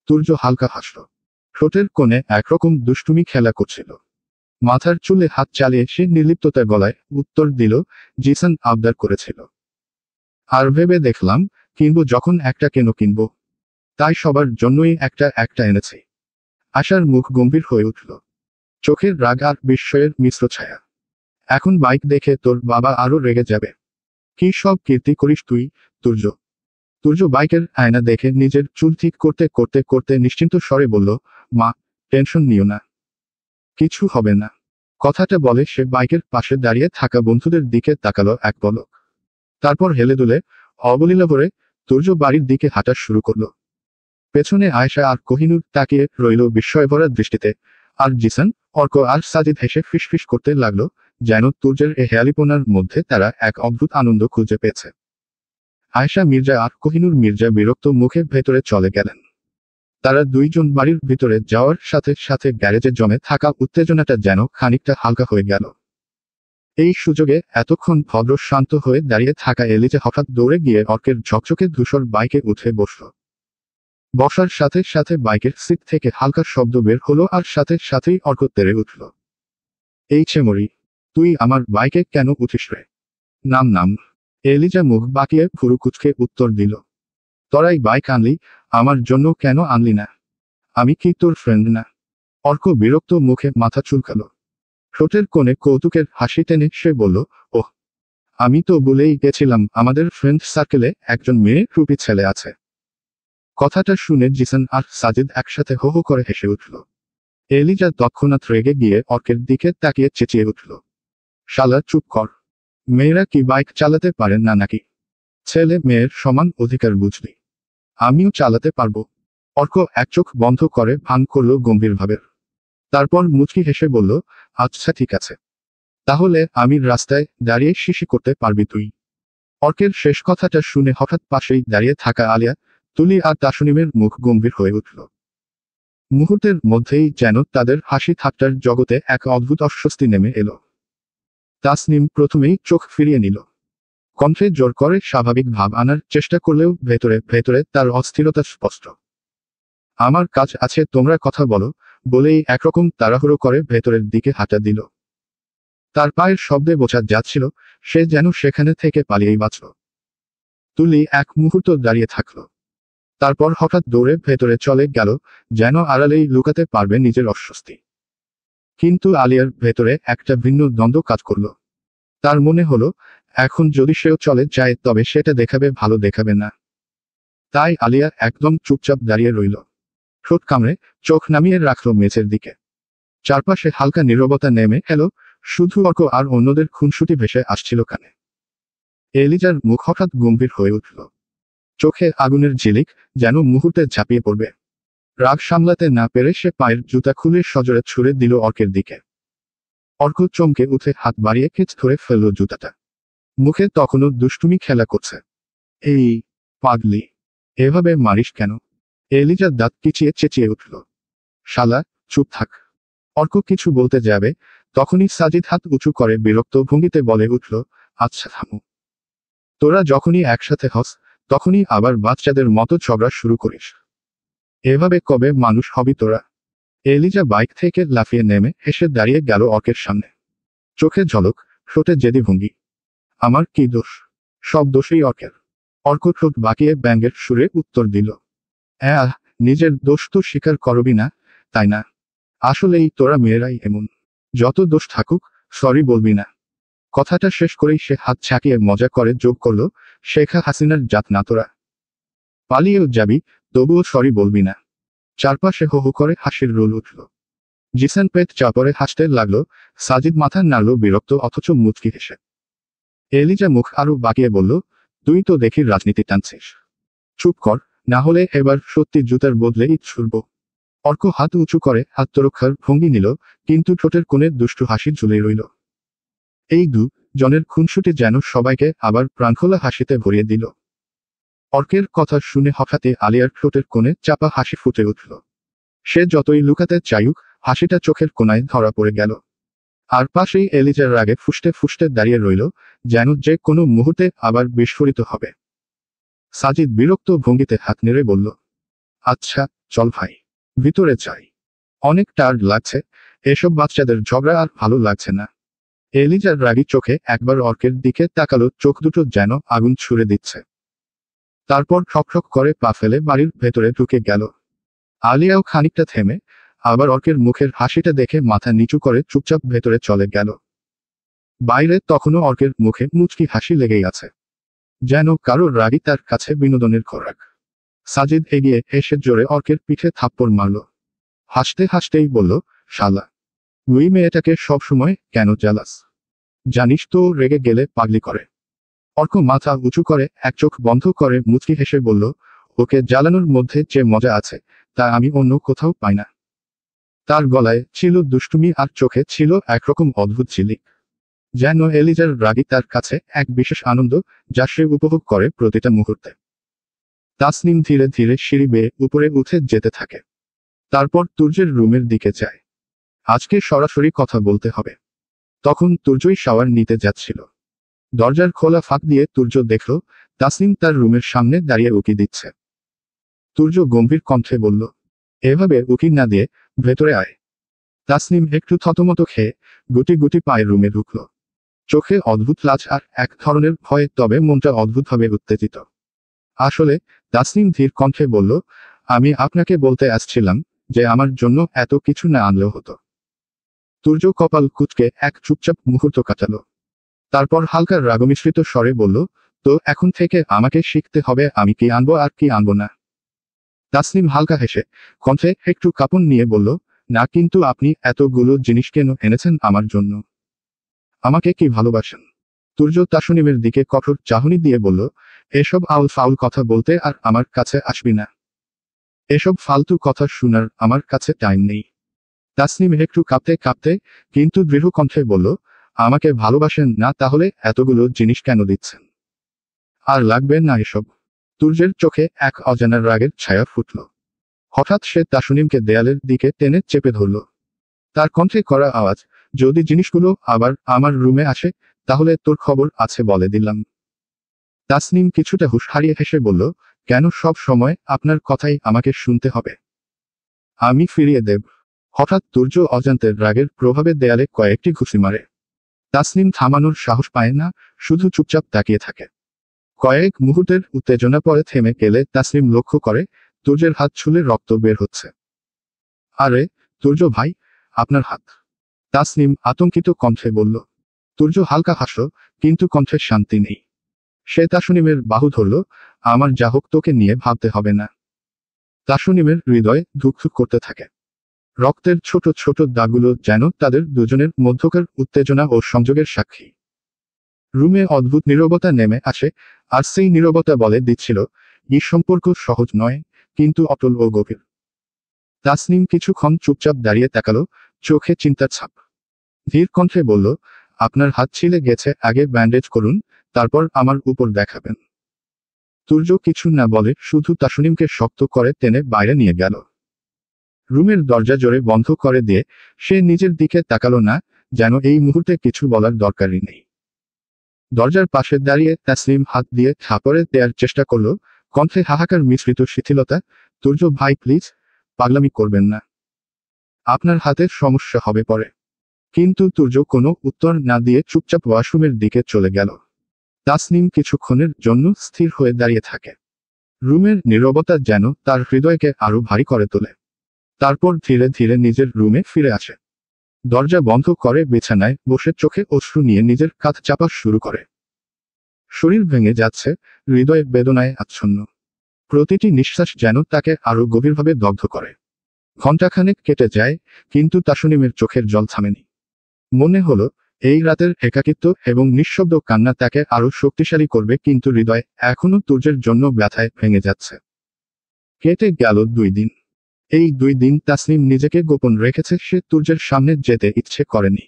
তুর্য হালকা হাসল। ঠোঁটের কোণে একরকম দুষ্টুমি খেলা করছিল। মাথার চুলে হাত চালিয়ে সে নির্লিপ্ততার গলায় উত্তর দিল, জিসান আবদার করেছিল। আর ভেবে দেখলাম, কিনবো যখন একটা কেন কিনবো। তাই সবার জন্যই একটা একটা এনেছি। আশার মুখ গম্ভীর হয়ে উঠল। চোখের রাগ আর বিস্ময়ের মিশ্র ছায়া। এখন বাইক দেখে তোর বাবা আরো রেগে যাবে। কি সব কীর্তি করিস তুই, তুর্য? তুর্য বাইকের আয়না দেখে নিজের চুল ঠিক করতে করতে করতে নিশ্চিন্ত স্বরে বলল, মা, টেনশন নিও না। কিছু হবে না। কথাটা বলে সে বাইকের পাশে দাঁড়িয়ে থাকা বন্ধুদের দিকে তাকালো এক পলক। তারপর হেলে দুলে, অবলীলা ভরে, তুর্য বাড়ির দিকে হাঁটা শুরু করল। পেছনে আয়েশা আর কোহিনুর তাকিয়ে রইল বিস্ময়ভরা দৃষ্টিতে, আর জিসান, অর্ক আর সাজিদ হেসে ফিসফিস করতে লাগলো, যেন তুর্যের এ হেয়ালিপনার মধ্যে তারা এক অদ্ভুত আনন্দ খুঁজে পেয়েছে। আয়েশা মির্জা আর কোহিনুর মির্জা বিরক্ত মুখে ভেতরে চলে গেলেন। তারা 2জন বাড়ির ভিতরে যাওয়ার সাথে সাথে গ্যারেজে জমে থাকা উত্তেজনাটা যেন খানিকটা হালকা হয়ে গেল। এই সুযোগে এতক্ষণ ভদ্র শান্ত হয়ে দাঁড়িয়ে থাকা এলিজা হঠাৎ দৌড়ে গিয়ে অর্কের ঝকঝকে ধূসর বাইকে উঠে বসল। বসার সাথে সাথে বাইকের সিট থেকে হালকা শব্দ বের হলো আর সাথে সাথেই অর্ক তেড়ে উঠল। এই ছেমরি, তুই আমার বাইকে কেন উঠিস রে? নাম নাম। এলিজা মুখ বাঁকিয়ে ভুরু কুঁচকে উত্তর দিল, তোরাই বাইক আনলি, আমার জন্য কেন আনলি না? আমি কি তোর ফ্রেন্ড না? অর্ক বিরক্ত মুখে মাথা চুলকালো। ঠোঁটের কোণে কৌতুকের হাসি টেনে সে বলল, ওহ, আমি তো বলেই গেছিলাম আমাদের ফ্রেন্ড সার্কেলে একজন মেয়ে রূপী ছেলে আছে। কথাটা শুনে জিসান আর সাজিদ একসাথে হো হো করে হেসে উঠল। এলিজা তৎক্ষণাৎ রেগে গিয়ে অর্কের দিকে তাকিয়ে চেঁচিয়ে উঠল, শালা চুপ কর। মেয়েরা কি বাইক চালাতে পারেন না নাকি? ছেলে মেয়ের সমান অধিকার বুঝলি? আমিও চালাতে পারবো। অর্ক এক চোখ বন্ধ করে ভান করল গম্ভীরভাবে। তারপর মুচকি হেসে বলল, আচ্ছা ঠিক আছে। তাহলে আমি রাস্তায় দাঁড়িয়ে শিশি করতে পারবি তুই? অর্কের শেষ কথাটা শুনে হঠাৎ পাশেই দাঁড়িয়ে থাকা আলিয়া, তুলি আর তাসনিমের মুখ গম্ভীর হয়ে উঠল। মুহূর্তের মধ্যেই যেন তাদের হাসি ঠাট্টার জগতে এক অদ্ভুত অস্বস্তি নেমে এলো। তাসনিম প্রথমেই চোখ ফিরিয়ে নিল। কণ্ঠে জোর করে স্বাভাবিক ভাব আনার চেষ্টা করলেও ভেতরে ভেতরে তার অস্থিরতা স্পষ্ট। আমার কাজ আছে, তোমরা কথা বলো বলেই একরকম তাড়াহুড়ো করে ভেতরের দিকে হাঁটা দিল। তার পায়ের শব্দে বোঝা যাচ্ছিল সে যেন সেখানে থেকে পালিয়েই বাঁচল। তুলি এক মুহূর্ত দাঁড়িয়ে থাকল, তারপর হঠাৎ দৌড়ে ভেতরে চলে গেল, যেন আড়ালেই লুকাতে পারবে নিজের অস্বস্তি। কিন্তু আলিয়ার ভেতরে একটা ভিন্ন দ্বন্দ্ব কাজ করল। তার মনে হলো এখন যদি সেও চলে যায় তবে সেটা দেখাবে ভালো দেখাবে না। তাই আলিয়া একদম চুপচাপ দাঁড়িয়ে রইল, ঠোঁট কামড়ে চোখ নামিয়ে রাখল মেঝের দিকে। চারপাশে হালকা নীরবতা নেমে এলো, শুধু অর্ক আর অন্যদের খুনসুটি ভেসে আসছিল কানে। এলিজার মুখ হঠাৎ গম্ভীর হয়ে উঠল, চোখে আগুনের ঝিলিক, যেন মুহূর্তে ঝাঁপিয়ে পড়বে। রাগ সামলাতে না পেরে সে পায়ের জুতা খুলে সজোরে ছুঁড়ে দিল অর্কের দিকে। অর্ক চমকে উঠে হাত বাড়িয়ে কেচ ধরে ফেলল জুতাটা। মুখে তখনও দুষ্টুমি খেলা করছে। এই পাগলি, এভাবে মারিস কেন? এলিজা দাঁত কিচিয়ে চেঁচিয়ে উঠল। শালা, চুপ থাক। অর্ক কিছু বলতে যাবে, তখনই সাজিদ হাত উঁচু করে বিরক্ত ভঙ্গিতে বলে উঠল, আচ্ছা থামো। তোরা যখনই একসাথে হস তখনই আবার বাচ্চাদের মতো ঝগড়া শুরু করিস। এভাবে কবে মানুষ হবি তোরা? এলিজা বাইক থেকে লাফিয়ে নেমে এসে দাঁড়িয়ে গেল অর্কের সামনে, চোখে ঝলক, ঠোঁটে জেদি ভঙ্গি। আমার কি দোষ? সব দোষই অর্কের। অর্ক ঠোঁট বাঁকিয়ে ব্যঙ্গের সুরে উত্তর দিল, নিজের দোষ তো স্বীকার করবি না, তাই না? আসলেই তোরা মেয়েরাই এমন, যত দোষ থাকুক সরি বলবি না। কথাটা শেষ করেই সে হাত ছাকিয়ে মজা করে যোগ করল, শেখা হাসিনার জাত না তোরা। পালিয়েও যাবি, তবুও সরি বলবি না। চারপাশে হো হো করে হাসির রোল উঠল। জিসান পেট চাপড়ে হাসতে লাগলো, সাজিদ মাথা নাড়ল বিরক্ত অথচ মুচকি হেসে। এলিজা মুখ আরো বাঁকিয়ে বলল, তুই তো দেখি রাজনীতি টানছিস। চুপ কর, না হলে এবার সত্যি জুতার বদলে ইট ছুড়ব। অর্ক হাত উঁচু করে আত্মরক্ষার ভঙ্গি নিল, কিন্তু ঠোঁটের কোণে দুষ্টু হাসি ঝুলে রইল। এই জনের খুনসুটি যেন সবাইকে আবার প্রাণখোলা হাসিতে ভরিয়ে দিল। অর্কের কথা শুনে হঠাৎই আলিয়ার ঠোঁটের কোণে চাপা হাসি ফুটে উঠল। সে যতই লুকাতে চাইুক, হাসিটা চোখের কোণায় ধরা পড়ে গেল। আর পাশেই এলিজার রাগে ফুসতে ফুসতে দাঁড়িয়ে রইল, যেন যে কোনো মুহূর্তে আবার বিস্ফোরিত হবে। সাজিদ বিরক্ত ভঙ্গিতে হাত নেড়ে বলল, আচ্ছা চল ভাই, ভিতরে যাই। অনেক টায়ার্ড লাগছে, এসব বাচ্চাদের ঝগড়া আর ভালো লাগছে না। এলিজার রাগী চোখে একবার অর্কের দিকে তাকালো, চোখ দুটো যেন আগুন ছুড়ে দিচ্ছে। তারপর ঠকঠক করে পা ফেলে বাড়ির ভেতরে ঢুকে গেল। আলিয়াও খানিকটা থেমে আবার অর্কের মুখের হাসিটা দেখে মাথা নিচু করে চুপচাপ ভেতরে চলে গেল। বাইরে তখনও অর্কের মুখে মুচকি হাসি লেগেই আছে, যেন কারো রাগই তার কাছে বিনোদনের খোরাক। সাজিদ এগিয়ে এসে জোরে অর্কের পিঠে থাপ্পড় মারল, হাসতে হাসতেই বলল, শালা, ওই মেয়েটাকে সবসময় কেন জ্বালাস? জানিস তো রেগে গেলে পাগলি করে। অর্ক মাথা উঁচু করে এক চোখ বন্ধ করে মুচকি হেসে বলল, ওকে জ্বালানোর মধ্যে যে মজা আছে তা আমি অন্য কোথাও পাই না। তার গলায় ছিল দুষ্টুমি আর চোখে ছিল একরকম অদ্ভুত ঝিলিক, যেন এলিজার রাগী তার কাছে এক বিশেষ আনন্দ, যা সে উপভোগ করে প্রতিটা মুহূর্তে। তাসনিম ধীরে ধীরে সিঁড়ি বেয়ে উপরে উঠে যেতে থাকে, তারপর তুর্যের রুমের দিকে যায়। আজকে সরাসরি কথা বলতে হবে। তখন তুর্যই শাওয়ার নিতে যাচ্ছিল। দরজার খোলা ফাঁক দিয়ে তুর্য দেখল তাসনিম তার রুমের সামনে দাঁড়িয়ে উকি দিচ্ছে। তুর্য গম্ভীর কণ্ঠে বলল, এভাবে উকি না দিয়ে ভেতরে আয়। তাসনিম একটু থতমত খেয়ে গুটি গুটি পায়ে রুমে ঢুকল, চোখে অদ্ভুত লাজ আর এক ধরনের ভয়, তবে মনটা অদ্ভুতভাবে উত্তেজিত। আসলে, তাসনিম ধীর কণ্ঠে বলল, আমি আপনাকে বলতে আসছিলাম যে আমার জন্য এত কিছু না আনলেও হতো। তুর্য কপাল কুঁচকে এক চুপচাপ মুহূর্ত কাটালো, তারপর হালকা রাগমিশ্রিত স্বরে বলল, তো এখন থেকে আমাকে শিখতে হবে আমি কি আনবো আর কি আনবো না। তাসনিম হালকা হেসে কণ্ঠে একটু কাঁপন নিয়ে বলল, না, কিন্তু আপনি এতগুলো জিনিস কেন এনেছেন আমার জন্য? আমাকে কি ভালোবাসেন? তুর্য তাসনিমের দিকে কঠোর চাহনি দিয়ে বলল, এসব আউল ফাউল কথা বলতে আর আমার কাছে আসবি না। এসব ফালতু কথা শোনার আমার কাছে টাইম নেই। তাসনিম একটু কাঁপতে কাঁপতে কিন্তু দৃঢ় কণ্ঠে বলল, আমাকে ভালোবাসেন না তাহলে এতগুলো জিনিস কেন দিচ্ছেন? আর লাগবে না এসব। তুর্যের চোখে এক অজানা রাগের ছায়া ফুটল। হঠাৎ সে তাসনিমকে দেয়ালের দিকে টেনে চেপে ধরল। তার কণ্ঠে করা আওয়াজ, যদি জিনিসগুলো আবার আমার রুমে আসে তাহলে তোর খবর আছে বলে দিলাম। তাসনিম কিছুটা হুঁশ হারিয়ে হেসে বলল, কেন সব সময় আপনার কথাই আমাকে শুনতে হবে? আমি ফিরিয়ে দেব। হঠাৎ তুর্য অজান্তে রাগের প্রভাবে দেয়ালে কয়েকটি ঘুষি মারে। তাসনিম থামানোর সাহস পায় না, শুধু চুপচাপ তাকিয়ে থাকে। কয়েক মুহূর্তের উত্তেজনা পরে থেমে গেলে তাসনিম লক্ষ্য করে তুর্যের হাত ছুলে রক্ত বের হচ্ছে। আরে তুর্য ভাই, আপনার হাত! তাসনিম আতঙ্কিত কণ্ঠে বলল। তুর্য হালকা হাসল, কিন্তু কণ্ঠে শান্তি নেই। সে তাসনিমের বাহু ধরল। আমার যা হোক, তোকে নিয়ে ভাবতে হবে না। তাসনিমের হৃদয় ধুকধুক করতে থাকে। রক্তের ছোট ছোট দাগগুলো যেন তাদের দুজনের মধ্যকার উত্তেজনা ও সংযোগের সাক্ষী। রুমে অদ্ভুত নীরবতা নেমে আসে, আর সেই নীরবতা বলে দিচ্ছিল, এই সম্পর্ক সহজ নয়, কিন্তু অটল ও গভীর। তাসনিম কিছুক্ষণ চুপচাপ দাঁড়িয়ে তাকালো, চোখে চিন্তার ছাপ। ধীর কণ্ঠে বলল, আপনার হাত ছিলে গেছে, আগে ব্যান্ডেজ করুন, তারপর আমার উপর দেখাবেন। তুর্য কিছু না বলে শুধু তাসনিমকে শক্ত করে টেনে বাইরে নিয়ে গেল। রুমের দরজা জোরে বন্ধ করে দিয়ে সে নিজের দিকে তাকালো না, যেন এই মুহূর্তে কিছু বলার দরকারই নেই। দরজার পাশে দাঁড়িয়ে তাসনিম হাত দিয়ে থাপড়ে দেওয়ার চেষ্টা করলো, কণ্ঠে হাহাকার মিশ্রিত শিথিলতা। তুর্য ভাই প্লিজ, পাগলামি করবেন না। আপনার হাতের সমস্যা হবে পরে। কিন্তু তুর্য কোনো উত্তর না দিয়ে চুপচাপ ওয়াশরুমের দিকে চলে গেল। তাসনিম কিছুক্ষণের জন্য স্থির হয়ে দাঁড়িয়ে থাকে। রুমের নীরবতা যেন তার হৃদয়কে আরো ভারী করে তোলে। তারপর ধীরে ধীরে নিজের রুমে ফিরে আসে। দরজা বন্ধ করে বিছানায় বসে চোখে অশ্রু নিয়ে নিজের কাঁধ চাপা শুরু করে। শরীর ভেঙে যাচ্ছে, হৃদয় বেদনায় আচ্ছন্ন। প্রতিটি নিঃশ্বাস যেন তাকে আরো গভীরভাবে দগ্ধ করে। ঘণ্টাখানেক কেটে যায়, কিন্তু তাসনিমের চোখের জল থামেনি। মনে হলো এই রাতের একাকিত্ব এবং নিঃশব্দ কান্না তাকে আরো শক্তিশালী করবে, কিন্তু হৃদয় এখনো তুর্যের জন্য ব্যথায় ভেঙে যাচ্ছে। কেটে গেল 2 দিন। এই 2 দিন তাসনিম নিজেকে গোপন রেখেছে, সে তুর্যের সামনে যেতে ইচ্ছে করেনি।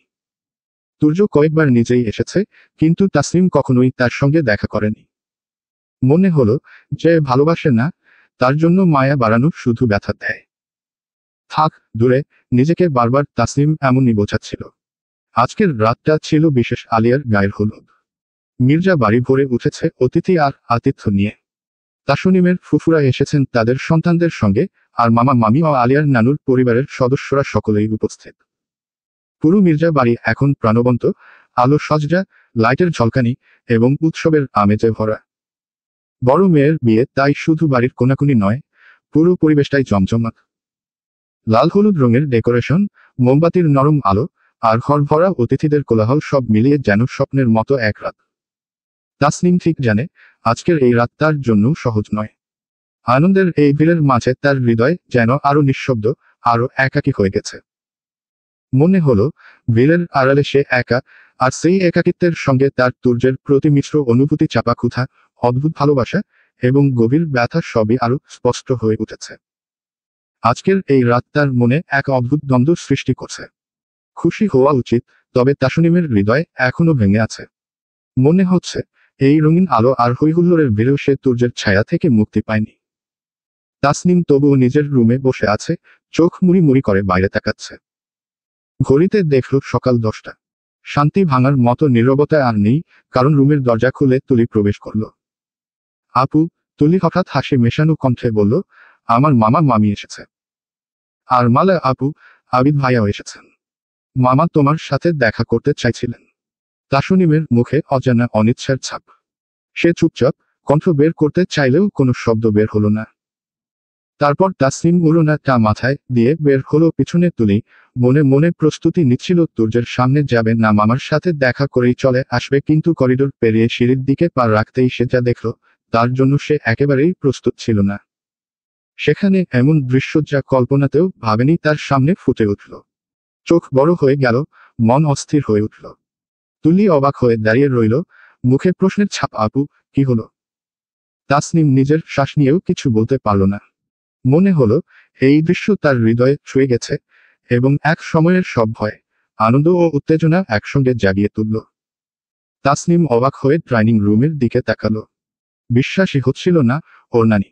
তুর্য কয়েকবার নিজেই এসেছে, কিন্তু তাসনিম কখনোই তার সঙ্গে দেখা করেনি। মনে হলো যে ভালোবাসে না, তার জন্য মায়া বাড়ানো শুধু ব্যথা দেয়। থাক দূরে, নিজেকে বারবার তাসনিম এমনই বোঝাচ্ছিল। আজকের রাতটা ছিল বিশেষ, আলিয়ার গায়ের হলুদ। মির্জা বাড়ি ভরে উঠেছে অতিথি আর আতিথ্য নিয়ে। তাসনিমের ফুফুরা এসেছেন তাদের সন্তানদের সঙ্গে, আর মামা মামি ও আলিয়ার নানুর পরিবারের সদস্যরা সকলেই উপস্থিত। পুরো মির্জা বাড়ি এখন প্রাণবন্ত, আলো সজ্জা, লাইটের ঝলকানি এবং উৎসবের আমেজে ভরা। বড় মেয়ের বিয়ে, তাই শুধু বাড়ির কোনাকুনি নয়, পুরো পরিবেশটাই জমজমাট। লাল হলুদ রঙের ডেকোরেশন, মোমবাতির নরম আলো, আর ঘর ভরা অতিথিদের কোলাহল সব মিলিয়ে যেন স্বপ্নের মতো এক রাত। তাসনিম ঠিক জানে, আজকের এই রাত তার জন্য সহজ নয়। আনন্দের এই ভিড়ের মাঝে তার হৃদয় যেন আরো নিঃশব্দ, আরো একাকী হয়ে গেছে। মনে হলো ভিড়ের আড়ালে সে একা, আর সেই একাকিত্বের সঙ্গে তার তুর্যের প্রতি মিশ্র অনুভূতি, চাপা ক্ষুধা, অদ্ভুত ভালোবাসা এবং গভীর ব্যথা সবই আরো স্পষ্ট হয়ে উঠেছে। আজকের এই রাত তার মনে এক অদ্ভুত দ্বন্দ্ব সৃষ্টি করছে। খুশি হওয়া উচিত, তবে তাসনিমের হৃদয় এখনো ভেঙে আছে। মনে হচ্ছে এই রঙিন আলো আর হৈহুল্লোড়ের ভিড়েও সে তুর্যের ছায়া থেকে মুক্তি পায়নি। তাসনিম তবুও নিজের রুমে বসে আছে, চোখ মুড়ি মুড়ি করে বাইরে তাকাচ্ছে। ঘড়িতে দেখল সকাল 10টা। শান্তি ভাঙার মতো নীরবতা আর নেই, কারণ রুমের দরজা খুলে তুলি প্রবেশ করল। আপু, তুলি হঠাৎ হাসি মেশানো কণ্ঠে বলল, আমার মামা মামি এসেছে। আর মালা আপু, আবিদ ভাইয়াও এসেছেন। মামা তোমার সাথে দেখা করতে চাইছিলেন। তাসনিমের মুখে অজানা অনিচ্ছার ছাপ। সে চুপচাপ, কণ্ঠ বের করতে চাইলেও কোনো শব্দ বের হলো না। তারপর তাসনিম উড়োনাটা মাথায় দিয়ে বের হলো পিছনে তুলি, মনে মনে প্রস্তুতি নিচ্ছিল তুর্যের সামনে যাবে না, মামার সাথে দেখা করেই চলে আসবে, কিন্তু করিডোর পেরিয়ে সিঁড়ির দিকে পা রাখতেই সে যা দেখল, তার জন্য সে একেবারেই প্রস্তুত ছিল না। সেখানে এমন দৃশ্য যা কল্পনাতেও ভাবেনি তার সামনে ফুটে উঠল। চোখ বড় হয়ে গেল, মন অস্থির হয়ে উঠল। তুলি অবাক হয়ে দাঁড়িয়ে রইল, মুখে প্রশ্নের ছাপ। আপু, কি হলো? তাসনিম নিজের শ্বাস নিয়েও কিছু বলতে পারল না। মনে হলো এই দৃশ্য তার হৃদয়ে ছুঁয়ে গেছে, এবং এক সময়ের সব ভয়, আনন্দ ও উত্তেজনা একসঙ্গে জাগিয়ে তুলল। তাসনিম অবাক হয়ে ডাইনিং রুমের দিকে তাকালো। বিশ্বাসই হচ্ছিল না, ওর নানি,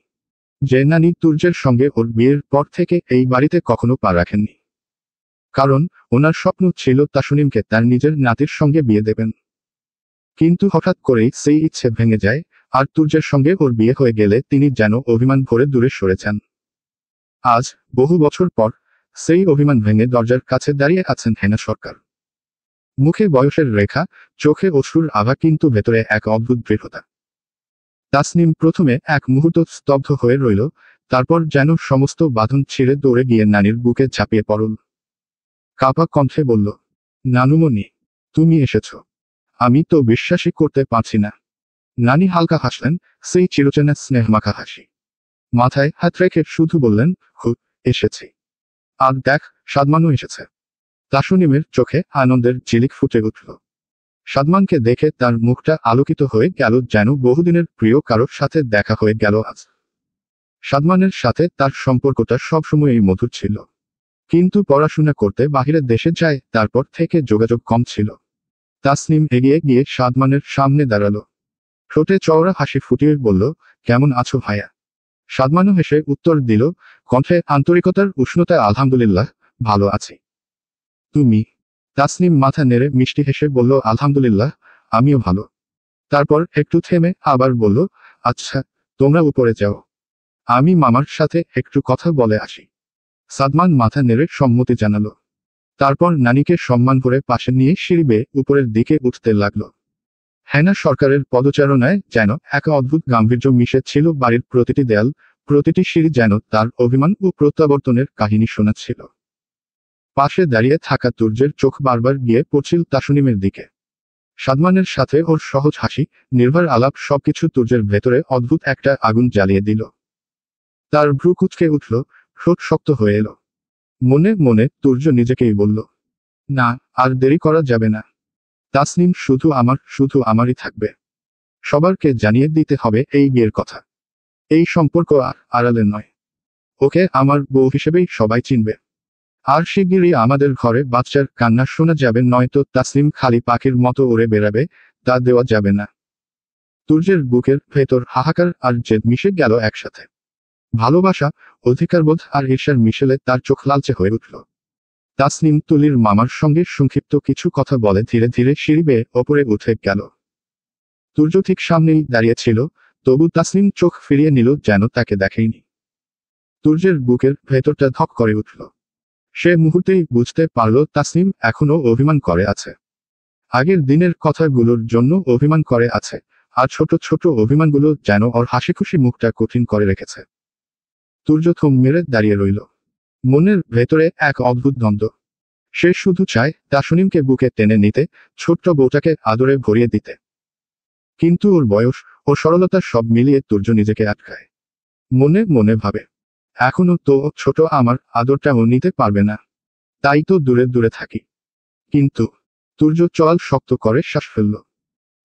যে নানি তুর্যের সঙ্গে ওর বিয়ের পর থেকে এই বাড়িতে কখনো পা রাখেননি। কারণ ওনার স্বপ্ন ছিল তাসনিমকে তার নিজের নাতির সঙ্গে বিয়ে দেবেন। কিন্তু হঠাৎ করেই সেই ইচ্ছে ভেঙে যায়, আর তুর্যের সঙ্গে ওর বিয়ে হয়ে গেলে তিনি যেন অভিমান ভরে দূরে সরে যান। আজ বহু বছর পর সেই অভিমান ভেঙে দরজার কাছে দাঁড়িয়ে আছেন হেনা সরকার। মুখে বয়সের রেখা, চোখে অশ্রুর আভা, কিন্তু ভেতরে এক অদ্ভুত দৃঢ়তা। তাসনিম প্রথমে এক মুহূর্ত স্তব্ধ হয়ে রইল, তারপর যেন সমস্ত বাঁধন ছিঁড়ে দৌড়ে গিয়ে নানির বুকে ঝাঁপিয়ে পড়ল। কাঁপা কণ্ঠে বলল, নানুমণি, তুমি এসেছ। আমি তো বিশ্বাসই করতে পারছি না। নানি হালকা হাসলেন, সেই চিরচেনা স্নেহমাখা হাসি। মাথায় হাত রেখে শুধু বললেন, এসেছি। আর দেখ, সাদমানও এসেছে। তাসনিমের চোখে আনন্দের ঝিলিক ফুটে উঠল। সাদমানকে দেখে তার মুখটা আলোকিত হয়ে গেল, যেন বহুদিনের প্রিয় কারোর সাথে দেখা হয়ে গেল আজ। সাদমানের সাথে তার সম্পর্কটা সবসময়ই মধুর ছিল, কিন্তু পড়াশোনা করতে বাহিরের দেশে যায় তারপর থেকে যোগাযোগ কম ছিল। তাসনিম এগিয়ে গিয়ে সাদমানের সামনে দাঁড়ালো। ঠোঁটে চওড়া হাসি ফুটিয়ে বলল, কেমন আছো ভাইয়া? সাদমানও হেসে উত্তর দিল, কণ্ঠে আন্তরিকতার উষ্ণতা, আলহামদুলিল্লাহ, ভালো আছি। তুমি? তাসনিম মাথা নেড়ে মিষ্টি হেসে বলল, আলহামদুলিল্লাহ, আমিও ভালো। তারপর একটু থেমে আবার বলল, আচ্ছা, তোমরা উপরে যাও, আমি মামার সাথে একটু কথা বলে আসি। সাদমান মাথা নেড়ে সম্মতি জানালো। তারপর নানিকে সম্মান করে পাশে নিয়ে সিঁড়ি বেয়ে উপরের দিকে উঠতে লাগলো। হেনা সরকারের পদচারণায় যেন এক অদ্ভুত গাম্ভীর্য মিশে ছিল বাড়ির প্রতিটি দেয়াল, প্রতিটি সিঁড়ি যেন তার অভিমান ও প্রত্যাবর্তনের কাহিনী শোনাচ্ছিল। পাশে দাঁড়িয়ে থাকা তুর্যের চোখ বারবার গিয়ে পড়ছিল তাসনিমের দিকে। সাদমানের সাথে ওর সহজ হাসি, নির্ভর আলাপ, সবকিছু তুর্যের ভেতরে অদ্ভুত একটা আগুন জ্বালিয়ে দিল। তার ভ্রু কুঁচকে উঠল, ঠোঁট শক্ত হয়ে এলো। মনে মনে তুর্য নিজেকেই বলল, না, আর দেরি করা যাবে না। তাসনিম শুধু আমারই থাকবে। সবারকে জানিয়ে দিতে হবে এই বিয়ের কথা। এই সম্পর্ক আর আড়ালে নয়। ওকে আমার বউ হিসেবেই সবাই চিনবে। আর শিগগিরই আমাদের ঘরে বাচ্চার কান্না শোনা যাবে, নয়তো তাসনিম খালি পাখির মতো উড়ে বেড়াবে, তা দেওয়া যাবে না। তুর্যের বুকের ভেতর হাহাকার আর জেদ মিশে গেল একসাথে। ভালোবাসা, অধিকারবোধ আর ঈর্ষার মিশেলে তার চোখ লালচে হয়ে উঠল। তাসনিম তুলির মামার সঙ্গে সংক্ষিপ্ত কিছু কথা বলে ধীরে ধীরে সিঁড়ি বেয়ে ওপরে উঠে গেল। তুর্য ঠিক সামনেই দাঁড়িয়েছিল, তবু তাসনিম চোখ ফিরিয়ে নিল, যেন তাকে দেখেনি। তুর্যের বুকের ভেতরটা ধক করে উঠল। সে মুহূর্তেই বুঝতে পারল তাসনিম এখনো অভিমান করে আছে। আগের দিনের কথাগুলোর জন্য অভিমান করে আছে, আর ছোট ছোট অভিমানগুলো যেন ওর হাসিখুশি মুখটা কঠিন করে রেখেছে। তুর্য থম মেরে দাঁড়িয়ে রইল। মনের ভেতরে এক অদ্ভুত দ্বন্দ্ব। সে শুধু চায় তাসনিমকে বুকে টেনে নিতে, ছোট্ট বউটাকে আদরে ভরিয়ে দিতে। কিন্তু ওর বয়স ও সরলতা সব মিলিয়ে তুর্য নিজেকে আটকায়। মনে মনে ভাবে, এখনো তো ছোট, আমার আদরটাও নিতে পারবে না, তাই তো দূরে দূরে থাকি। কিন্তু তুর্য চল শক্ত করে শ্বাস ফেলল।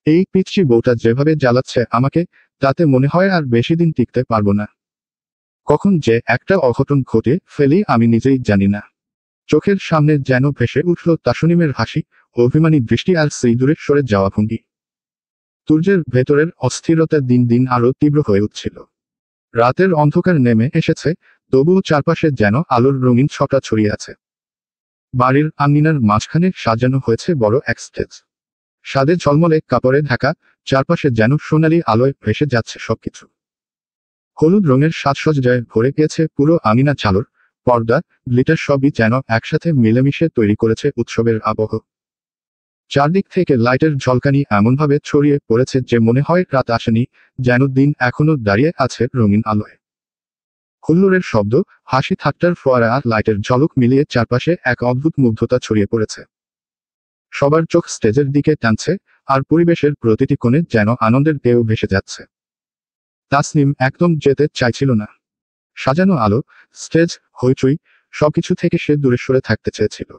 এই পিচ্চি বউটা যেভাবে জ্বালাচ্ছে আমাকে, তাতে মনে হয় আর বেশি দিন টিকতে পারবো না। কখন যে একটা অঘটন ঘটে ফেলি আমি নিজেই জানি না। চোখের সামনে যেন ভেসে উঠল তাসনিমের হাসি, অভিমানী দৃষ্টি আর সেই দূরে সরে যাওয়া ভঙ্গি। তুর্যের ভেতরের অস্থিরতা দিন দিন আরো তীব্র হয়ে উঠছিল। রাতের অন্ধকার নেমে এসেছে, তবুও চারপাশে যেন আলোর রঙিন ছটা ছড়িয়ে আছে। বাড়ির আঙিনার মাঝখানে সাজানো হয়েছে বড় এক স্টেজ। সাদে ঝলমলে কাপড়ে ঢাকা, চারপাশে যেন সোনালি আলোয় ভেসে যাচ্ছে সবকিছু। হলুদ রঙের সাজসজ্জায় ভরে গেছে পুরো আঙিনা, ঝালর, পর্দা, গ্লিটার সবই যেন একসাথে মিলেমিশে তৈরি করেছে উৎসবের আবহ। চারদিক থেকে লাইটের ঝলকানি এমনভাবে ছড়িয়ে পড়েছে যে মনে হয় রাত আসেনি, যেন দিন এখনো দাঁড়িয়ে আছে রঙিন আলোয়। হুল্লোড়ের শব্দ, হাসি ঠাট্টার ফোয়ারা আর লাইটের ঝলক মিলিয়ে চারপাশে এক অদ্ভুত মুগ্ধতা ছড়িয়ে পড়েছে। সবার চোখ স্টেজের দিকে টানছে, আর পরিবেশের প্রতিটি কোণে যেন আনন্দের ঢেউ ভেসে যাচ্ছে। তাসনিম একদম যেতে চাইছিল না। সাজানো আলো, স্টেজ, হইচই, সবকিছু থেকে সে দূরে সরে থাকতে চেয়েছিল।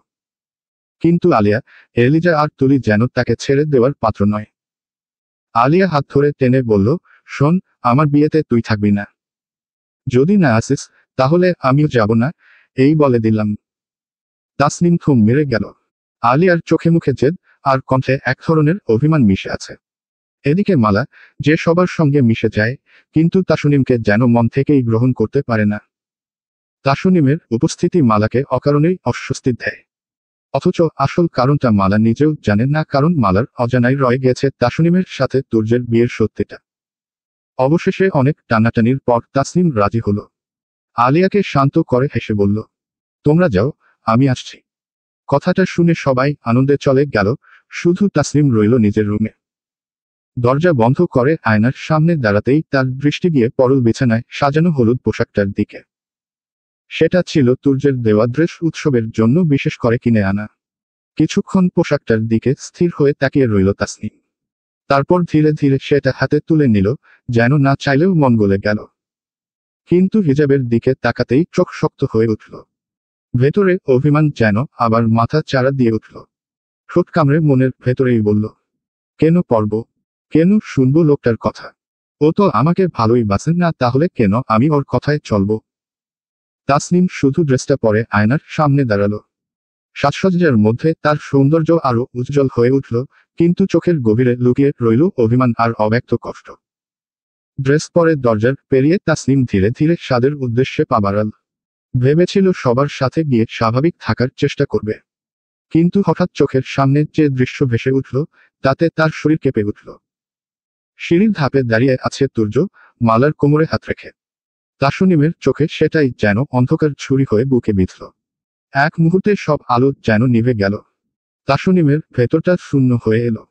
কিন্তু আলিয়া, এলিজা আর তুলি যেন তাকে ছেড়ে দেওয়ার পাত্র নয়। আলিয়া হাত ধরে টেনে বলল, শোন, আমার বিয়েতে তুই থাকবি না। যদি না আসিস, তাহলে আমিও যাব না, এই বলে দিলাম। তাসনিম থম মেরে গেল। আলিয়ার চোখে মুখে জেদ, আর কণ্ঠে এক ধরনের অভিমান মিশে আছে। এদিকে মালা, যে সবার সঙ্গে মিশে যায়, কিন্তু তাসনিমকে যেন মন থেকেই গ্রহণ করতে পারে না। তাসনিমের উপস্থিতি মালাকে অকারণেই অস্বস্তি দেয়। অথচ আসল কারণটা মালা নিজেও জানে না, কারণ মালার অজানায় রয়ে গেছে তাসনিমের সাথে তুর্যের বিয়ের সত্যিটা। অবশেষে অনেক টানাটানির পর তাসনিম রাজি হলো। আলিয়াকে শান্ত করে হেসে বলল, তোমরা যাও, আমি আসছি। কথাটা শুনে সবাই আনন্দে চলে গেল, শুধু তাসনিম রইল নিজের রুমে। দরজা বন্ধ করে আয়নার সামনে দাঁড়াতেই তার দৃষ্টি গিয়ে পরল বিছানায় সাজানো হলুদ পোশাকটার দিকে। সেটা ছিল তুর্যের দেওয়া ড্রেস, উৎসবের জন্য বিশেষ করে কিনে আনা। কিছুক্ষণ পোশাকটার দিকে স্থির হয়ে তাকিয়ে রইল তাসনিম। তারপর ধীরে ধীরে সেটা হাতে তুলে নিল, যেন না চাইলেও মন গলে গেল। কিন্তু হিজাবের দিকে তাকাতেই চোখ শক্ত হয়ে উঠল। ভেতরে অভিমান যেন আবার মাথা চাড়া দিয়ে উঠল। ঠোঁট কামড়ে মনের ভেতরেই বলল, কেন পরব? কেন শুনবো লোকটার কথা? ও তো আমাকে ভালোই বাসে না, তাহলে কেন আমি ওর কথায় চলব? তাসনিম শুধু ড্রেসটা পরে আয়নার সামনে দাঁড়ালো। সাজসজ্জার মধ্যে তার সৌন্দর্য আরো উজ্জ্বল হয়ে উঠল, কিন্তু চোখের গভীরে লুকিয়ে রইল অভিমান আর অব্যক্ত কষ্ট। ড্রেস পরে দরজার পেরিয়ে তাসনিম ধীরে ধীরে স্বাদের উদ্দেশ্যে পা বাড়াল। ভেবেছিল সবার সাথে গিয়ে স্বাভাবিক থাকার চেষ্টা করবে, কিন্তু হঠাৎ চোখের সামনে যে দৃশ্য ভেসে উঠল, তাতে তার শরীর কেঁপে উঠল। সিঁড়ির ধাপে দাঁড়িয়ে আছে তুর্য, মালার কোমরে হাত রেখে। তাসনিমের চোখে সেটাই যেন অন্ধকার ছুরি হয়ে বুকে বিঁধল। এক মুহূর্তে সব আলো যেন নিভে গেল। তাসনিমের ভেতরটা শূন্য হয়ে এলো।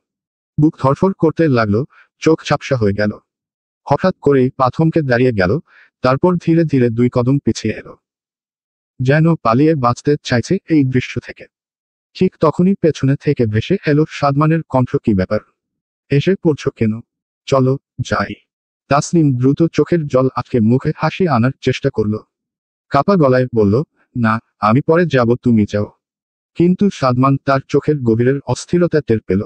বুক ধড়ফড় করতে লাগলো, চোখ ঝাপসা হয়ে গেল। হঠাৎ করেই পা থমকে দাঁড়িয়ে গেল, তারপর ধীরে ধীরে 2 কদম পিছিয়ে এলো, যেন পালিয়ে বাঁচতে চাইছে এই দৃশ্য থেকে। ঠিক তখনই পেছনে থেকে ভেসে এলো সাদমানের কণ্ঠ, কি ব্যাপার? এসে পড়ছো কেন? চলো, যাই। তাসনিম দ্রুত চোখের জল আটকে মুখে হাসি আনার চেষ্টা করল। কাপা গলায় বলল, না, আমি পরে যাব, তুমি যাও। কিন্তু সাদমান তার চোখের গভীরের অস্থিরতা টের পেল।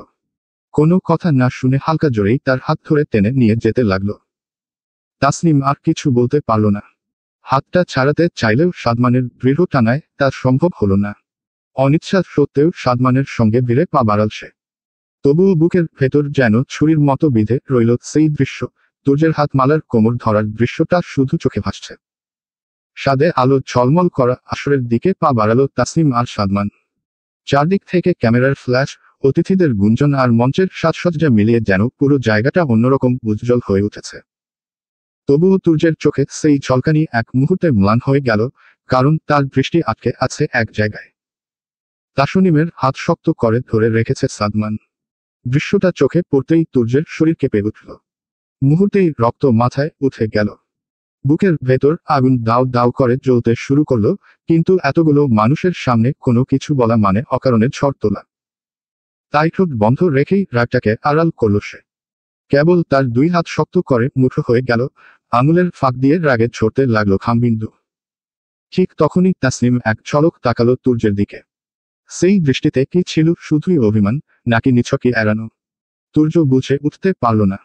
কোনো কথা না শুনে হালকা জোরেই তার হাত ধরে টেনে নিয়ে যেতে লাগলো। তাসনিম আর কিছু বলতে পারল না। হাতটা ছাড়াতে চাইলেও সাদমানের দৃঢ় টানায় তা সম্ভব হলো না। অনিচ্ছা সত্ত্বেও সাদমানের সঙ্গে ভিড়ে পা বাড়াল সে। তবুও বুকের ভেতর যেন ছুরির মতো বিঁধে রইল সেই দৃশ্য। তুর্যের হাত মালার কোমর ধরার দৃশ্যটা শুধু চোখে ভাসছে। সাদে আলো ঝলমল করা আসরের দিকে পা বাড়ালো তাসনিম আর সাদমান। চারদিক থেকে ক্যামেরার ফ্ল্যাশ, অতিথিদের গুঞ্জন আর মঞ্চের সাজসজ্জা মিলিয়ে যেন পুরো জায়গাটা অন্যরকম উজ্জ্বল হয়ে উঠেছে। তবুও তুর্যের চোখে সেই ঝলকানি এক মুহূর্তে ম্লান হয়ে গেল, কারণ তার দৃষ্টি আটকে আছে এক জায়গায়। তাসনিমের হাত শক্ত করে ধরে রেখেছে সাদমান। দৃশ্যটা চোখে পড়তেই তুর্যের শরীর কেঁপে উঠল। মুহূর্তেই রক্ত মাথায় উঠে গেল। বুকের ভেতর আগুন দাউ দাউ করে জ্বলতে শুরু করলো, কিন্তু এতগুলো মানুষের সামনে কোনো কিছু বলা মানে অকারণে ঝড় তোলা। তাই ঠোঁট বন্ধ রেখেই রাগটাকে আড়াল করল সে। কেবল তার 2 হাত শক্ত করে মুঠো হয়ে গেল, আঙুলের ফাঁক দিয়ে রাগে ঝরতে লাগলো খামবিন্দু। ঠিক তখনই তাসনিম এক ঝলক তাকালো তুর্যের দিকে। সেই দৃষ্টিতে কি ছিল শুধুই অভিমান, নাকি নিছকই এড়ানো? তুর্য বুঝে উঠতে পারল না।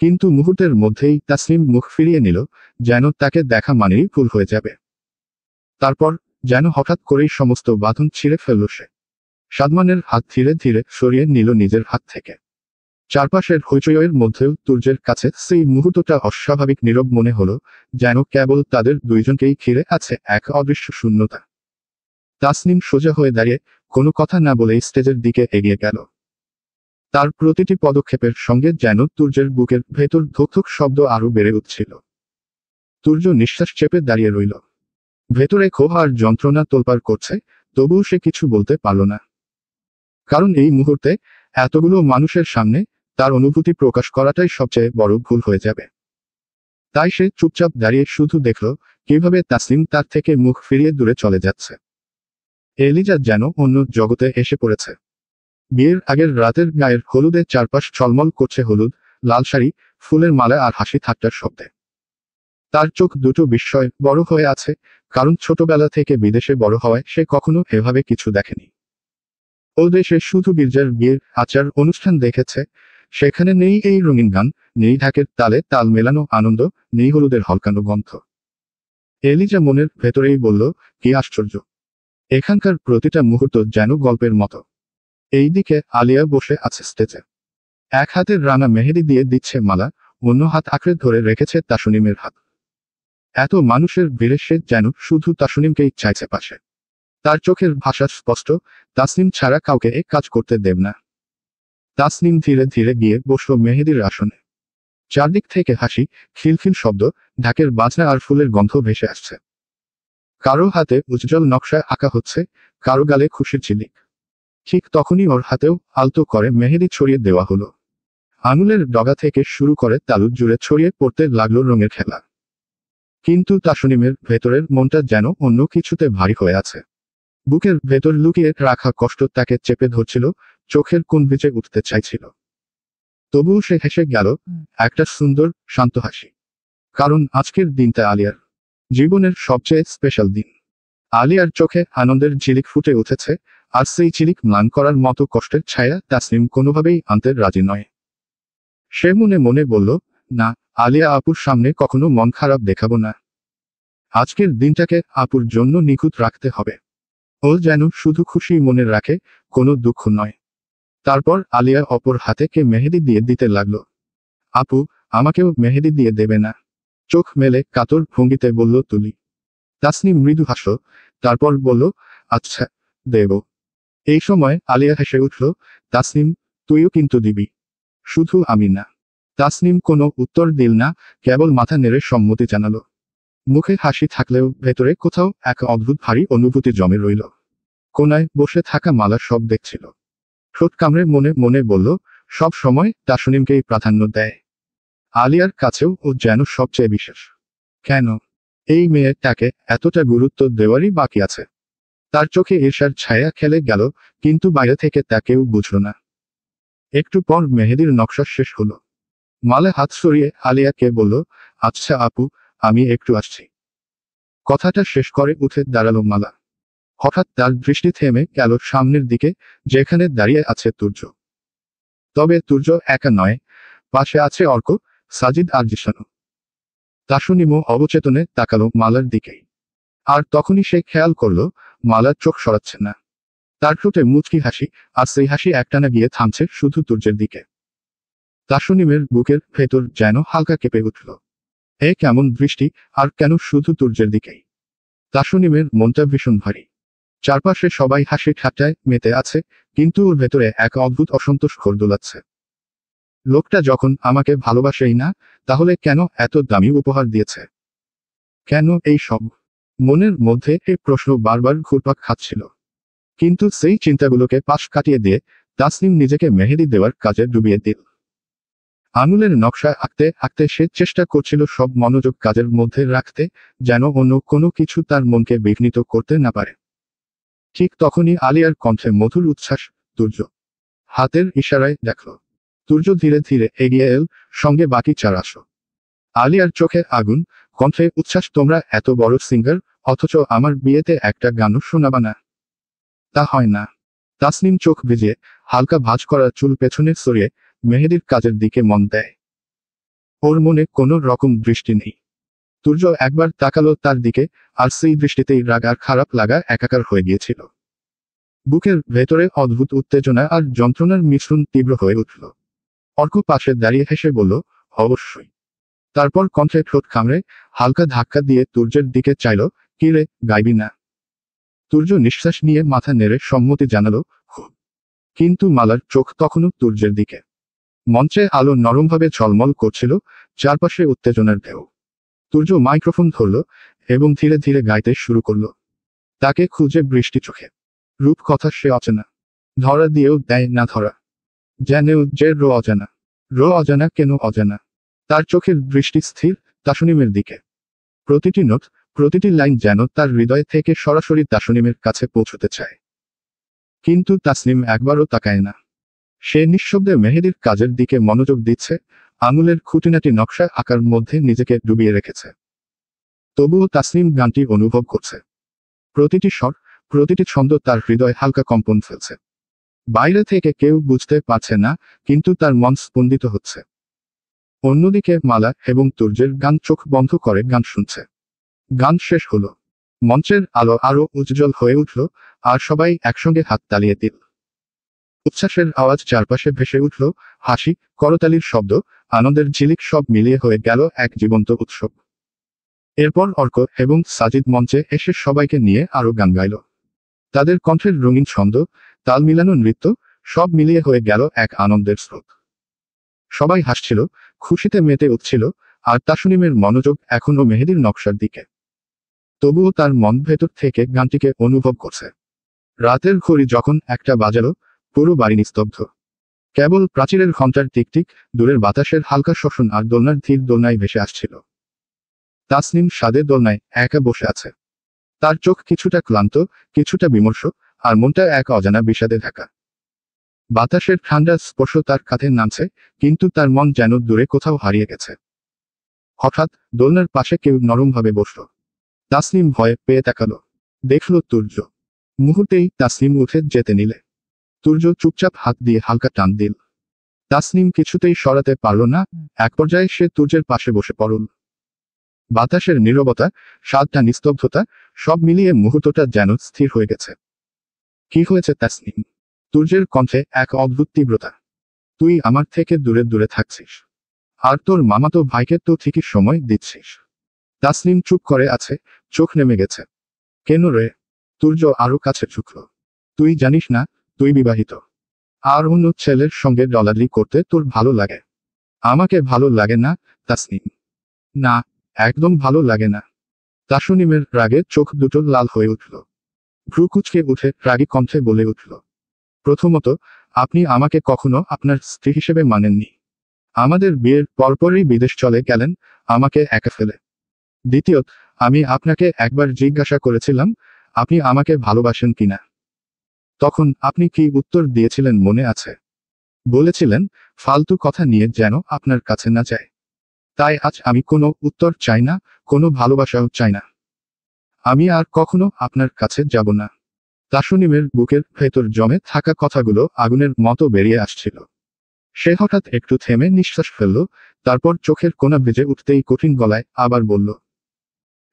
কিন্তু মুহূর্তের মধ্যেই তাসনিম মুখ ফিরিয়ে নিল, যেন তাকে দেখা মানেই ভুল হয়ে যাবে। তারপর যেন হঠাৎ করেই সমস্ত বাঁধন ছিঁড়ে ফেলল সে। সাদমানের হাত ধীরে ধীরে সরিয়ে নিল নিজের হাত থেকে। চারপাশের হইচইয়ের মধ্যেও তুর্যের কাছে সেই মুহূর্তটা অস্বাভাবিক নীরব মনে হলো, যেন কেবল তাদের দুইজনকেই ঘিরে আছে এক অদৃশ্য শূন্যতা। তাসনিম সোজা হয়ে দাঁড়িয়ে কোনো কথা না বলেই স্টেজের দিকে এগিয়ে গেল। তার প্রতিটি পদক্ষেপের সঙ্গে যেন তুর্যের বুকের ভেতর ধুকধুক শব্দ আরো বেড়ে উঠছিল। তুর্য নিঃশ্বাস চেপে দাঁড়িয়ে রইল। ভেতরে ক্ষোভ আর যন্ত্রণা তোলপাড় করছে, তবুও সে কিছু বলতে পারল না। কারণ এই মুহূর্তে এতগুলো মানুষের সামনে তার অনুভূতি প্রকাশ করাটাই সবচেয়ে বড় ভুল হয়ে যাবে। তাই সে চুপচাপ দাঁড়িয়ে শুধু দেখল কিভাবে তাসনিম তার থেকে মুখ ফিরিয়ে দূরে চলে যাচ্ছে। এলিজা যেন অন্য জগতে এসে পড়েছে। বিয়ের আগের রাতের গায়ের হলুদে চারপাশ ঝলমল করছে হলুদ, লাল শাড়ি, ফুলের মালা আর হাসি ঠাট্টার শব্দে। তার চোখ দুটো বিস্ময় বড় হয়ে আছে, কারণ ছোটবেলা থেকে বিদেশে বড় হওয়ায় সে কখনো এভাবে কিছু দেখেনি। ও দেশে শুধু গির্জার বিয়ের আচার অনুষ্ঠান দেখেছে, সেখানে নেই এই রঙিন গান, নেই ঢাকের তালে তাল মেলানো আনন্দ, নেই হলুদের হলকানো গন্ধ। এলিজা মনের ভেতরেই বলল, কি আশ্চর্য! এখানকার প্রতিটা মুহূর্ত যেন গল্পের মতো। এইদিকে আলিয়া বসে আছে স্টেজে। এক হাতের রাঙা মেহেদি দিয়ে দিচ্ছে মালা, অন্য হাত আঁকড়ে ধরে রেখেছে তাসনিমের হাত। এত মানুষের ভিড়ে সে যেন শুধু তাসনিমকেই চাইছে পাশে। তার চোখের ভাষা স্পষ্ট, তাসনিম ছাড়া কাউকে এ কাজ করতে দেব না। তাসনিম ধীরে ধীরে গিয়ে বসল মেহেদির আসনে। চারদিক থেকে হাসি, খিলখিল শব্দ, ঢাকের বাজনা আর ফুলের গন্ধ ভেসে আসছে। কারো হাতে উজ্জ্বল নকশায় আঁকা হচ্ছে, কারো গালে খুশির ঝিলিক। ঠিক তখনই ওর হাতেও আলতো করে মেহেদি ছড়িয়ে দেওয়া হলো। আঙুলের ডগা থেকে শুরু করে তালু জুড়ে ছড়িয়ে পড়তে লাগলো রঙের খেলা। কিন্তু তাসনিমের ভেতরের মনটা যেন অন্য কিছুতে ভারী হয়ে আছে। বুকের ভেতর লুকিয়ে রাখা কষ্ট তাকে চেপে ধরছিল, চোখের কোণ ভিজে উঠতে চাইছিল। তবুও সে হেসে গেল, একটা সুন্দর শান্ত হাসি। কারণ আজকের দিনটা আলিয়ার জীবনের সবচেয়ে স্পেশাল দিন। আলিয়ার চোখে আনন্দের ঝিলিক ফুটে উঠেছে, আর সেই ঝিলিক ম্লান করার মতো কষ্টের ছায়া তাসনিম কোনোভাবেই আনতে রাজি নয়। সে মনে মনে বলল, না, আলিয়া আপুর সামনে কখনো মন খারাপ দেখাবো না। আজকের দিনটাকে আপুর জন্য নিখুঁত রাখতে হবে। ও যেন শুধু খুশি মনে রাখে, কোনো দুঃখ নয়। তারপর আলিয়া অপর হাতেকে মেহেদি দিয়ে দিতে লাগলো। আপু, আমাকেও মেহেদি দিয়ে দেবে না? চোখ মেলে কাতর ভঙ্গিতে বলল তুলি। তাসনিম মৃদু হাসল, তারপর বলল, আচ্ছা, দেব। এই সময় আলিয়া হেসে উঠল, তাসনিম, তুইও কিন্তু দিবি। শুধু আমি না। তাসনিম কোনো উত্তর দিল না, কেবল মাথা নেড়ে সম্মতি জানালো। মুখে হাসি থাকলেও ভেতরে কোথাও এক অদ্ভুত ভারী অনুভূতি জমে রইল। কোনায় বসে থাকা মালা সব দেখছিল। ঠোঁট কামড়ে মনে মনে বলল, সব সময় তাসনিমকেই প্রাধান্য দেয়। আলিয়ার কাছেও ও যেন সবচেয়ে বিশেষ। কেন এই মেয়েটাকে এতটা গুরুত্ব দেওয়ারই বাকি আছে? তার চোখে ঈর্ষার ছায়া খেলে গেল, কিন্তু বাইরে থেকে তা কেউ বুঝল না। একটু পর মেহেদির নকশা শেষ হলো। মালে হাত সরিয়ে আলিয়াকে বলল, আচ্ছা আপু, আমি একটু আসছি। কথাটা শেষ করে উঠে দাঁড়ালো মালা। হঠাৎ তার দৃষ্টি থেমে গেল সামনের দিকে, যেখানে দাঁড়িয়ে আছে তুর্য। তবে তুর্য একা নয়, পাশে আছে অর্ক, সাজিদ আর জিসানু। তাসনিমও অবচেতনে তাকালো মালার দিকেই। আর তখনই সে খেয়াল করলো, মালার চোখ সরাচ্ছে না। তার ঠোঁটে মুচকি হাসি, আর সেই হাসি একটানা গিয়ে থামছে শুধু তুর্যের দিকে। তাসনিমের বুকের ভেতর যেন হালকা কেঁপে উঠল। এ কেমন দৃষ্টি, আর কেন শুধু তুর্যের দিকেই? তাসনিমের মনটা ভীষণ ভারী। চারপাশে সবাই হাসি ঠাট্টায় মেতে আছে, কিন্তু ওর ভেতরে এক অদ্ভুত অসন্তোষ ঘোর দোলাচ্ছে। লোকটা যখন আমাকে ভালোবাসেই না, তাহলে কেন এত দামি উপহার দিয়েছে? কেন এই সব? মনের মধ্যে এই প্রশ্ন বারবার ঘুরপাক খাচ্ছিল। কিন্তু সেই চিন্তাগুলোকে পাশ কাটিয়ে দিয়ে তাসনিম নিজেকে মেহেদি দেওয়ার কাজে ডুবিয়ে দিল। আঙুলের নকশা আঁকতে আঁকতে সে চেষ্টা করছিল সব মনোযোগ কাজের মধ্যে রাখতে, যেন অন্য কোনো কিছু তার মনকে বিঘ্নিত করতে না পারে। ঠিক তখনই আলিয়ার কণ্ঠে মধুর উচ্ছ্বাস, তুর্য। হাতের ইশারায় দেখল। তুর্য ধীরে ধীরে এগিয়ে এল, সঙ্গে বাকি চার আসো। আলিয়ার চোখে আগুন, কণ্ঠে উচ্ছ্বাস, তোমরা এত বড় সিঙ্গার, অথচ আমার বিয়েতে একটা গানও শোনাবা না? তা হয় না। তাসনিম চোখ ভিজিয়ে, হালকা ভাঁজ করা চুল পেছনে সরিয়ে মেহেদির কাজের দিকে মন দেয়। ওর মনে কোনো রকম দৃষ্টি নেই। তুর্য একবার তাকালো তার দিকে, আর সেই দৃষ্টিতেই রাগ আর খারাপ লাগা একাকার হয়ে গিয়েছিল। বুকের ভেতরে অদ্ভুত উত্তেজনা আর যন্ত্রণার মিশ্রণ তীব্র হয়ে উঠল। অর্ক পাশে দাঁড়িয়ে হেসে বলল, অবশ্যই। তারপর কণ্ঠে ঠোঁট কামড়ে হালকা ধাক্কা দিয়ে তুর্যের দিকে চাইল, কি রে, গাইবি না? তুর্য নিঃশ্বাস নিয়ে মাথা নেড়ে সম্মতি জানালো, খুব। কিন্তু মালার চোখ তখনও তুর্যের দিকে। মঞ্চে আলো নরমভাবে ঝলমল করছিল, চারপাশে উত্তেজনার ঢেউ। তুর্য মাইক্রোফোন ধরল এবং ধীরে ধীরে গাইতে শুরু করল। তাকে খুঁজে বৃষ্টি চোখে। রূপ কথা সে অচেনা। ধরা দিয়েও দেয় না ধরা। জানেও যে অজানা। অজানা কেন অজানা? তার চোখের দৃষ্টি স্থির তাসনিমের দিকে। প্রতিটি নোট, প্রতিটি লাইন যেন তার হৃদয় থেকে সরাসরি তাসনিমের কাছে পৌঁছতে চায়। কিন্তু তাসনিম একবারও তাকায় না। সে নিঃশব্দে মেহেদির কাজের দিকে মনোযোগ দিচ্ছে, আঙুলের খুঁটিনাটি নকশা আঁকার মধ্যে নিজেকে ডুবিয়ে রেখেছে। তবুও তাসনিম গানটি অনুভব করছে। প্রতিটি স্বর, প্রতিটি ছন্দ তার হৃদয় হালকা কম্পন ফেলছে। বাইরে থেকে কেউ বুঝতে পারছে না, কিন্তু তার মন স্পন্দিত হচ্ছে। অন্যদিকে মালা এবং তুর্যের গান চোখ বন্ধ করে গান শুনছে। গান শেষ হলো। মঞ্চের আলো আরো উজ্জ্বল হয়ে উঠল, আর সবাই একসঙ্গে হাত তালিয়ে দিল। উচ্ছ্বাসের আওয়াজ চারপাশে ভেসে উঠল, হাসি, করতালির শব্দ, আনন্দের ঝিলিক সব মিলিয়ে হয়ে গেল এক জীবন্ত উৎসব। এরপর অর্ক এবং সাজিদ মঞ্চে এসে সবাইকে নিয়ে আরো গান গাইল। তাদের কণ্ঠের রঙিন ছন্দ, তাল মিলানো নৃত্য, সব মিলিয়ে হয়ে গেল এক আনন্দের স্রোত। সবাই হাসছিল, খুশিতে মেতে উঠছিল, আর তাসনিমের মনোযোগ এখনো মেহেদির নকশার দিকে। তবুও তার মন ভেতর থেকে গানটিকে অনুভব করছে। রাতের ঘড়ি যখন একটা বাজালো, পুরো বাড়ি নিস্তব্ধ। কেবল প্রাচীরের ঘণ্টার টিকটিক, দূরের বাতাসের হালকা শোষণ আর দোলনার ধীর দোলনায় ভেসে আসছিল। তাসনিম সাদের দোলনায় একা বসে আছে। তার চোখ কিছুটা ক্লান্ত, কিছুটা বিমর্ষ, আর মনটা এক অজানা বিষাদে ঢাকা। বাতাসের ঠান্ডা স্পর্শ তার কাঁধে নামছে, কিন্তু তার মন যেন দূরে কোথাও হারিয়ে গেছে। হঠাৎ দোলনার পাশে কেউ নরমভাবে বসল। তাসনিম ভয়ে পেয়ে তাকালো। দেখল তুর্য। মুহূর্তেই তাসনিম উঠে যেতে নিলে তুর্য চুপচাপ হাত দিয়ে হালকা টান দিল। তাসনিম কিছুতেই সরাতে পারল না। এক পর্যায়ে সে তুর্যের পাশে বসে পড়ল। বাতাসের নীরবতা, স্বাদটা নিস্তব্ধতা, সব মিলিয়ে মুহূর্তটা যেন স্থির হয়ে গেছে। কি হয়েছে তাসনিম? তুর্যের কণ্ঠে এক অদ্ভুত তীব্রতা। তুই আমার থেকে দূরে দূরে থাকছিস, আর তোর মামাতো ভাইকে তো ঠিকই সময় দিচ্ছিস। তাসনিম চুপ করে আছে, চোখ নেমে গেছে। কেন রে? তুর্য আরো কাছে ঝুঁকল। তুই জানিস না, তুই বিবাহিত, আর অন্য ছেলের সঙ্গে ডলাডলি করতে তোর ভালো লাগে। আমাকে ভালো লাগে না তাসনিম। না, একদম ভালো লাগে না। তাসনিমের রাগে চোখ দুটো লাল হয়ে উঠল। ভ্রু কুঁচকে উঠে রাগী কণ্ঠে বলে উঠল, প্রথমত, আপনি আমাকে কখনো আপনার স্ত্রী হিসেবে মানেননি। আমাদের বিয়ের পরপরই বিদেশ চলে গেলেন, আমাকে একা ফেলে। দ্বিতীয়ত, আমি আপনাকে একবার জিজ্ঞাসা করেছিলাম, আপনি আমাকে ভালোবাসেন কিনা। তখন আপনি কি উত্তর দিয়েছিলেন মনে আছে? বলেছিলেন, ফালতু কথা নিয়ে যেন আপনার কাছে না যায়। তাই আজ আমি কোনো উত্তর চাই না, কোনো ভালোবাসাও চাই না। আমি আর কখনো আপনার কাছে যাব না। তাসনিমের বুকের ভেতর জমে থাকা কথাগুলো আগুনের মতো বেরিয়ে আসছিল। সে হঠাৎ একটু থেমে নিঃশ্বাস ফেলল, তারপর চোখের কোণা ভিজে উঠতেই কঠিন গলায় আবার বলল,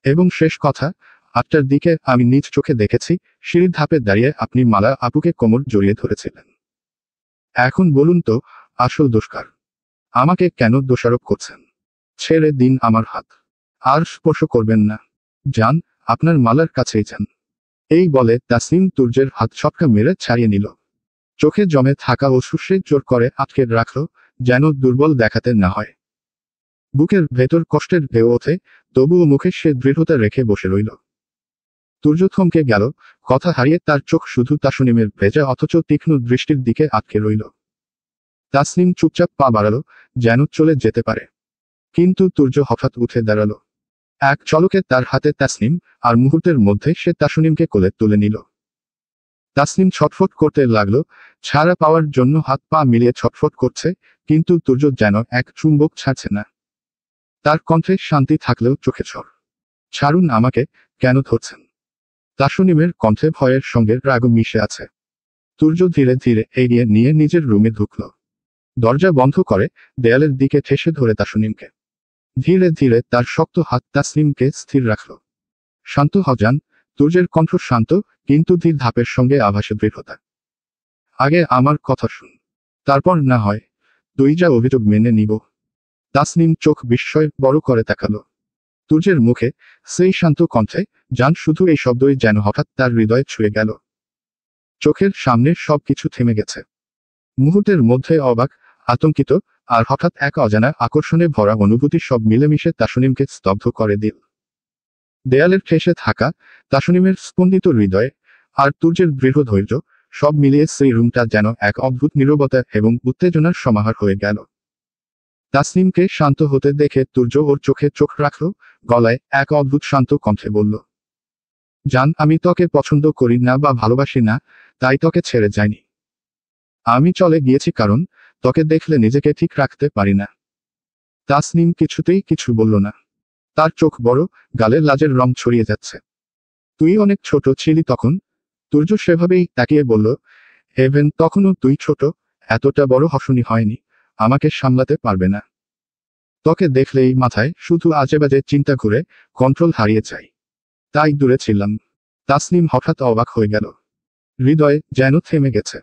এবং শেষ কথা, 8টার দিকে আমি নিজ চোখে দেখেছি, সিঁড়ির ধাপে দাঁড়িয়ে আপনি মালা আপুকে কোমর জড়িয়ে ধরেছিলেন। এখন বলুন তো, আসল দোষ কার? আমাকে কেন দোষারোপ করছেন? ছেড়ে দিন আমার হাত। আর স্পর্শ করবেন না। যান, আপনার মালার কাছেই যান। এই বলে তাসনিম তুর্যের হাত ছটকা মেরে ছাড়িয়ে নিল। চোখে জমে থাকা অশ্রুসে জোর করে আটকে রাখল, যেন দুর্বল দেখাতে না হয়। বুকের ভেতর কষ্টের ঢেউ ওঠে, তবুও মুখে সে দৃঢ়তা রেখে বসে রইল। তুর্য থমকে গেল, কথা হারিয়ে তার চোখ শুধু তাসনিমের ভেজা অথচ তীক্ষ্ণ দৃষ্টির দিকে আটকে রইল। তাসনিম চুপচাপ পা বাড়ালো, যেন চলে যেতে পারে। কিন্তু তুর্য হঠাৎ উঠে দাঁড়ালো। এক চলকে তার হাতে তাসনিম, আর মুহূর্তের মধ্যে সে তাসনিমকে কোলে তুলে নিল। তাসনিম ছটফট করতে লাগলো, ছাড়া পাওয়ার জন্য হাত পা মিলিয়ে ছটফট করছে, কিন্তু তুর্য যেন এক চুম্বক ছাড়ছে না। তার কণ্ঠে শান্তি থাকলেও চোখে ঝড়। ছাড়ুন আমাকে, কেন ধরছেন? তাসনিমের কণ্ঠে ভয়ের সঙ্গে রাগও মিশে আছে। তুর্য ধীরে ধীরে এগিয়ে নিয়ে নিজের রুমে ঢুকল। দরজা বন্ধ করে দেয়ালের দিকে ঠেসে ধরে তাসনিমকে। ধীরে ধীরে তার শক্ত হাত তাসনিমকে স্থির রাখল। শান্ত হ যান। তুর্যের কণ্ঠ শান্ত, কিন্তু ধীর ধাপের সঙ্গে আভাসে দৃঢ়তা। আগে আমার কথা শুন, তারপর না হয় তুই যা অভিযোগ মেনে নিব। তাসনিম চোখ বিস্ময় বড় করে তাকালো। তুর্যের মুখে সেই শান্ত কণ্ঠে যান, শুধু এই শব্দই যেন হঠাৎ তার হৃদয়ে ছুঁয়ে গেল। চোখের সামনে সবকিছু থেমে গেছে। মুহূর্তের মধ্যে অবাক, আতঙ্কিত, আর হঠাৎ এক অজানা আকর্ষণে ভরা অনুভূতি সব মিলেমিশে তাসনিমকে স্তব্ধ করে দিল। দেয়ালের ঠেসে থাকা, তাসনিমের স্পন্দিত হৃদয়, আর তুর্যের দৃঢ় ধৈর্য, সব মিলিয়ে সেই রুমটা যেন এক অদ্ভুত নীরবতা এবং উত্তেজনার সমাহার হয়ে গেল। তাসনিমকে শান্ত হতে দেখে তুর্য ওর চোখে চোখ রাখল, গলায় এক অদ্ভুত শান্ত কণ্ঠে বলল, জান, আমি তোকে পছন্দ করি না বা ভালোবাসি না, তাই তোকে ছেড়ে যাইনি। আমি চলে গিয়েছি কারণ তোকে দেখলে নিজেকে ঠিক রাখতে পারি না। তাসনিম কিছুতেই কিছু বলল না। তার চোখ বড়, গালে লাজের রং ছড়িয়ে যাচ্ছে। তুই অনেক ছোট ছিলি তখন। তুর্য সেভাবেই তাকিয়ে বলল, হেভেন, তখনও তুই ছোট, এতটা বড় হসনি হয়নি, আমাকে সামলাতে পারবে না। তোকে দেখলেই মাথায় শুধু আজেবাজে চিন্তা ঘুরে, কন্ট্রোল হারিয়ে যায়। তাই দূরে ছিলাম। তাসনিম হঠাৎ অবাক হয়ে গেল। হৃদয় যেন থেমে গেছে।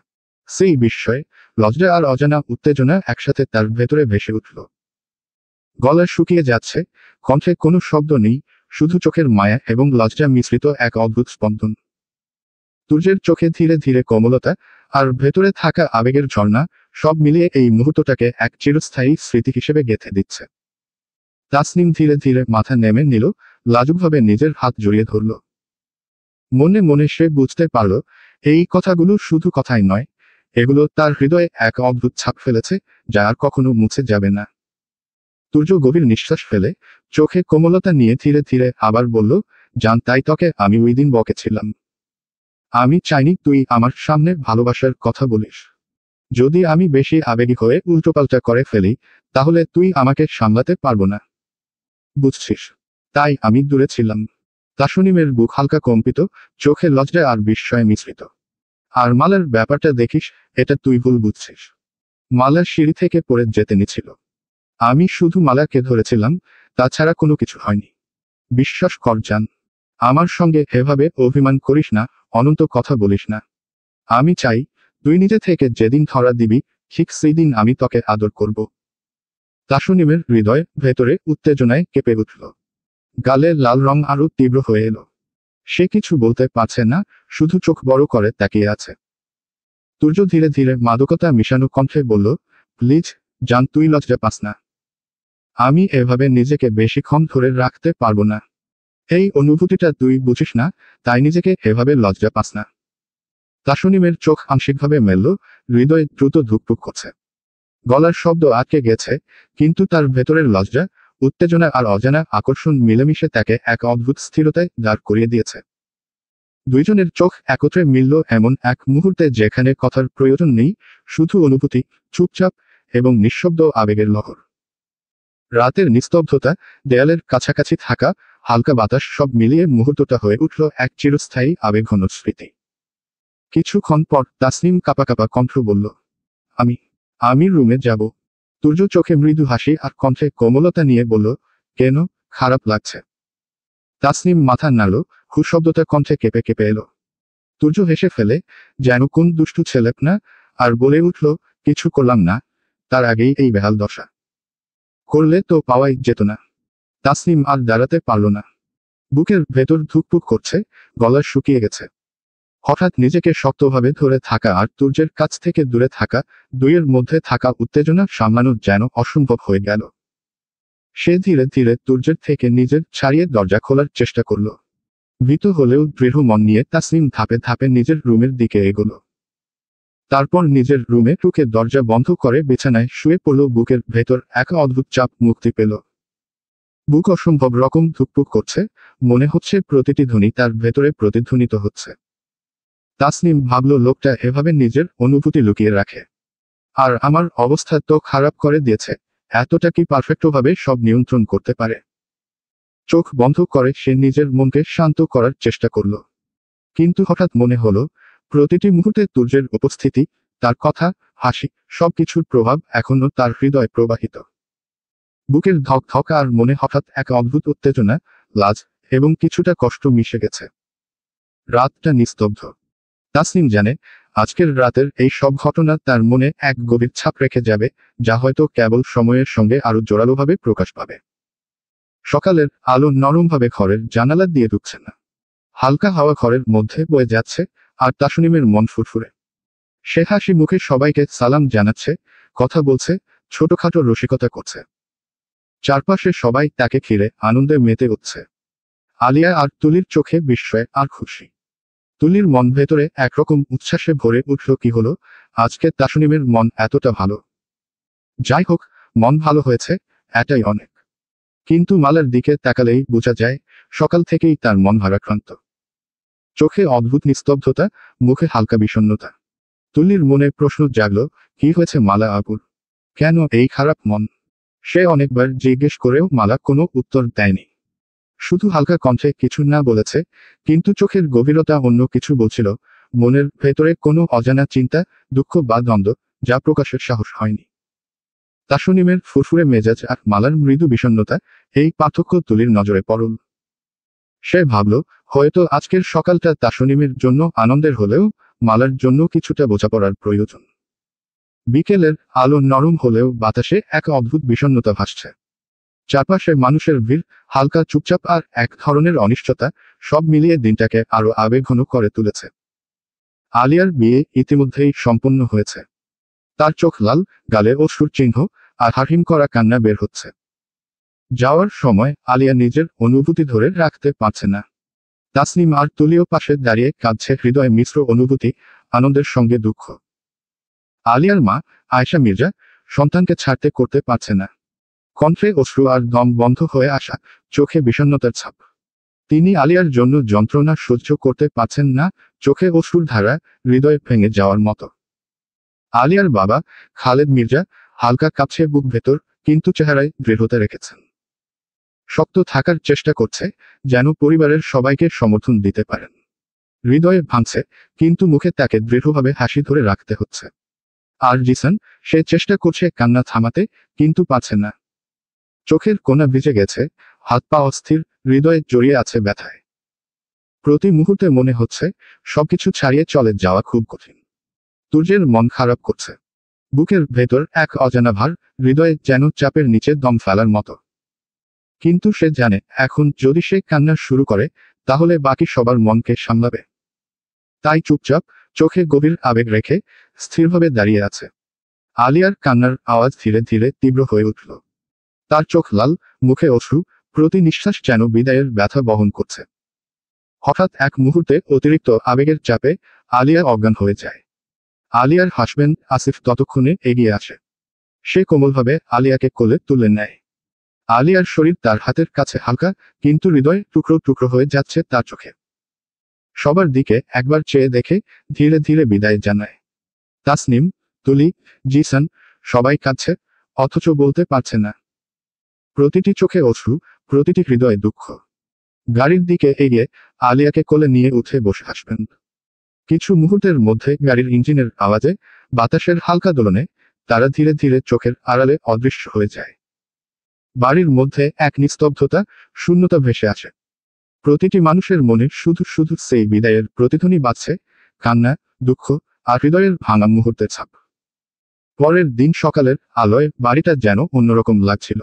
সেই বিস্ময়, লজ্জা আর অজানা উত্তেজনা একসাথে তার ভেতরে ভেসে উঠল। গলা শুকিয়ে যাচ্ছে, কণ্ঠে কোনো শব্দ নেই, শুধু চোখের মায়া এবং লজ্জা মিশ্রিত এক অদ্ভুত স্পন্দন। তুর্যের চোখে ধীরে ধীরে কোমলতা, আর ভেতরে থাকা আবেগের ঝর্ণা, সব মিলিয়ে এই মুহূর্তটাকে এক চিরস্থায়ী স্মৃতি হিসেবে গেঁথে দিচ্ছে। তাসনিম ধীরে ধীরে মাথা নেমে নিল, লাজুকভাবে নিজের হাত জড়িয়ে ধরল। মনে মনে সে বুঝতে পারল, এই কথাগুলো শুধু কথাই নয়, এগুলো তার হৃদয়ে এক অদ্ভুত ছাপ ফেলেছে, যা আর কখনো মুছে যাবে না। তুর্য গভীর নিঃশ্বাস ফেলে চোখে কোমলতা নিয়ে ধীরে ধীরে আবার বলল, জান, তাই তোকে আমি ওই দিন বকেছিলাম। আমি চাইনি তুই আমার সামনে ভালোবাসার কথা বলিস। যদি আমি বেশি আবেগী হয়ে উল্টোপাল্টা করে ফেলি, তাহলে তুই আমাকে সামলাতে পারবো না, বুঝছিস? তাই আমি দূরে ছিলাম। তাসনিমের বুক হালকা কম্পিত, চোখে লজ্জা আর বিস্ময়ে মিশ্রিত। আর মালার ব্যাপারটা দেখিস, এটা তুই ভুল বুঝছিস। মালা সিঁড়ি থেকে পড়ে যেতে নিছিল। আমি শুধু মালাকে ধরেছিলাম, তাছাড়া কোনো কিছু হয়নি। বিশ্বাস কর জান, আমার সঙ্গে এভাবে অভিমান করিস না, অনন্ত কথা বলিস না। আমি চাই তুই নিজে থেকে যেদিন ধরা দিবি, ঠিক সেই দিন আমি তোকে আদর করব। তাসনিমের হৃদয় ভেতরে উত্তেজনায় কেঁপে উঠল। গালে লাল রং আরো তীব্র হয়ে এলো। সে কিছু বলতে পারছে না, শুধু চোখ বড় করে তাকিয়ে আছে। তুর্য ধীরে ধীরে মাদকতা মিশানো কণ্ঠে বলল, প্লিজ জান, তুই লজ্জা পাস না। আমি এভাবে নিজেকে বেশিক্ষণ ধরে রাখতে পারবো না। এই অনুভূতিটা তুই বুঝিস না, তাই নিজেকে এভাবে লজ্জা পাস না। তাসনিমের চোখ আংশিকভাবে মেলল, হৃদয় দ্রুত ধুকপুক করছে। গলার শব্দ আটকে গেছে, কিন্তু তার ভেতরের লজ্জা, উত্তেজনা আর অজানা আকর্ষণ মিলেমিশে তাকে এক অদ্ভুত স্থিরতায় দাঁড় করিয়ে দিয়েছে। দুইজনের চোখ একত্রে মিলল এমন এক মুহূর্তে যেখানে কথার প্রয়োজন নেই, শুধু অনুভূতি, চুপচাপ এবং নিঃশব্দ আবেগের লহর। রাতের নিস্তব্ধতা, দেয়ালের কাছাকাছি থাকা হালকা বাতাস, সব মিলিয়ে মুহূর্তটা হয়ে উঠল এক চিরস্থায়ী আবেগঘন স্মৃতি। কিছুক্ষণ পর তাসনিম কাঁপা কাঁপা কণ্ঠ বলল, আমি আমি রুমে যাব। তুর্য চোখে মৃদু হাসি আর কণ্ঠে কোমলতা নিয়ে বলল, কেন, খারাপ লাগছে? তাসনিম মাথা নাড়ল, হু শব্দটা কণ্ঠে কেঁপে কেঁপে এলো। তুর্য হেসে ফেলে, যেন কোন দুষ্টু ছেলে না, আর বলে উঠল, কিছু করলাম না, তার আগেই এই বেহাল দশা। করলে তো পাওয়াই যেত না। তাসনিম আর দাঁড়াতে পারল না। বুকের ভেতর ধুকপুক করছে, গলা শুকিয়ে গেছে। হঠাৎ নিজেকে শক্তভাবে ধরে থাকা আর তুর্যের কাছ থেকে দূরে থাকা, দুইয়ের মধ্যে থাকা উত্তেজনা সামলানো যেন অসম্ভব হয়ে গেল। সে ধীরে ধীরে তুর্যের থেকে নিজের ছাড়িয়ে দরজা খোলার চেষ্টা করল। ভীত হলেও দৃঢ় মন নিয়ে তাসনিম ধাপে ধাপে নিজের রুমের দিকে এগোল। তারপর নিজের রুমে ঢুকে দরজা বন্ধ করে বিছানায় শুয়ে পড়ল। বুকের ভেতর এক অদ্ভুত চাপ মুক্তি পেল। বুক অসম্ভব রকম ধুকপুক করছে, মনে হচ্ছে প্রতিটি ধ্বনি তার ভেতরে প্রতিধ্বনিত হচ্ছে। তাসনিম ভাবল, লোকটা এভাবে নিজের অনুভূতি লুকিয়ে রাখে। আর আমার অবস্থা তো খারাপ করে দিয়েছে, এতটা কি পারফেক্টভাবে সব নিয়ন্ত্রণ করতে পারে? চোখ বন্ধ করে সে নিজের মনকে শান্ত করার চেষ্টা করল। কিন্তু হঠাৎ মনে হলো, প্রতিটি মুহূর্তে তুর্যের উপস্থিতি, তার কথা, হাসি, সবকিছুর প্রভাব এখনো তার হৃদয় প্রবাহিত। বুকের ধক ধক আর মনে হঠাৎ এক অদ্ভুত উত্তেজনা, লাজ এবং কিছুটা কষ্ট মিশে গেছে। রাতটা নিস্তব্ধ। তাসনিম জানে, আজকের রাতের এই সব ঘটনা তার মনে এক গভীর ছাপ রেখে যাবে, যা হয়তো কেবল সময়ের সঙ্গে আরো জোরালোভাবে প্রকাশ পাবে। সকালের আলো নরমভাবে ঘরের জানালা দিয়ে ঢুকছে না। হালকা হাওয়া ঘরের মধ্যে বয়ে যাচ্ছে, আর তাসনিমের মন ফুরফুরে। সে হাসি মুখে সবাইকে সালাম জানাচ্ছে, কথা বলছে, ছোটখাটো রসিকতা করছে। চারপাশে সবাই তাকে ঘিরে আনন্দে মেতে উঠছে। আলিয়া আর তুলির চোখে বিস্ময় আর খুশি। তুলির মন ভেতরে একরকম উচ্ছ্বাসে ভরে উঠল। কি হলো, আজকে তাসনিমের মন এতটা ভালো? যাই হোক, মন ভালো হয়েছে, এটাই অনেক। কিন্তু মালার দিকে তাকালেই বোঝা যায়, সকাল থেকেই তার মন ভারাক্রান্ত। চোখে অদ্ভুত নিস্তব্ধতা, মুখে হালকা বিষণ্ণতা। তুলির মনে প্রশ্ন জাগল, কি হয়েছে মালা আপুর? কেন এই খারাপ মন? সে অনেকবার জিজ্ঞেস করেও মালা কোনো উত্তর দেয়নি। শুধু হালকা কণ্ঠে কিছু না বলেছে, কিন্তু চোখের গভীরতা অন্য কিছু বলছিল। মনের ভেতরে কোনো অজানা চিন্তা, দুঃখ বা দ্বন্দ্ব, যা প্রকাশের সাহস হয়নি। তাসনিমের ফুরফুরে মেজাজ আর মালার মৃদু বিষণ্ণতা, এই পার্থক্য তুলির নজরে পড়ল। সে ভাবল, হয়তো আজকের সকালটা তাসনিমের জন্য আনন্দের হলেও মালার জন্য কিছুটা বোঝাপড়ার প্রয়োজন। বিকেলের আলো নরম হলেও বাতাসে এক অদ্ভুত বিষণ্ণতা ভাসছে। চারপাশে মানুষের ভিড়, হালকা চুপচাপ আর এক ধরনের অনিশ্চয়তা, সব মিলিয়ে দিনটাকে আরো আবেগঘন করে তুলেছে। আলিয়ার বিয়ে ইতিমধ্যেই সম্পন্ন হয়েছে। তার চোখ লাল, গালে অশ্রুর চিহ্ন, আর হারহিম করা কান্না বের হচ্ছে। যাওয়ার সময় আলিয়া নিজের অনুভূতি ধরে রাখতে পারছে না। তাসনিম আর তুলিও পাশে দাঁড়িয়ে কাঁদছে, হৃদয়ে মিশ্র অনুভূতি, আনন্দের সঙ্গে দুঃখ। আলিয়ার মা আয়েশা মির্জা সন্তানকে ছাড়তে করতে পারছে না। কণ্ঠে অশ্রু আর দম বন্ধ হয়ে আসা, চোখে বিষণ্ণতার ছাপ। তিনি আলিয়ার জন্য যন্ত্রণা সহ্য করতে পারছেন না, চোখে অশ্রুর ধারা, হৃদয়ে ভেঙে যাওয়ার মতো। আলিয়ার বাবা খালেদ মির্জা হালকা কাঁপছে বুক ভেতর, কিন্তু চেহারায় দৃঢ়তা রেখেছেন। শক্ত থাকার চেষ্টা করছে, যেন পরিবারের সবাইকে সমর্থন দিতে পারেন। হৃদয়ে ভাঙছে, কিন্তু মুখে তাকে দৃঢ়ভাবে হাসি ধরে রাখতে হচ্ছে। আর জিসান, সে চেষ্টা করছে কান্না থামাতে, কিন্তু পারছে না। চোখের কোণা ভিজে গেছে, হাত পা অস্থির, হৃদয়ে জড়িয়ে আছে ব্যথায়। প্রতি মুহূর্তে মনে হচ্ছে সবকিছু ছাড়িয়ে চলে যাওয়া খুব কঠিন। তুর্যের মন খারাপ করছে। বুকের ভেতর এক অজানা ভার, হৃদয়ে যেন চাপের নিচে দম ফেলার মতো। কিন্তু সে জানে, এখন যদি সে কান্না শুরু করে, তাহলে বাকি সবার মনকে সামলাবে। তাই চুপচাপ, চোখে গভীর আবেগ রেখে স্থিরভাবে দাঁড়িয়ে আছে। আলিয়ার কান্নার আওয়াজ ধীরে ধীরে তীব্র হয়ে উঠল। তার চোখ লাল, মুখে অশ্রু, প্রতি নিঃশ্বাস যেন বিদায়ের ব্যথা বহন করছে। হঠাৎ এক মুহূর্তে অতিরিক্ত আবেগের চাপে আলিয়া অজ্ঞান হয়ে যায়। আলিয়ার হাসবেন্ড আসিফ ততক্ষণে এগিয়ে আসে। সে কোমলভাবে আলিয়াকে কোলে তুলে নেয়। আলিয়ার শরীর তার হাতের কাছে হালকা, কিন্তু হৃদয় টুকরো টুকরো হয়ে যাচ্ছে তার চোখে। সবার দিকে একবার চেয়ে দেখে ধীরে ধীরে বিদায় জানায়। তাসনিম, তুলি, জিসান সবাই কাঁদছে, অথচ বলতে পারছে না। প্রতিটি চোখে অশ্রু, প্রতিটি হৃদয়ে দুঃখ। গাড়ির দিকে এগিয়ে আলিয়াকে কোলে নিয়ে উঠে বসে আসবেন। কিছু মুহূর্তের মধ্যে গাড়ির ইঞ্জিনের আওয়াজে, বাতাসের হালকা দোলনে তারা ধীরে ধীরে চোখের আড়ালে অদৃশ্য হয়ে যায়। বাড়ির মধ্যে এক নিস্তব্ধতা, শূন্যতা ভেসে আসে। প্রতিটি মানুষের মনে শুধু শুধু সেই বিদায়ের প্রতিধ্বনি বাজছে, কান্না, দুঃখ আর হৃদয়ের ভাঙা মুহূর্তের ছাপ। পরের দিন সকালের আলোয় বাড়িটা যেন অন্যরকম লাগছিল।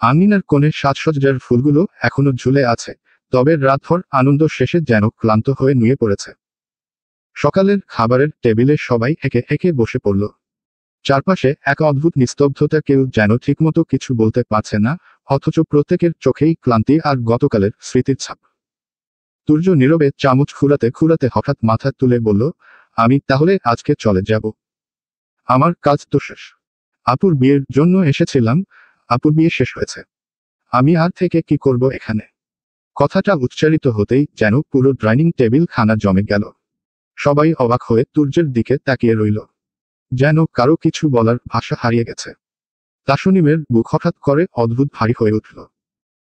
আঙিনার কোণে সাজসজ্জার ফুলগুলো এখনো ঝুলে আছে, তবে রাতভর আনন্দ শেষে যেন ক্লান্ত হয়ে নুয়ে পড়েছে। সকালের খাবারের টেবিলে সবাই হেঁকে হেঁকে বসে পড়ল। চারপাশে এক অদ্ভুত নিস্তব্ধতা, কেউ যেন ঠিকমতো কিছু বলতে পারছে না, অথচ প্রত্যেকের চোখেই ক্লান্তি আর গতকালের স্মৃতির ছাপ। তুর্য নীরবে চামচ খুঁড়াতে খুঁড়াতে হঠাৎ মাথা তুলে বলল, আমি তাহলে আজকে চলে যাব। আমার কাজ তো শেষ। আপুর বিয়ের জন্য এসেছিলাম, আপুর বিয়ে শেষ হয়েছে। আমি আর থেকে কি করব এখানে? কথাটা উচ্চারিত হতেই যেন পুরো ডাইনিং টেবিল খানা জমে গেল। সবাই অবাক হয়ে তুর্যের দিকে তাকিয়ে রইল, যেন কারো কিছু বলার ভাষা হারিয়ে গেছে। তাসনিমের বুক হঠাৎ করে অদ্ভুত ভারী হয়ে উঠল।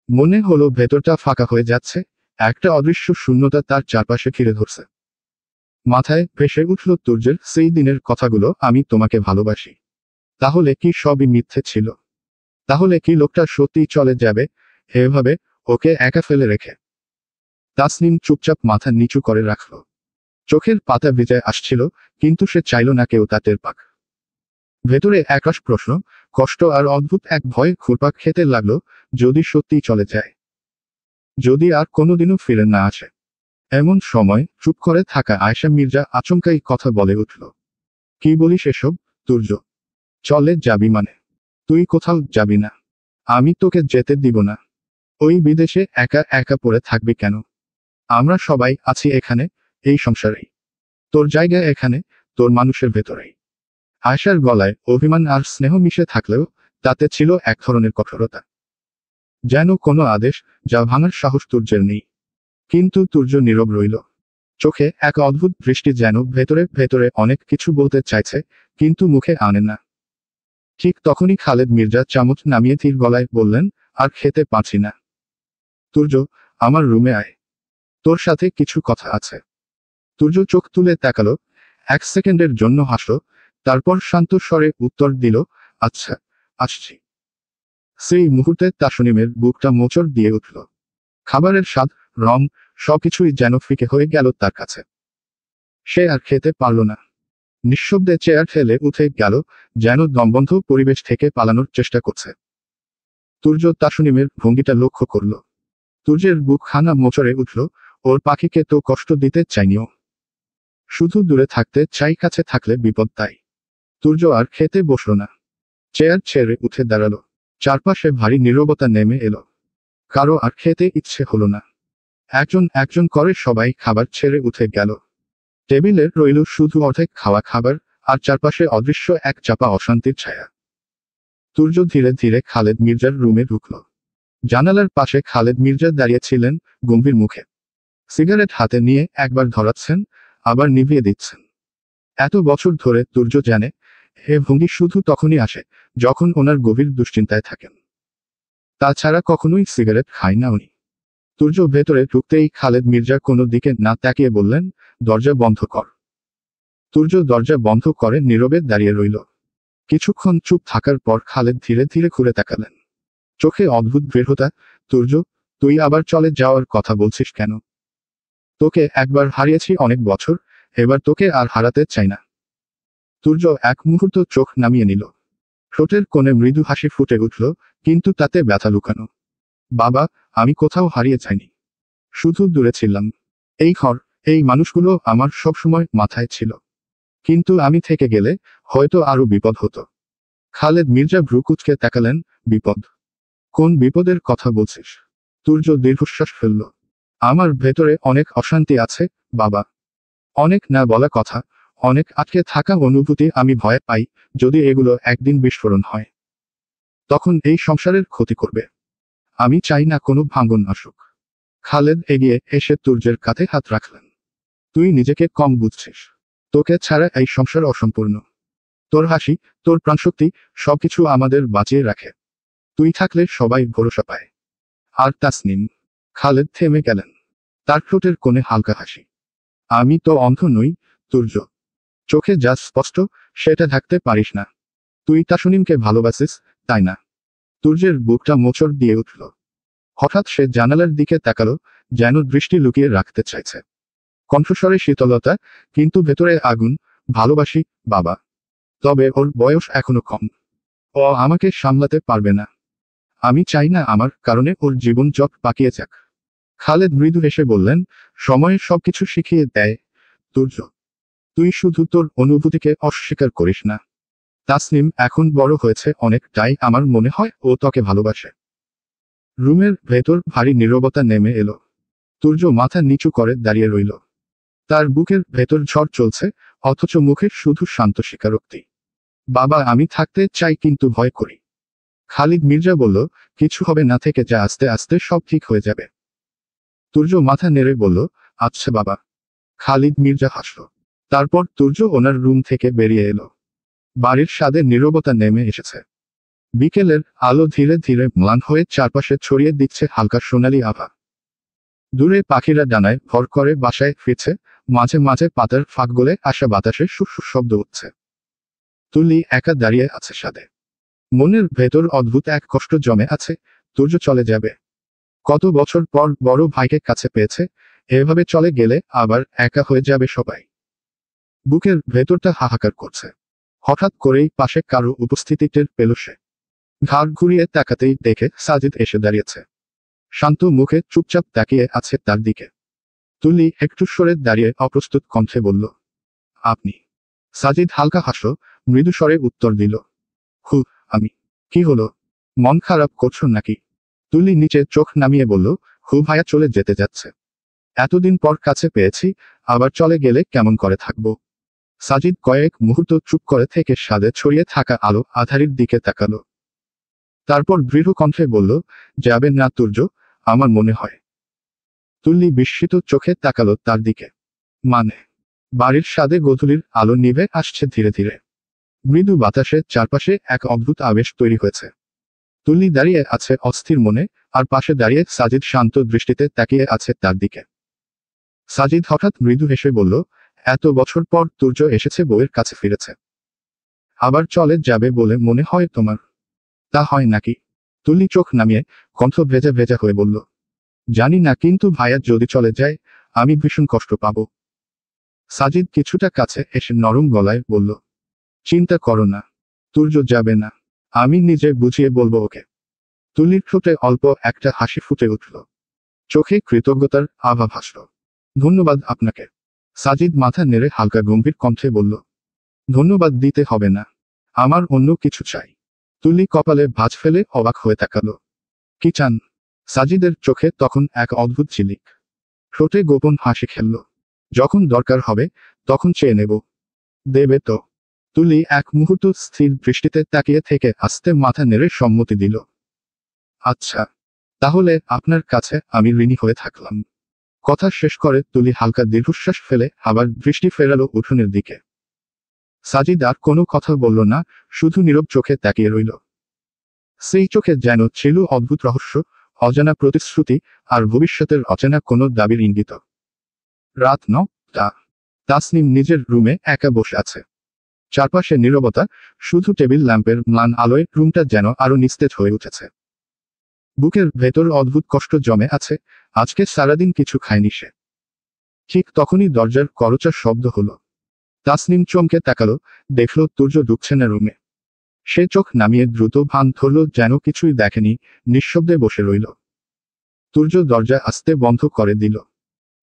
মনে হলো ভেতরটা ফাঁকা হয়ে যাচ্ছে, একটা অদৃশ্য শূন্যতা তার চারপাশে ঘিরে ধরছে। মাথায় ভেসে উঠল তুর্যের সেই দিনের কথাগুলো, আমি তোমাকে ভালোবাসি। তাহলে কি সবই মিথ্যে ছিল? তাহলে কি লোকটা সত্যিই চলে যাবে এভাবে, ওকে একা ফেলে রেখে? তাসনিম চুপচাপ মাথা নিচু করে রাখল। চোখের পাতা ভিজে আসছিল, কিন্তু সে চাইল না কেউ তা টের পাক। ভেতরে একরাশ প্রশ্ন, কষ্ট আর অদ্ভুত এক ভয় ঘুরপাক খেতে লাগলো। যদি সত্যিই চলে যায়, যদি আর কোনোদিনও ফিরে না আসে। এমন সময় চুপ করে থাকা আয়েশা মির্জা আচমকাই কথা বলে উঠল, কি বলিস এসব তুর্য? চলে যাবি মানে? তুই কোথাও যাবি না। আমি তোকে যেতে দিব না। ওই বিদেশে একা একা পড়ে থাকবি কেন? আমরা সবাই আছি এখানে, এই সংসারেই। তোর জায়গা এখানে, তোর মানুষের ভেতরেই। আয়েশার গলায় অভিমান আর স্নেহ মিশে থাকলেও তাতে ছিল এক ধরনের কঠোরতা, যেন কোনো আদেশ যা ভাঙার সাহস তুর্যের নেই। কিন্তু তুর্য নীরব রইল। চোখে এক অদ্ভুত দৃষ্টি, যেন ভেতরে ভেতরে অনেক কিছু বলতে চাইছে, কিন্তু মুখে আনে না। ঠিক তখনই খালেদ মির্জা চামচ নামিয়ে ধীর গলায় বললেন, আর খেতে পারছি না। তুর্য, আমার রুমে আয়। তোর সাথে কিছু কথা আছে। তুর্য চোখ তুলে তাকালো, এক সেকেন্ডের জন্য হাসল, তারপর শান্ত স্বরে উত্তর দিল, আচ্ছা, আসছি। সেই মুহূর্তে তাসনিমের বুকটা মোচড় দিয়ে উঠল। খাবারের স্বাদ, রং সবকিছুই যেন ফিকে হয়ে গেল তার কাছে। সে আর খেতে পারল না। নিঃশব্দে চেয়ার ঠেলে উঠে গেল, যেন দমবন্ধ পরিবেশ থেকে পালানোর চেষ্টা করছে। তুর্য তাসনিমের ভঙ্গিটা লক্ষ্য করল। তুর্যের বুক খানা মোচড়ে উঠল, ওর পাখিকে তো কষ্ট দিতে চাইনিও। শুধু দূরে থাকতে চাই, কাছে থাকলে বিপদ তাই। তুর্য আর খেতে বসল না। চেয়ার ছেড়ে উঠে দাঁড়ালো। চারপাশে ভারী নীরবতা নেমে এলো। কারো আর খেতে ইচ্ছে হলো না। একজন একজন করে সবাই খাবার ছেড়ে উঠে গেল। টেবিলে রইল শুধু অর্ধেক খাওয়া খাবার, আর চারপাশে অদৃশ্য এক চাপা অশান্তির ছায়া। তুর্য ধীরে ধীরে খালেদ মির্জার রুমে ঢুকল। জানালার পাশে খালেদ মির্জা দাঁড়িয়েছিলেন, গম্ভীর মুখে। সিগারেট হাতে নিয়ে একবার ধরাচ্ছেন, আবার নিভিয়ে দিচ্ছেন। এত বছর ধরে তুর্য জানে, এ ভঙ্গি শুধু তখনই আসে যখন ওনার গভীর দুশ্চিন্তায় থাকেন। তাছাড়া কখনোই সিগারেট খায় না উনি। তুর্য ভেতরে ঢুকতেই খালেদ মির্জা কোনো দিকে না তাকিয়ে বললেন, দরজা বন্ধ কর। তুর্য দরজা বন্ধ করে নীরবে দাঁড়িয়ে রইল। কিছুক্ষণ চুপ থাকার পর খালেদ ধীরে ধীরে ঘুরে তাকালেন। চোখে অদ্ভুত দৃঢ়তা। তুর্য, তুই আবার চলে যাওয়ার কথা বলছিস কেন? তোকে একবার হারিয়েছি অনেক বছর, এবার তোকে আর হারাতে চাই না। তুর্য এক মুহূর্ত চোখ নামিয়ে নিল। ঠোঁটের কোণে মৃদু হাসি ফুটে উঠল, কিন্তু তাতে ব্যথা লুকানো। বাবা, আমি কোথাও হারিয়ে যাইনি। শুধু দূরে ছিলাম। এই ঘর, এই মানুষগুলো আমার সবসময় মাথায় ছিল। কিন্তু আমি থেকে গেলে হয়তো আরো বিপদ হতো। খালেদ মির্জা ভ্রু কুঁচকে তাকালেন। বিপদ? কোন বিপদের কথা বলছিস? তুর্য দীর্ঘশ্বাস ফেলল। আমার ভেতরে অনেক অশান্তি আছে, বাবা। অনেক না বলা কথা, অনেক আটকে থাকা অনুভূতি। আমি ভয় পাই, যদি এগুলো একদিন বিস্ফোরণ হয়, তখন এই সংসারের ক্ষতি করবে। আমি চাই না কোনো ভাঙন আসুক। খালেদ এগিয়ে এসে তুর্যের কাঁধে হাত রাখলেন। তুই নিজেকে কম বুঝছিস। তোকে ছাড়া এই সংসার অসম্পূর্ণ। তোর হাসি, তোর প্রাণশক্তি, সবকিছু আমাদের বাঁচিয়ে রাখে। তুই থাকলে সবাই ভরসা পায়। আর তাসনিম। খালেদ থেমে গেলেন। তার ঠোঁটের কোণে হালকা হাসি। আমি তো অন্ধ নই, তুর্য। চোখে যা স্পষ্ট, সেটা ঢাকতে পারিস না। তুই তাসনিমকে ভালোবাসিস, তাই না? তুর্যের বুকটা মোচড় দিয়ে উঠল। হঠাৎ সে জানালার দিকে তাকালো, যেন দৃষ্টি লুকিয়ে রাখতে চাইছে। কণ্ঠস্বরে শীতলতা, কিন্তু ভেতরে আগুন। ভালোবাসি, বাবা। তবে ওর বয়স এখনো কম। ও আমাকে সামলাতে পারবে না। আমি চাই না আমার কারণে ওর জীবন জট পাকিয়ে যাক। খালেদ মৃদু হেসে বললেন, সময় সবকিছু শিখিয়ে দেয়, তুর্য। তুই শুধু তোর অনুভূতিকে অস্বীকার করিস না। তাসনিম এখন বড় হয়েছে অনেক, তাই আমার মনে হয় ও তোকে ভালোবাসে। রুমের ভেতর ভারী নীরবতা নেমে এলো। তুর্য মাথা নিচু করে দাঁড়িয়ে রইল। তার বুকের ভেতর ঝড় চলছে, অথচ মুখে শুধু শান্ত স্বীকারোক্তি। বাবা, আমি থাকতে চাই কিন্তু ভয় করি। খালিদ মির্জা বলল, কিছু হবে না, থেকে যা, আস্তে আস্তে সব ঠিক হয়ে যাবে। তুর্য মাথা নেড়ে বলল, আচ্ছা বাবা। খালিদ মির্জা হাসল। তারপর তুর্য ওনার রুম থেকে বেরিয়ে এলো। বাড়ির ছাদে নীরবতা নেমে এসেছে। বিকেলের আলো ধীরে ধীরে ম্লান হয়ে চারপাশে ছড়িয়ে দিচ্ছে হালকা সোনালি আভা। দূরে পাখিরা ডানায় ভর করে বাসায় ফিরছে, মাঝে মাঝে পাতার ফাঁক গলে আসা বাতাসে সুর শব্দ উঠছে। তুলি একা দাঁড়িয়ে আছে ছাদে। মনের ভেতর অদ্ভুত এক কষ্ট জমে আছে। তুর্য চলে যাবে। কত বছর পর বড় ভাইকে কাছে পেয়েছে, এভাবে চলে গেলে আবার একা হয়ে যাবে সবাই। বুকের ভেতরটা হাহাকার করছে। হঠাৎ করেই পাশে কারো উপস্থিতি টের পেল সে। ঘাড় ঘুরিয়ে তাকাতেই দেখে সাজিদ এসে দাঁড়িয়েছে। শান্ত মুখে চুপচাপ তাকিয়ে আছে তার দিকে। তুলি একটু সরে দাঁড়িয়ে অপ্রস্তুত কণ্ঠে বলল, আপনি? সাজিদ হালকা হাসল, মৃদু স্বরে উত্তর দিল, হু, আমি। কি হলো? মন খারাপ করছো নাকি? তুলি নিচে চোখ নামিয়ে বলল, হু ভাইয়া চলে যেতে যাচ্ছে। এতদিন পর কাছে পেয়েছি, আবার চলে গেলে কেমন করে থাকবো? সাজিদ কয়েক মুহূর্ত চুপ করে থেকে ছাদে ছড়িয়ে থাকা আলো আধারির দিকে তাকালো। তারপর দৃঢ় কণ্ঠে বলল, যাবেন না তুর্য, আমার মনে হয়। তুলি বিস্মিত চোখে তাকালো তার দিকে। মানে? বাড়ির ছাদে গোধূলির আলো নিভে আসছে ধীরে ধীরে। মৃদু বাতাসে চারপাশে এক অদ্ভুত আবেশ তৈরি হয়েছে। তুলি দাঁড়িয়ে আছে অস্থির মনে, আর পাশে দাঁড়িয়ে সাজিদ শান্ত দৃষ্টিতে তাকিয়ে আছে তার দিকে। সাজিদ হঠাৎ মৃদু হেসে বলল, এত বছর পর তুর্য এসেছে, বউয়ের কাছে ফিরেছে। আবার চলে যাবে বলে মনে হয় তোমার? তা হয় নাকি? তুলি চোখ নামিয়ে কণ্ঠ ভেজা ভেজা হয়ে বলল, জানি না, কিন্তু ভাইয়া যদি চলে যায়, আমি ভীষণ কষ্ট পাবো। সাজিদ কিছুটা কাছে এসে নরম গলায় বলল, চিন্তা করো না, তুর্য যাবে না। আমি নিজে বুঝিয়ে বলবো ওকে। তুলির ঠোঁটে অল্প একটা হাসি ফুটে উঠল। চোখে কৃতজ্ঞতার আভা ভাসল। ধন্যবাদ আপনাকে। সাজিদ মাথা নেড়ে হালকা গম্ভীর কণ্ঠে বলল, ধন্যবাদ দিতে হবে না, আমার অন্য কিছু চাই। তুলি কপালে ভাঁজ ফেলে অবাক হয়ে তাকালো। কি চান? সাজিদের চোখে তখন এক অদ্ভুত ঝিলিক। ঠোঁটে গোপন হাসি খেলল। যখন দরকার হবে তখন চেয়ে নেব। দেবে তো? তুলি এক মুহূর্ত স্থির দৃষ্টিতে তাকিয়ে থেকে আস্তে মাথা নেড়ে সম্মতি দিল। আচ্ছা, তাহলে আপনার কাছে আমি ঋণী হয়ে থাকলাম। কথা শেষ করে তুলি হালকা দীর্ঘশ্বাস ফেলে আবার দৃষ্টি ফেরালো উঠোনের দিকে। সাজিদ আর কোনো কথা বলল না, শুধু নীরব চোখে তাকিয়ে রইল। সেই চোখে যেন ছিল অদ্ভুত রহস্য, অজানা প্রতিশ্রুতি, আর ভবিষ্যতের অচেনা কোনো দাবির ইঙ্গিত। রাত ৯টা। তাসনিম নিজের রুমে একা বসে আছে। চারপাশে নীরবতা, শুধু টেবিল ল্যাম্পের ম্লান আলোয় রুমটা যেন আরো নিস্তেজ হয়ে উঠেছে। বুকের ভেতর অদ্ভুত কষ্ট জমে আছে, আজকে সারাদিন কিছু খায়নি সে। ঠিক তখনই দরজার করচার শব্দ হলো। তাসনিম চমকে তাকালো, দেখল তুর্য ঢুকছে না রুমে। সে চোখ নামিয়ে দ্রুত ভান ধরল যেন কিছুই দেখেনি, নিঃশব্দে বসে রইল। তুর্য দরজা আস্তে বন্ধ করে দিল।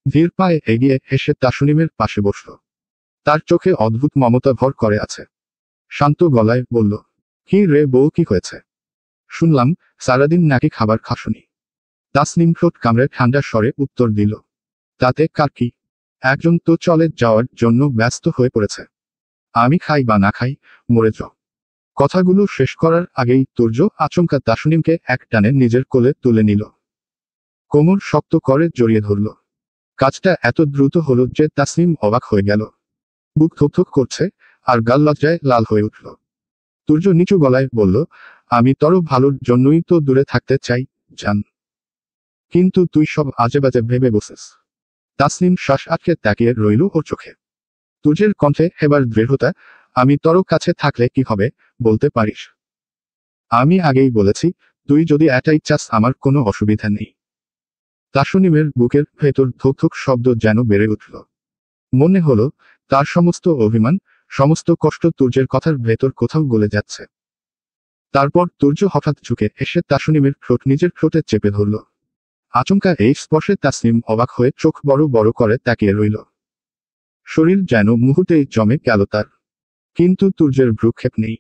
ধীর পায়ে এগিয়ে এসে তাসনিমের পাশে বসল। তার চোখে অদ্ভুত মমতা ভর করে আছে। শান্ত গলায় বলল, কি রে বউ, কি হয়েছে? শুনলাম সারাদিন নাকি খাবার খাসনি। তাসনিম ঠোঁট কামড়ে ঠান্ডা স্বরে উত্তর দিল, তাতে কার কি? একজন তো চলে যাওয়ার জন্য ব্যস্ত হয়ে পড়েছে। আমি খাই বা না খাই, মরে যাও। কথাগুলো শেষ করার আগেই তুর্য আচমকা তাসনিমকে এক টানে নিজের কোলে তুলে নিল। কোমর শক্ত করে জড়িয়ে ধরল। কাজটা এত দ্রুত হলো যে তাসনিম অবাক হয়ে গেল। বুক থকথক করছে, আর গাল লজ্জায় লাল হয়ে উঠল। তুর্য নিচু গলায় বলল, আমি তোর ভালোর জন্যই তো দূরে থাকতে চাই, জান। কিন্তু তুই সব আজেবাজে ভেবে বসেস। তাসনিম শ্বাস আটকে তাকিয়ে রইল ওর চোখে। তুর্যের কণ্ঠে এবার দৃঢ়তা, আমি তোর কাছে থাকলে কি হবে, বলতে পারিস? আমি আগেই বলেছি, তুই যদি এটাই চাস আমার কোনো অসুবিধা নেই। তাসনিমের বুকের ভেতর ধুকধুক শব্দ যেন বেড়ে উঠল। মনে হলো তার সমস্ত অভিমান, সমস্ত কষ্ট তুর্যের কথার ভেতর কোথাও গলে যাচ্ছে। তারপর তুর্য হঠাৎ ঝুঁকে এসে তাসনিমের ঠোঁট নিজের ঠোঁটে চেপে ধরল। আচমকা এই স্পর্শে তাসনিম অবাক হয়ে চোখ বড় বড় করে তাকিয়ে রইল। শরীর যেন মুহূর্তেই জমে গেল তার। কিন্তু তুর্যের ভ্রুক্ষেপ নেই।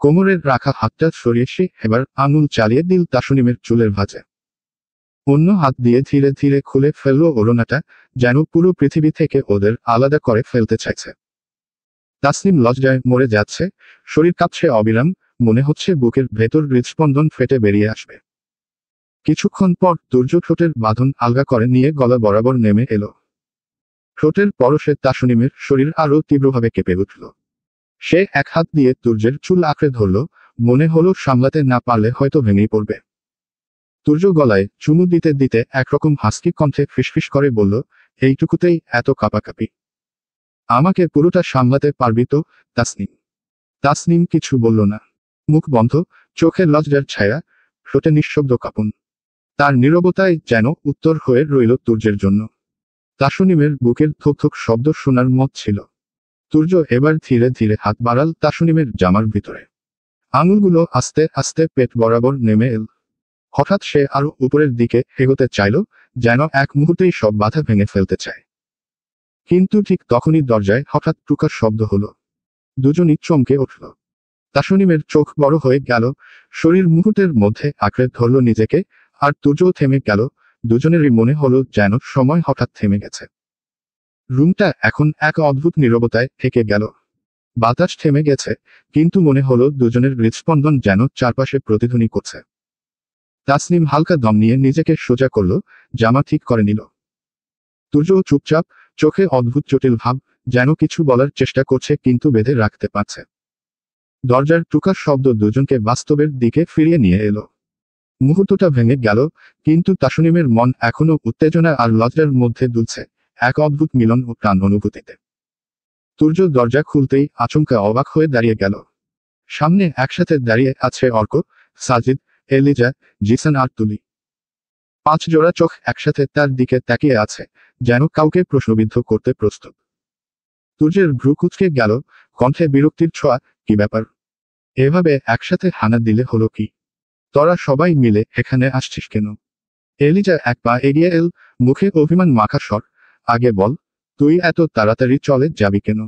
কোমরের রাখা হাতটা সরিয়ে সে এবার আঙুল চালিয়ে দিল তাসনিমের চুলের ভাঁজে। অন্য হাত দিয়ে ধীরে ধীরে খুলে ফেলল ওড়নাটা, যেন পুরো পৃথিবী থেকে ওদের আলাদা করে ফেলতে চাইছে। তাসনিম লজ্জায় মরে যাচ্ছে, শরীর কাঁপছে অবিরাম, মনে হচ্ছে বুকের ভেতর হৃদস্পন্দন ফেটে বেরিয়ে আসবে। কিছুক্ষণ পর তুর্য ঠোঁটের বাঁধন আলগা করে নিয়ে গলা বরাবর নেমে এলো। ঠোঁটের পরশে তাসনিমের শরীর আরো তীব্রভাবে কেঁপে উঠল। সে এক হাত দিয়ে তুর্যের চুল আঁকড়ে ধরল, মনে হলো সামলাতে না পারলে হয়তো ভেঙেই পড়বে। তুর্য গলায় চুমু দিতে দিতে একরকম হাসকি কণ্ঠে ফিসফিস করে বলল, এইটুকুতেই এত কাঁপাকাঁপি? আমাকে পুরোটা সামলাতে পারবি তো, তাসনিম? তাসনিম কিছু বলল না। মুখ বন্ধ, চোখে লজ্জার ছায়া, ঠোঁটে নিঃশব্দ কাঁপন। তার নীরবতায় যেন উত্তর হয়ে রইল তুর্যের জন্য। তাসনিমের বুকের থুকথুক শব্দ শোনার মত ছিল। তুর্য এবার ধীরে ধীরে হাত বাড়াল তাসনিমের জামার ভিতরে। আঙুলগুলো আস্তে আস্তে পেট বরাবর নেমে এল। হঠাৎ সে আরো উপরের দিকে এগোতে চাইল, যেন এক মুহূর্তেই সব বাধা ভেঙে ফেলতে চায়। কিন্তু ঠিক তখনই দরজায় হঠাৎ টুকার শব্দ হলো। দুজনই চমকে উঠল। তাসনিমের চোখ বড় হয়ে গেল, শরীর মুহূর্তের মধ্যে আঁকড়ে ধরল নিজেকে, আর তুর্যও থেমে গেল। দুজনেরই মনে হলো যেন সময় হঠাৎ থেমে গেছে। রুমটা এখন এক অদ্ভুত নীরবতায় থেকে গেল। বাতাস থেমে গেছে, কিন্তু মনে হলো দুজনের হৃদস্পন্দন যেন চারপাশে প্রতিধ্বনি করছে। তাসনিম হালকা দম নিয়ে নিজেকে সোজা করল, জামা ঠিক করে নিল। তুর্যও চুপচাপ, চোখে অদ্ভুত জটিল ভাব, যেন কিছু বলার চেষ্টা করছে কিন্তু বেঁধে রাখতে পারছে। দরজার টুকার শব্দ দুজনকে বাস্তবের দিকে ফিরিয়ে নিয়ে এলো। মুহূর্তটা ভেঙে গেল, কিন্তু তাসনিমের মন এখনো উত্তেজনা আর লজ্জার মধ্যে দুলছে, এক অদ্ভুত মিলন ও প্রাণ অনুভূতিতে। তুর্য দরজা খুলতেই আচমকা অবাক হয়ে দাঁড়িয়ে গেল। সামনে একসাথে দাঁড়িয়ে আছে অর্ক, সাজিদ, এলিজা, জিসান আর তুলি। 5 জোড়া চোখ একসাথে তার দিকে তাকিয়ে আছে, যেন কাউকে প্রশ্নবিদ্ধ করতে প্রস্তুত। তুর্যের ভ্রু কুঁচকে গেল, কণ্ঠে বিরক্তির ছোঁয়া, কি ব্যাপার? এভাবে একসাথে হানা দিলে হলো কি? তোরা সবাই মিলে এখানে আসছিস কেন? এলিজা এক পা এগিয়ে এল, মুখে অভিমান মাখা স্বর, আগে বল, তুই এত তাড়াতাড়ি চলে যাবি কেন?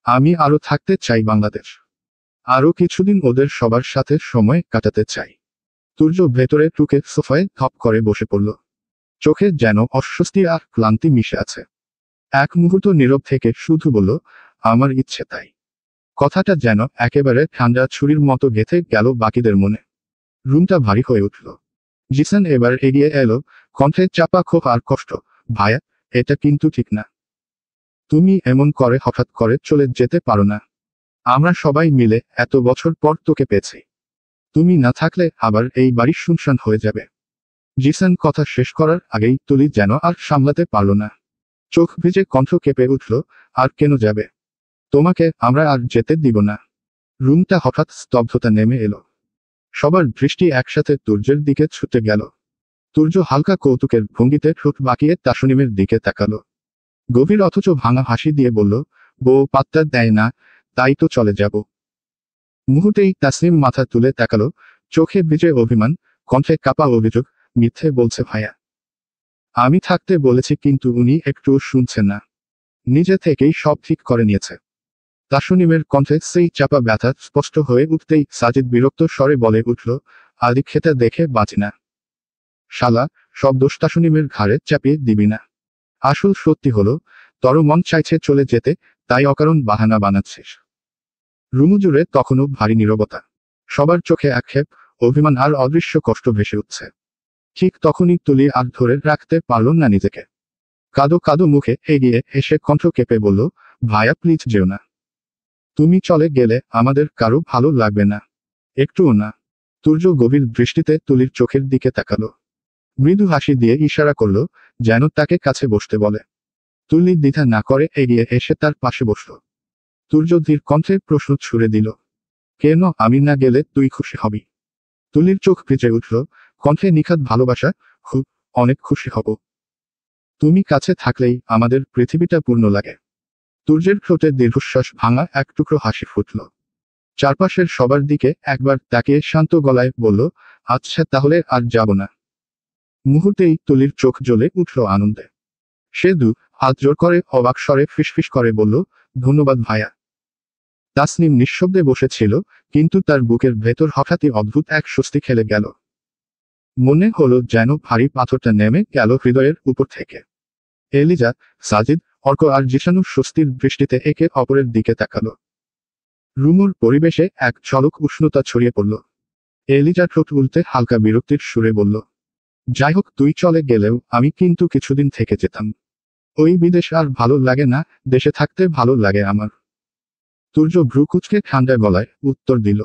আমি আরো থাকতে চাই বাংলাদেশ। আরো কিছুদিন ওদের সবার সাথে সময় কাটাতে চাই। তুর্য ভেতরে টুকে সোফায় ধপ করে বসে পড়ল। চোখে যেন অস্বস্তি আর ক্লান্তি মিশে আছে। এক মুহূর্ত নীরব থেকে শুধু বলল, আমার ইচ্ছে তাই। কথাটা যেন একেবারে ঠান্ডা ছুরির মতো গেঁথে গেল বাকিদের মনে। রুমটা ভারী হয়ে উঠল। জিসান এবার এগিয়ে এলো, কণ্ঠে চাপা ক্ষোভ আর কষ্ট। ভাইয়া, এটা কিন্তু ঠিক না। তুমি এমন করে হঠাৎ করে চলে যেতে পারো না। আমরা সবাই মিলে এত বছর পর তোকে পেয়েছি। তুমি না থাকলে আবার এই বাড়ি শুনশান হয়ে যাবে। জিসান কথা শেষ করার আগেই তুলি যেন আর সামলাতে পারল না। চোখ ভিজে কণ্ঠ কেঁপে উঠল, আর কেন যাবে? তোমাকে আমরা আর যেতে দিব না। রুমটা হঠাৎ স্তব্ধতা নেমে এলো। সবার দৃষ্টি একসাথে তুর্যের দিকে ছুটে গেল। তুর্য হালকা কৌতুকের ভঙ্গিতে ঠোঁট বাঁকিয়ে তাসনিমের দিকে তাকালো। গভীর অথচ ভাঙা হাসি দিয়ে বলল, বউ পাত্তা দেয় না, তাই তো চলে যাব। মুহূর্তেই তাসনিম মাথা তুলে তাকালো, চোখে ভিজে অভিমান, কণ্ঠে কাপা অভিযোগ, মিথ্যে বলছে ভাইয়া। আমি থাকতে বলেছি কিন্তু উনি একটুও শুনছেন না। নিজে থেকেই সব ঠিক করে নিয়েছে। তাসনিমের কণ্ঠে সেই চাপা ব্যথা স্পষ্ট হয়ে উঠতেই সাজিদ বিরক্ত স্বরে বলে উঠল, আদি খেতে দেখে বাঁচি না। শালা, সব দোষ তাসনিমের ঘাড়ে চাপিয়ে দিবি না। আসল সত্যি হলো, তোর মন চাইছে চলে যেতে, তাই অকারণ বাহানা বানাচ্ছিস। রুমু জুড়ে তখনও ভারী নীরবতা। সবার চোখে আক্ষেপ, অভিমান আর অদৃশ্য কষ্ট ভেসে উঠছে। ঠিক তখনই তুলি আর ধরে রাখতে পারল না নিজেকে। কাদো কাদো মুখে এগিয়ে এসে কণ্ঠ কেঁপে বলল, ভাইয়া প্লিজ যেও না। তুমি চলে গেলে আমাদের কারো ভালো লাগবে না। একটুও না। তুর্য গভীর দৃষ্টিতে তুলির চোখের দিকে তাকালো। মৃদু হাসি দিয়ে ইশারা করল, যেন তাকে কাছে বসতে বলে। তুলি দ্বিধা না করে এগিয়ে এসে তার পাশে বসল। তুর্য ধীর কণ্ঠে প্রশ্ন ছুড়ে দিল, কেন আমি না গেলে তুই খুশি হবি? তুলির চোখ ভিজে উঠল, কণ্ঠে নিখাদ ভালোবাসা, খুব, অনেক খুশি হব। তুমি কাছে থাকলেই আমাদের পৃথিবীটা পূর্ণ লাগে। তুর্যের ঠোঁটে দীর্ঘশ্বাস ভাঙা এক টুকরো হাসি ফুটল। চারপাশের সবার দিকে একবার তাকিয়ে শান্ত গলায় বলল, আচ্ছা তাহলে আর যাব না। মুহূর্তেই তুলির চোখ জ্বলে উঠল আনন্দে। সে হাত জোর করে অবাক স্বরে ফিসফিস করে বলল, ধন্যবাদ ভাইয়া। তাসনিম নিঃশব্দে বসেছিল, কিন্তু তার বুকের ভেতর হঠাৎই অদ্ভুত এক স্বস্তি খেলে গেল। মনে হলো যেন ভারী পাথরটা নেমে গেল হৃদয়ের উপর থেকে। এলিজা, সাজিদ, অর্ক আর জিসানু স্বস্তির দৃষ্টিতে একে অপরের দিকে তাকালো। রুমুর পরিবেশে এক ঝলক উষ্ণতা ছড়িয়ে পড়ল। এলিজা ঠোঁট উল্টে হালকা বিরক্তির সুরে বলল, যাই হোক তুই চলে গেলেও আমি কিন্তু কিছুদিন থেকে যেতাম। ওই বিদেশ আর ভালো লাগে না, দেশে থাকতে ভালো লাগে আমার। তুর্য ভ্রু কুঁচকে ঠান্ডা গলায় উত্তর দিল,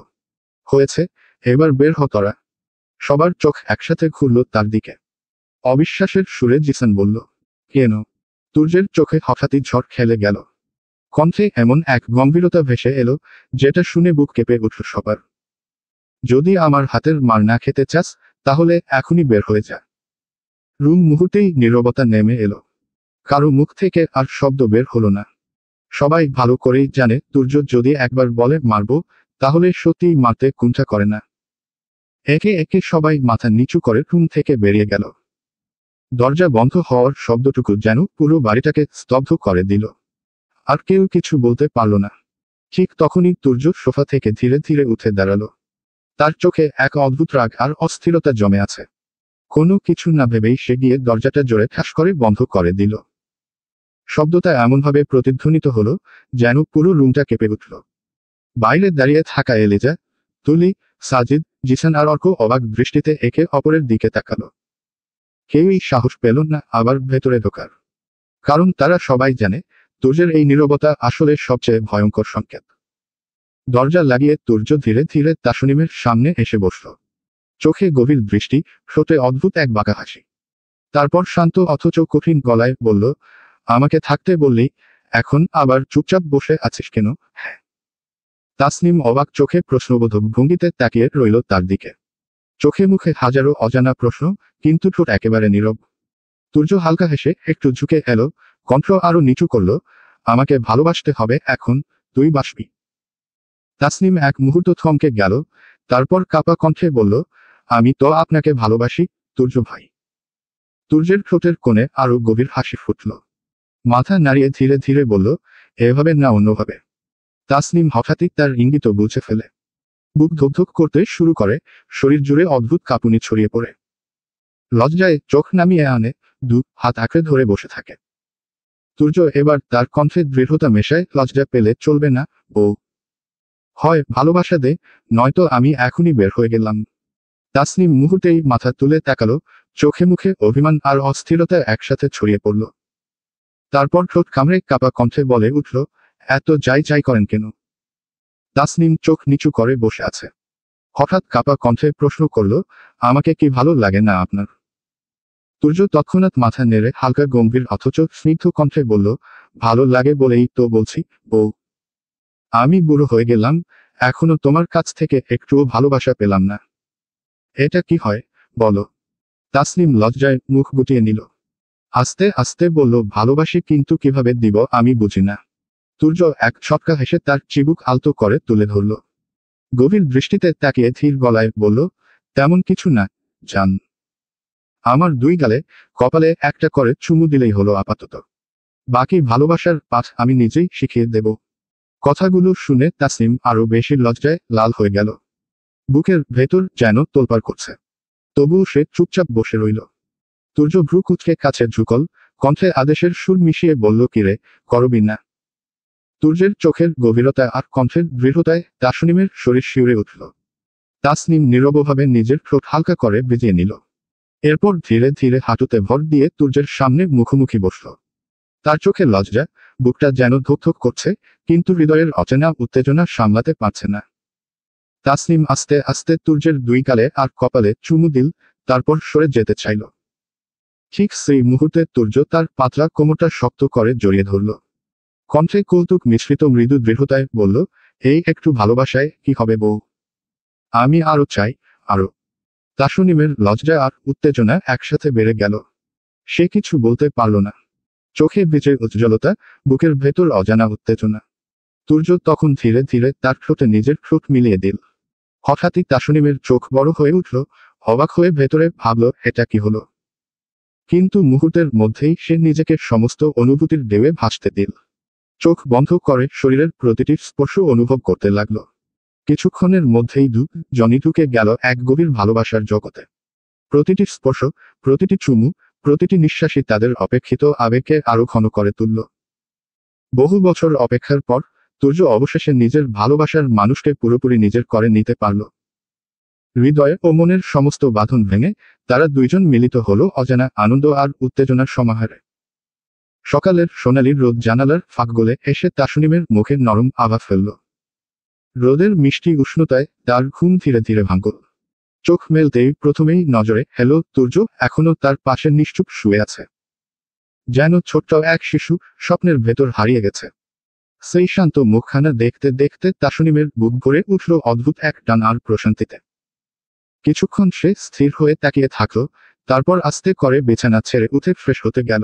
হয়েছে, এবার বের হ তোরা। সবার চোখ একসাথে ঘুরল তার দিকে। অবিশ্বাসের সুরে জিসান বলল, কেন? তুর্যের চোখে হঠাৎই ঝড় খেলে গেল। কণ্ঠে এমন এক গম্ভীরতা ভেসে এলো, যেটা শুনে বুক কেঁপে উঠল সবার। যদি আমার হাতের মার না খেতে চাস, তাহলে এখনই বের হয়ে যা। রুম মুহূর্তেই নীরবতা নেমে এলো। কারো মুখ থেকে আর শব্দ বের হলো না। সবাই ভালো করেই জানে তুর্য যদি একবার বলে মারব, তাহলে সত্যিই মারতে কুণ্ঠা করে না। একে একে সবাই মাথা নিচু করে রুম থেকে বেরিয়ে গেল। দরজা বন্ধ হওয়ার শব্দটুকু যেন পুরো বাড়িটাকে স্তব্ধ করে দিল। আর কেউ কিছু বলতে পারল না। ঠিক তখনই তুর্য সোফা থেকে ধীরে ধীরে উঠে দাঁড়ালো। তার চোখে এক অদ্ভুত রাগ আর অস্থিরতা জমে আছে। কোনো কিছু না ভেবেই সে গিয়ে দরজাটা জোরে ঠাস করে বন্ধ করে দিল। শব্দটা এমনভাবে প্রতিধ্বনিত হলো, যেন পুরো রুমটা কেঁপে উঠল। বাইরে দাঁড়িয়ে থাকা এলিজা, তুলি, সাজিদ, জিসান আর অর্ক অবাক দৃষ্টিতে একে অপরের দিকে তাকালো। কেউই সাহস পেল না আবার ভেতরে ঢোকার। কারণ তারা সবাই জানে, তুর্যের এই নীরবতা আসলে সবচেয়ে ভয়ঙ্কর সংকেত। দরজা লাগিয়ে তুর্য ধীরে ধীরে তাসনিমের সামনে এসে বসল। চোখে গভীর দৃষ্টি, ঠোঁটে অদ্ভুত এক বাঁকা হাসি। তারপর শান্ত অথচ কঠিন গলায় বলল, আমাকে থাকতে বললি, এখন আবার চুপচাপ বসে আছিস কেন? হ্যাঁ। তাসনিম অবাক চোখে প্রশ্নবোধক ভঙ্গিতে তাকিয়ে রইল তার দিকে। চোখে মুখে হাজারো অজানা প্রশ্ন, কিন্তু ঠোঁট একেবারে নীরব। তুর্য হালকা হেসে একটু ঝুঁকে এলো, কণ্ঠ আরো নিচু করল, আমাকে ভালোবাসতে হবে এখন, তুই বাসবি। তাসনিম এক মুহূর্ত থমকে গেল, তারপর কাপা কণ্ঠে বলল, আমি তো আপনাকে ভালোবাসি, তুর্য ভাই। তুর্যের ঠোঁটের কোণে আরো গভীর হাসি ফুটল। মাথা নাড়িয়ে ধীরে ধীরে বলল, এভাবে না অন্যভাবে। তাসনিম হঠাৎই তার ইঙ্গিত বুঝে ফেলে। বুক ধুকধুক করতে শুরু করে, শরীর জুড়ে অদ্ভুত কাঁপুনি ছড়িয়ে পড়ে। লজ্জায় চোখ নামিয়ে আনে, দু হাত আঁকড়ে ধরে বসে থাকে। তুর্য এবার তার কণ্ঠে দৃঢ়তা মেশায়, লজ্জা পেলে চলবে না বউ। হয় ভালোবাসা দে, নয়তো আমি এখনই বের হয়ে গেলাম। তাসনিম মুহূর্তেই মাথা তুলে তাকালো, চোখে মুখে অভিমান আর অস্থিরতা একসাথে ছড়িয়ে পড়ল। তারপর ঠোঁট কামড়ে কাঁপা কণ্ঠে বলে উঠল, এত যাই যাই করেন কেন? তাসনিম চোখ নিচু করে বসে আছে। হঠাৎ কাঁপা কণ্ঠে প্রশ্ন করল, আমাকে কি ভালো লাগে না আপনার? তুর্য তৎক্ষণাৎ মাথা নেড়ে হালকা গম্ভীর অথচ স্নিগ্ধ কণ্ঠে বলল, ভালো লাগে বলেই তো বলছি বউ। আমি বুড়ো হয়ে গেলাম, এখনো তোমার কাছ থেকে একটুও ভালোবাসা পেলাম না। এটা কি হয় বলো? তাসনিম লজ্জায় মুখ গুটিয়ে নিল। আস্তে আস্তে বলল, ভালোবাসি কিন্তু কিভাবে দিব আমি বুঝি না। তুর্য এক ছটকা হেসে তার চিবুক আলতো করে তুলে ধরল। গভীর দৃষ্টিতে তাকিয়ে ধীর গলায় বলল, তেমন কিছু না, জান। আমার দুই গালে কপালে একটা করে চুমু দিলেই হলো আপাতত। বাকি ভালোবাসার পাঠ আমি নিজেই শিখিয়ে দেব। কথাগুলো শুনে তাসনিম আরো বেশি লজ্জায় লাল হয়ে গেল। বুকের ভেতর যেন তোলপাড় করছে। তবুও সে চুপচাপ বসে রইল। তুর্য ভ্রু কুঁচকে কাছে ঝুঁকল, কণ্ঠে আদেশের সুর মিশিয়ে বলল, কিরে, করবি না? তুর্যের চোখের গভীরতা আর কণ্ঠের দৃঢ়তায় তাসনিমের শরীর শিউরে উঠল। তাসনিম নীরবভাবে নিজের ঠোঁট হালকা করে ভিজিয়ে নিল। এরপর ধীরে ধীরে হাঁটুতে ভর দিয়ে তুর্যের সামনে মুখোমুখি বসল। তার চোখে লজ্জা, বুকটা যেন ধুকধুক করছে, কিন্তু হৃদয়ের অচেনা উত্তেজনা সামলাতে পারছে না। তাসনিম আস্তে আস্তে তুর্যের দুই গালে আর কপালে চুমু দিল, তারপর সরে যেতে চাইল। ঠিক সেই মুহূর্তে তুর্য তার পাতলা কোমরটা শক্ত করে জড়িয়ে ধরল। কণ্ঠে কৌতুক মিশ্রিত মৃদু দৃঢ়তায় বলল, এই একটু ভালোবাসায় কি হবে বউ? আমি আরো চাই, আরো। তাসনিমের লজ্জা আর উত্তেজনা একসাথে বেড়ে গেল। সে কিছু বলতে পারল না। চোখে ভিজে উজ্জ্বলতা, বুকের ভেতর অজানা উত্তেজনা। তুর্য তখন ধীরে ধীরে তার ঠোঁটে নিজের ঠোঁট মিলিয়ে দিল। হঠাৎই তাসনিমের চোখ বড় হয়ে উঠল, অবাক হয়ে ভেতরে ভাবল, এটা কি হলো? কিন্তু মুহূর্তের মধ্যেই সে নিজেকে সমস্ত অনুভূতির ঢেউয়ে ভাসতে দিল। চোখ বন্ধ করে শরীরের প্রতিটি স্পর্শ অনুভব করতে লাগল। কিছুক্ষণের মধ্যেই জনি ঢুকে গেল এক গভীর ভালোবাসার জগতে। প্রতিটি স্পর্শ, প্রতিটি চুমু, প্রতিটি নিঃশ্বাসই তাদের অপেক্ষিত আবেগকে আরো ঘন করে তুলল। বহু বছর অপেক্ষার পর তুর্য অবশেষে নিজের ভালোবাসার মানুষকে পুরোপুরি নিজের করে নিতে পারল। হৃদয় ও মনের সমস্ত বাঁধন ভেঙে তারা দুইজন মিলিত হলো অজানা আনন্দ আর উত্তেজনার সমাহারে। সকালের সোনালি রোদ জানালার ফাঁক গলে এসে তাসনিমের মুখে নরম আভা ফেলল। রোদের মিষ্টি উষ্ণতায় তার ঘুম ধীরে ধীরে ভাঙল। চোখ মেলতেই প্রথমেই নজরে হেলো তুর্য এখনো তার পাশে নিশ্চুপ শুয়ে আছে। যেন ছোট্ট এক শিশু স্বপ্নের ভেতর হারিয়ে গেছে। সেই শান্ত মুখখানা দেখতে দেখতে তাসনিমের বুক ভরে উঠল অদ্ভুত এক টান আর প্রশান্তিতে। কিছুক্ষণ সে স্থির হয়ে তাকিয়ে থাকল, তারপর আস্তে করে বিছানা ছেড়ে উঠে ফ্রেশ হতে গেল।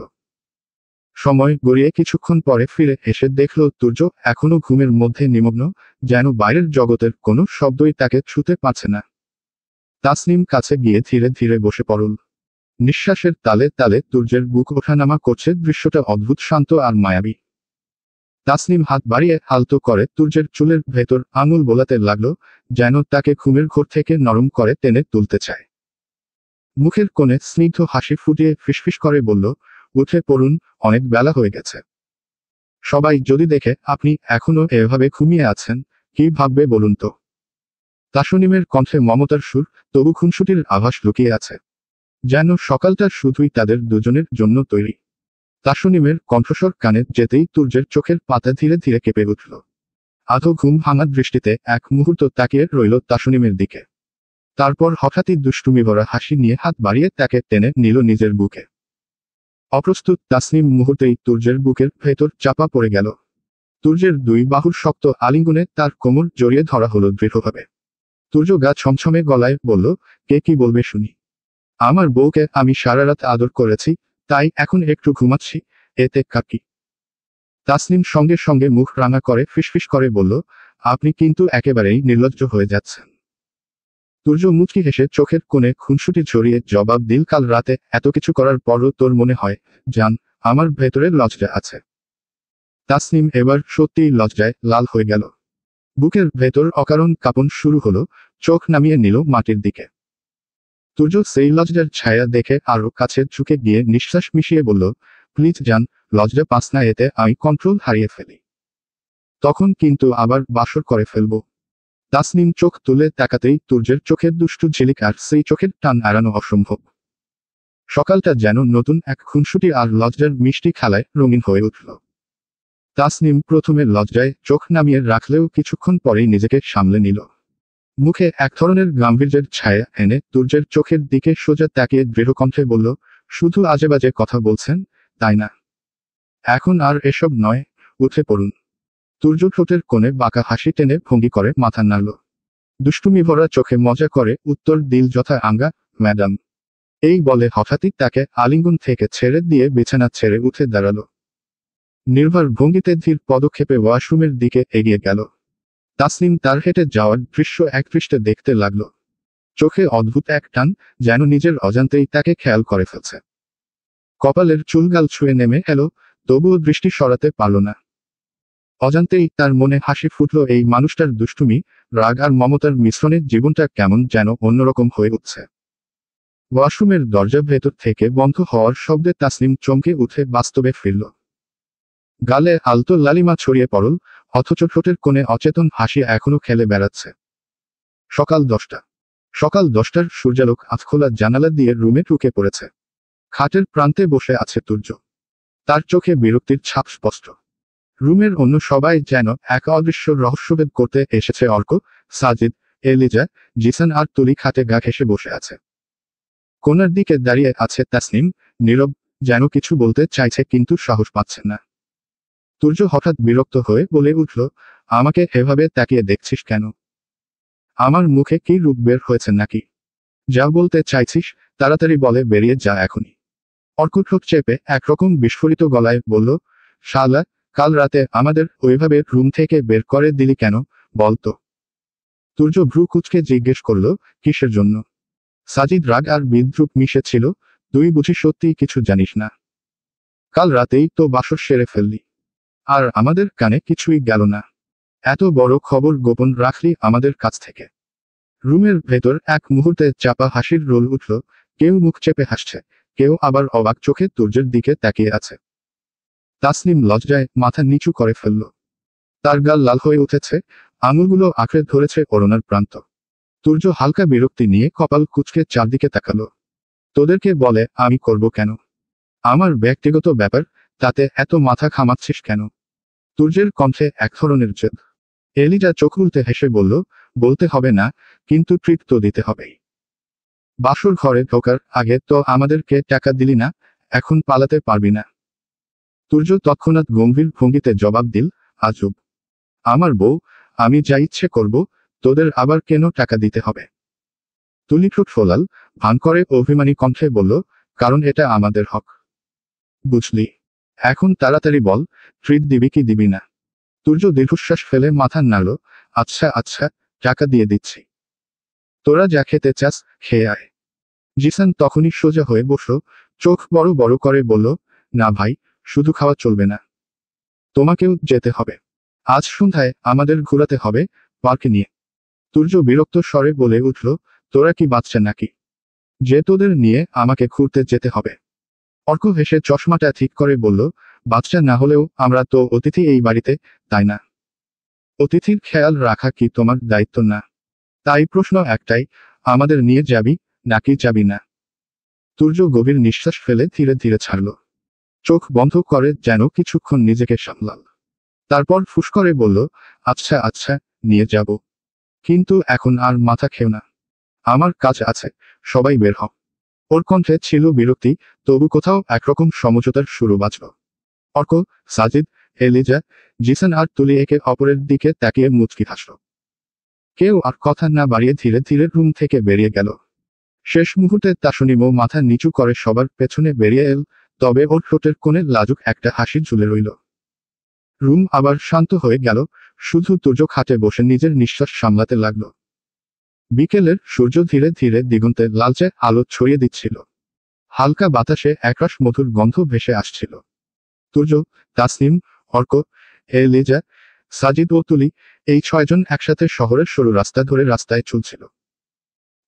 সময় গড়িয়ে কিছুক্ষণ পরে ফিরে এসে দেখল তুর্য এখনো ঘুমের মধ্যে নিমগ্ন, যেন বাইরের জগতের কোনো শব্দই তাকে ছুঁতে পারছে না। তাসনিম কাছে গিয়ে ধীরে ধীরে বসে পড়ল। নিঃশ্বাসের তালে তালে তুর্যের বুক ওঠানামা করছে, দৃশ্যটা অদ্ভুত শান্ত আর মায়াবী। তাসনিম হাত বাড়িয়ে আলতো করে তুর্যের চুলের ভেতর আঙুল বোলাতে লাগলো, যেন তাকে ঘুমের ঘোর থেকে নরম করে টেনে তুলতে চায়। মুখের কোণে স্নিগ্ধ হাসি ফুটিয়ে ফিসফিস করে বলল, উঠে পড়ুন, অনেক বেলা হয়ে গেছে। সবাই যদি দেখে আপনি এখনো এভাবে ঘুমিয়ে আছেন, কি ভাববে বলুন তো? তাসনিমের কণ্ঠে মমতার সুর, তবু খুনসুটির আভাস লুকিয়ে আছে। যেন সকালটা শুধুই তাদের দুজনের জন্য তৈরি। তাসনিমের কণ্ঠস্বর কানে যেতেই তুর্যের চোখের পাতা ধীরে ধীরে কেঁপে উঠল। আধো ঘুম ভাঙা দৃষ্টিতে এক মুহূর্ত তাকিয়ে রইল তাসনিমের দিকে। তারপর হঠাৎই দুষ্টুমি ভরা হাসি নিয়ে হাত বাড়িয়ে তাকে টেনে নিল নিজের বুকে। অপ্রস্তুত তাসনিম মুহূর্তেই তুর্যের বুকের ভেতর চাপা পড়ে গেল। তুর্যের দুই বাহুর শক্ত আলিঙ্গনে তার কোমর জড়িয়ে ধরা হলো দৃঢ়ভাবে। তুর্য গা ছমছমে গলায় বলল, কে কি বলবে শুনি? আমার বউকে আমি সারা রাত আদর করেছি, তাই এখন একটু ঘুমাচ্ছি, এতে কাকি? তাসনিম সঙ্গে সঙ্গে মুখ রাঙা করে ফিসফিস করে বলল, আপনি কিন্তু একেবারেই নির্লজ্জ হয়ে যাচ্ছেন। তুর্য মুচকি হেসে চোখের কোণে খুনসুটি ছড়িয়ে জবাব দিল, কাল রাতে এত কিছু করার পরও তোর মনে হয়, জান, আমার ভেতরে লজ্জা আছে? তাসনিম এবার সত্যিই লজ্জায় লাল হয়ে গেল। বুকের ভেতর অকারণ কাঁপন শুরু হলো, চোখ নামিয়ে নিল মাটির দিকে। তুর্য সেই লজ্জার ছায়া দেখে আরো কাছে ঝুঁকে গিয়ে নিঃশ্বাস মিশিয়ে বলল, প্লিজ যান, লজ্জা পাস না, এতে আমি কন্ট্রোল হারিয়ে ফেলি। তখন কিন্তু আবার বাসর করে ফেলব। তাসনিম চোখ তুলে তাকাতেই তুর্যের চোখের দুষ্টু ঝিলিক আর সেই চোখের টান এড়ানো অসম্ভব। সকালটা যেন নতুন এক খুনসুটি আর লজ্জার মিষ্টি খেলায় রঙিন হয়ে উঠল। তাসনিম প্রথমে লজ্জায় চোখ নামিয়ে রাখলেও কিছুক্ষণ পরেই নিজেকে সামলে নিল। মুখে এক ধরনের গাম্ভীর্যের ছায়া এনে তুর্যের চোখের দিকে সোজা তাকিয়ে দৃঢ়কণ্ঠে বলল, শুধু আজেবাজে কথা বলছেন, তাই না? এখন আর এসব নয়, উঠে পড়ুন। তুর্য ঠোঁটের কোণে বাঁকা হাসি টেনে ভঙ্গি করে মাথা নাড়ল। দুষ্টুমি ভরা চোখে মজা করে উত্তর দিল, যথা আজ্ঞা, ম্যাডাম। এই বলে হঠাৎই তাকে আলিঙ্গন থেকে ছেড়ে দিয়ে বিছানা ছেড়ে উঠে দাঁড়ালো। নির্ভর ভঙ্গিতে ধীর পদক্ষেপে ওয়াশরুমের দিকে এগিয়ে গেল। তাসনিম তার হেঁটে যাওয়ার দৃশ্য একদৃষ্টে দেখতে লাগল। চোখে অদ্ভুত এক টান, যেন নিজের অজান্তেই তাকে খেয়াল করে ফেলছে। কপালের চুলগাল ছুঁয়ে নেমে এলো, তবুও দৃষ্টি সরাতে পারল না। অজান্তেই তার মনে হাসি ফুটল, এই মানুষটার দুষ্টুমি, রাগ আর মমতার মিশ্রণে জীবনটা কেমন যেন অন্যরকম হয়ে উঠছে। ওয়াশরুমের দরজা ভেতর থেকে বন্ধ হওয়ার শব্দে তাসনিম চমকে উঠে বাস্তবে ফিরল। গালে আলতো লালিমা ছড়িয়ে পড়ল, অথচ ঠোঁটের কোণে অচেতন হাসি এখনো খেলে বেড়াচ্ছে। সকাল 10টা। সকাল 10টার সূর্যালোক আধখোলা জানালা দিয়ে রুমে ঢুকে পড়েছে। খাটের প্রান্তে বসে আছে তুর্য। তার চোখে বিরক্তির ছাপ স্পষ্ট। রুমের অন্য সবাই যেন এক অদৃশ্য রহস্যভেদ করতে এসেছে। অর্ক, সাজিদ, এলিজা, জিসান আর তুলি খাটে গা ঘেঁষে বসে আছে। কোণার দিকে দাঁড়িয়ে আছে তাসনিম, নীরব, যেন কিছু বলতে চাইছে কিন্তু সাহস পাচ্ছে না। তুর্য হঠাৎ বিরক্ত হয়ে বলে উঠল, আমাকে এভাবে তাকিয়ে দেখছিস কেন? আমার মুখে কি রূপ বের হয়েছে নাকি? যা বলতে চাইছিস তাড়াতাড়ি বলে বেরিয়ে যা এখনই। অর্ক ঠোঁট চেপে একরকম বিস্ফোরিত গলায় বলল, শালা, কাল রাতে আমাদের ওইভাবে রুম থেকে বের করে দিলি কেন, বলতো? তুর্য ভ্রু কুঁচকে জিজ্ঞেস করল, কিসের জন্য? সাজিদ রাগ আর বিদ্রুপ মিশেছিল, তুই বুঝি সত্যি কিছু জানিস না? কাল রাতেই তো বাসর সেরে ফেললি, আর আমাদের কানে কিছুই গেল না। এত বড় খবর গোপন রাখলি আমাদের কাছ থেকে। রুমের ভেতর এক মুহূর্তে চাপা হাসির রোল উঠল, কেউ মুখ চেপে হাসছে, কেউ আবার অবাক চোখে তুর্যের দিকে তাকিয়ে আছে। তাসনিম লজ্জায় মাথা নিচু করে ফেলল। তার গাল লাল হয়ে উঠেছে, আঙুলগুলো আঁকড়ে ধরেছে ওড়নার প্রান্ত। তুর্য হালকা বিরক্তি নিয়ে কপাল কুঁচকে চারদিকে তাকালো। তোদেরকে বলে আমি করব কেন? আমার ব্যক্তিগত ব্যাপার, তাতে এত মাথা ঘামাচ্ছিস কেন? তুর্যের কণ্ঠে এক ধরনের জেদ। এলিজা চোখ উল্টে হেসে বলল, বলতে হবে না, কিন্তু ট্রিট তো দিতে হবেই। বাসর ঘরে ঢোকার আগে তো আমাদেরকে টাকা দিলি না, এখন পালাতে পারবি না। তুর্য তৎক্ষণাৎ গম্ভীর ভঙ্গিতে জবাব দিল, আজব। আমার বউ, আমি যা ইচ্ছে করব, তোদের আবার কেন টাকা দিতে হবে? তুলি ঠোঁট ফোলাল, ভান করে অভিমানী কণ্ঠে বলল, কারণ এটা আমাদের হক। বুঝলি? এখন তাড়াতাড়ি বল, ট্রিট দিবি কি দিবি না? তুর্য দীর্ঘশ্বাস ফেলে মাথা নাড়ল, আচ্ছা আচ্ছা, টাকা দিয়ে দিচ্ছি। তোরা যা খেতে চাস, খেয়ে আয়। জিসান তখনই সোজা হয়ে বসল, চোখ বড় বড় করে বলল, না ভাই, শুধু খাওয়া চলবে না। তোমাকেও যেতে হবে। আজ সন্ধ্যায় আমাদের ঘোরাতে হবে, পার্কে নিয়ে। তুর্য বিরক্ত স্বরে বলে উঠল, তোরা কি বাচ্চা নাকি, যে তোদের নিয়ে আমাকে ঘুরতে যেতে হবে? অর্ক হেসে চশমাটা ঠিক করে বলল, বাচ্চা না হলেও আমরা তো অতিথি এই বাড়িতে, তাই না? অতিথির খেয়াল রাখা কি তোমার দায়িত্ব না? তাই প্রশ্ন একটাই, আমাদের নিয়ে যাবি নাকি যাবি না? তুর্য গভীর নিঃশ্বাস ফেলে ধীরে ধীরে ছাড়ল। চোখ বন্ধ করে যেন কিছুক্ষণ নিজেকে সামলাল। তারপর ফুস করে বলল, আচ্ছা আচ্ছা, নিয়ে যাব। কিন্তু এখন আর মাথা খেও না। আমার কাজ আছে, সবাই বের হ। ওর কণ্ঠে ছিল বিরক্তি, তবু কোথাও একরকম সমঝোতার সুর বাজল। অর্ক, সাজিদ, এলিজা, জিসান আর তুলি একে অপরের দিকে তাকিয়ে মুচকি হাসল। কেউ আর কথা না বাড়িয়ে ধীরে ধীরে রুম থেকে বেরিয়ে গেল। শেষ মুহূর্তে তাসনিমও মাথা নিচু করে সবার পেছনে বেরিয়ে এল, তবে ওর ঠোঁটের কোণে লাজুক একটা হাসি ঝুলে রইল। রুম আবার শান্ত হয়ে গেল, শুধু তুর্য খাটে বসে নিজের নিঃশ্বাস সামলাতে লাগল। বিকেলের সূর্য ধীরে ধীরে দিগন্তে লালচে আলো ছড়িয়ে দিচ্ছিল। হালকা বাতাসে একরাশ মধুর গন্ধ ভেসে আসছিল। তুর্য, তাসনিম, অর্ক, এলিজা, সাজিদ ও তুলি, এই ছয়জন একসাথে শহরের সরু রাস্তা ধরে রাস্তায় চলছিল।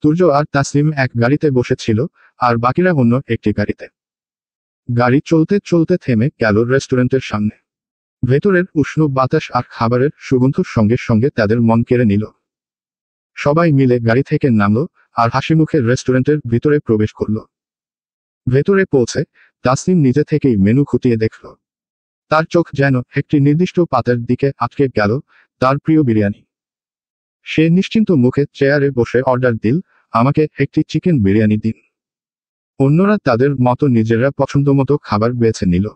তুর্য আর তাসলিম এক গাড়িতে বসেছিল, আর বাকিরা অন্য একটি গাড়িতে। গাড়ি চলতে চলতে থেমে গেল রেস্টুরেন্টের সামনে। ভেতরের উষ্ণ বাতাস আর খাবারের সুগন্ধ সঙ্গে সঙ্গে তাদের মন কেড়ে নিল। সবাই মিলে গাড়ি থেকে নামলো আর হাসিমুখে রেস্টুরেন্টের ভিতরে প্রবেশ করল। ভেতরে পৌঁছে তাসলিম নিজে থেকেই মেনু খুঁটিয়ে দেখল। তার চোখ যেন একটি নির্দিষ্ট পাতের দিকে আটকে গেল, তার প্রিয় বিরিয়ানি। সে নিশ্চিন্ত মুখে চেয়ারে বসে অর্ডার দিল, আমাকে একটি চিকেন বিরিয়ানি দিন। অন্যরা তাদের মতো নিজেরা পছন্দমতো খাবার বেছে নিল।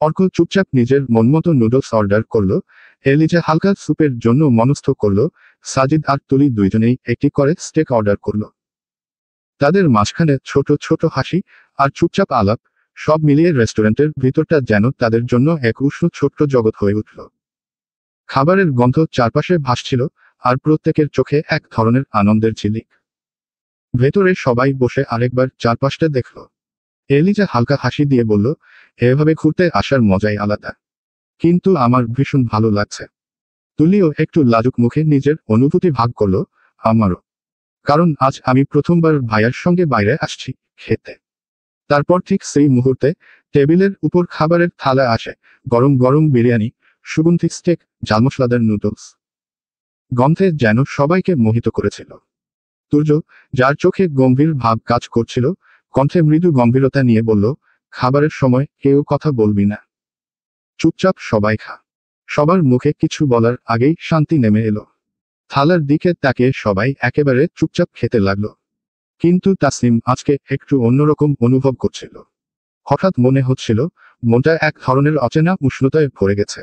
অর্ক চুপচাপ নিজের মনমতো নুডলস অর্ডার করলো, এলিজা হালকা স্যুপের জন্য মনস্থ করলো, সাজিদ আর তুলি দুইজনেই একটি করে স্টেক অর্ডার করলো। তাদের মাঝখানে ছোট ছোট হাসি আর চুপচাপ আলাপ, সব মিলিয়ে রেস্টুরেন্টের ভিতরটা যেন তাদের জন্য এক উষ্ণ ছোট্ট জগৎ হয়ে উঠল। খাবারের গন্ধ চারপাশে ভাসছিল, আর প্রত্যেকের চোখে এক ধরনের আনন্দের ঝিলিক। ভেতরে সবাই বসে আরেকবার চারপাশটা দেখল। এলিজা হালকা হাসি দিয়ে বলল, এভাবে ঘুরতে আসার মজাই আলাদা, কিন্তু আমার ভীষণ ভালো লাগছে। তুলিও একটু লাজুক মুখে নিজের অনুভূতি ভাগ করল, আমারও। কারণ আজ আমি প্রথমবার ভাইয়ার সঙ্গে বাইরে আসছি খেতে। তারপর ঠিক সেই মুহূর্তে টেবিলের উপর খাবারের থালা আসে, গরম গরম বিরিয়ানি, সুগন্ধি স্টেক, ঝালমশলাদার নুডলস। গন্ধে যেন সবাইকে মোহিত করেছিল। তুর্য, যার চোখে গম্ভীর ভাব কাজ করছিল, কণ্ঠে মৃদু গম্ভীরতা নিয়ে বলল, খাবারের সময় কেউ কথা বলবি না, চুপচাপ সবাই খা। সবার মুখে কিছু বলার আগেই শান্তি নেমে এলো। থালার দিকে তাকিয়ে সবাই একেবারে চুপচাপ খেতে লাগলো। কিন্তু তাসলিম আজকে একটু অন্যরকম অনুভব করছিল। হঠাৎ মনে হচ্ছিল মনটা এক ধরনের অচেনা উষ্ণতায় ভরে গেছে।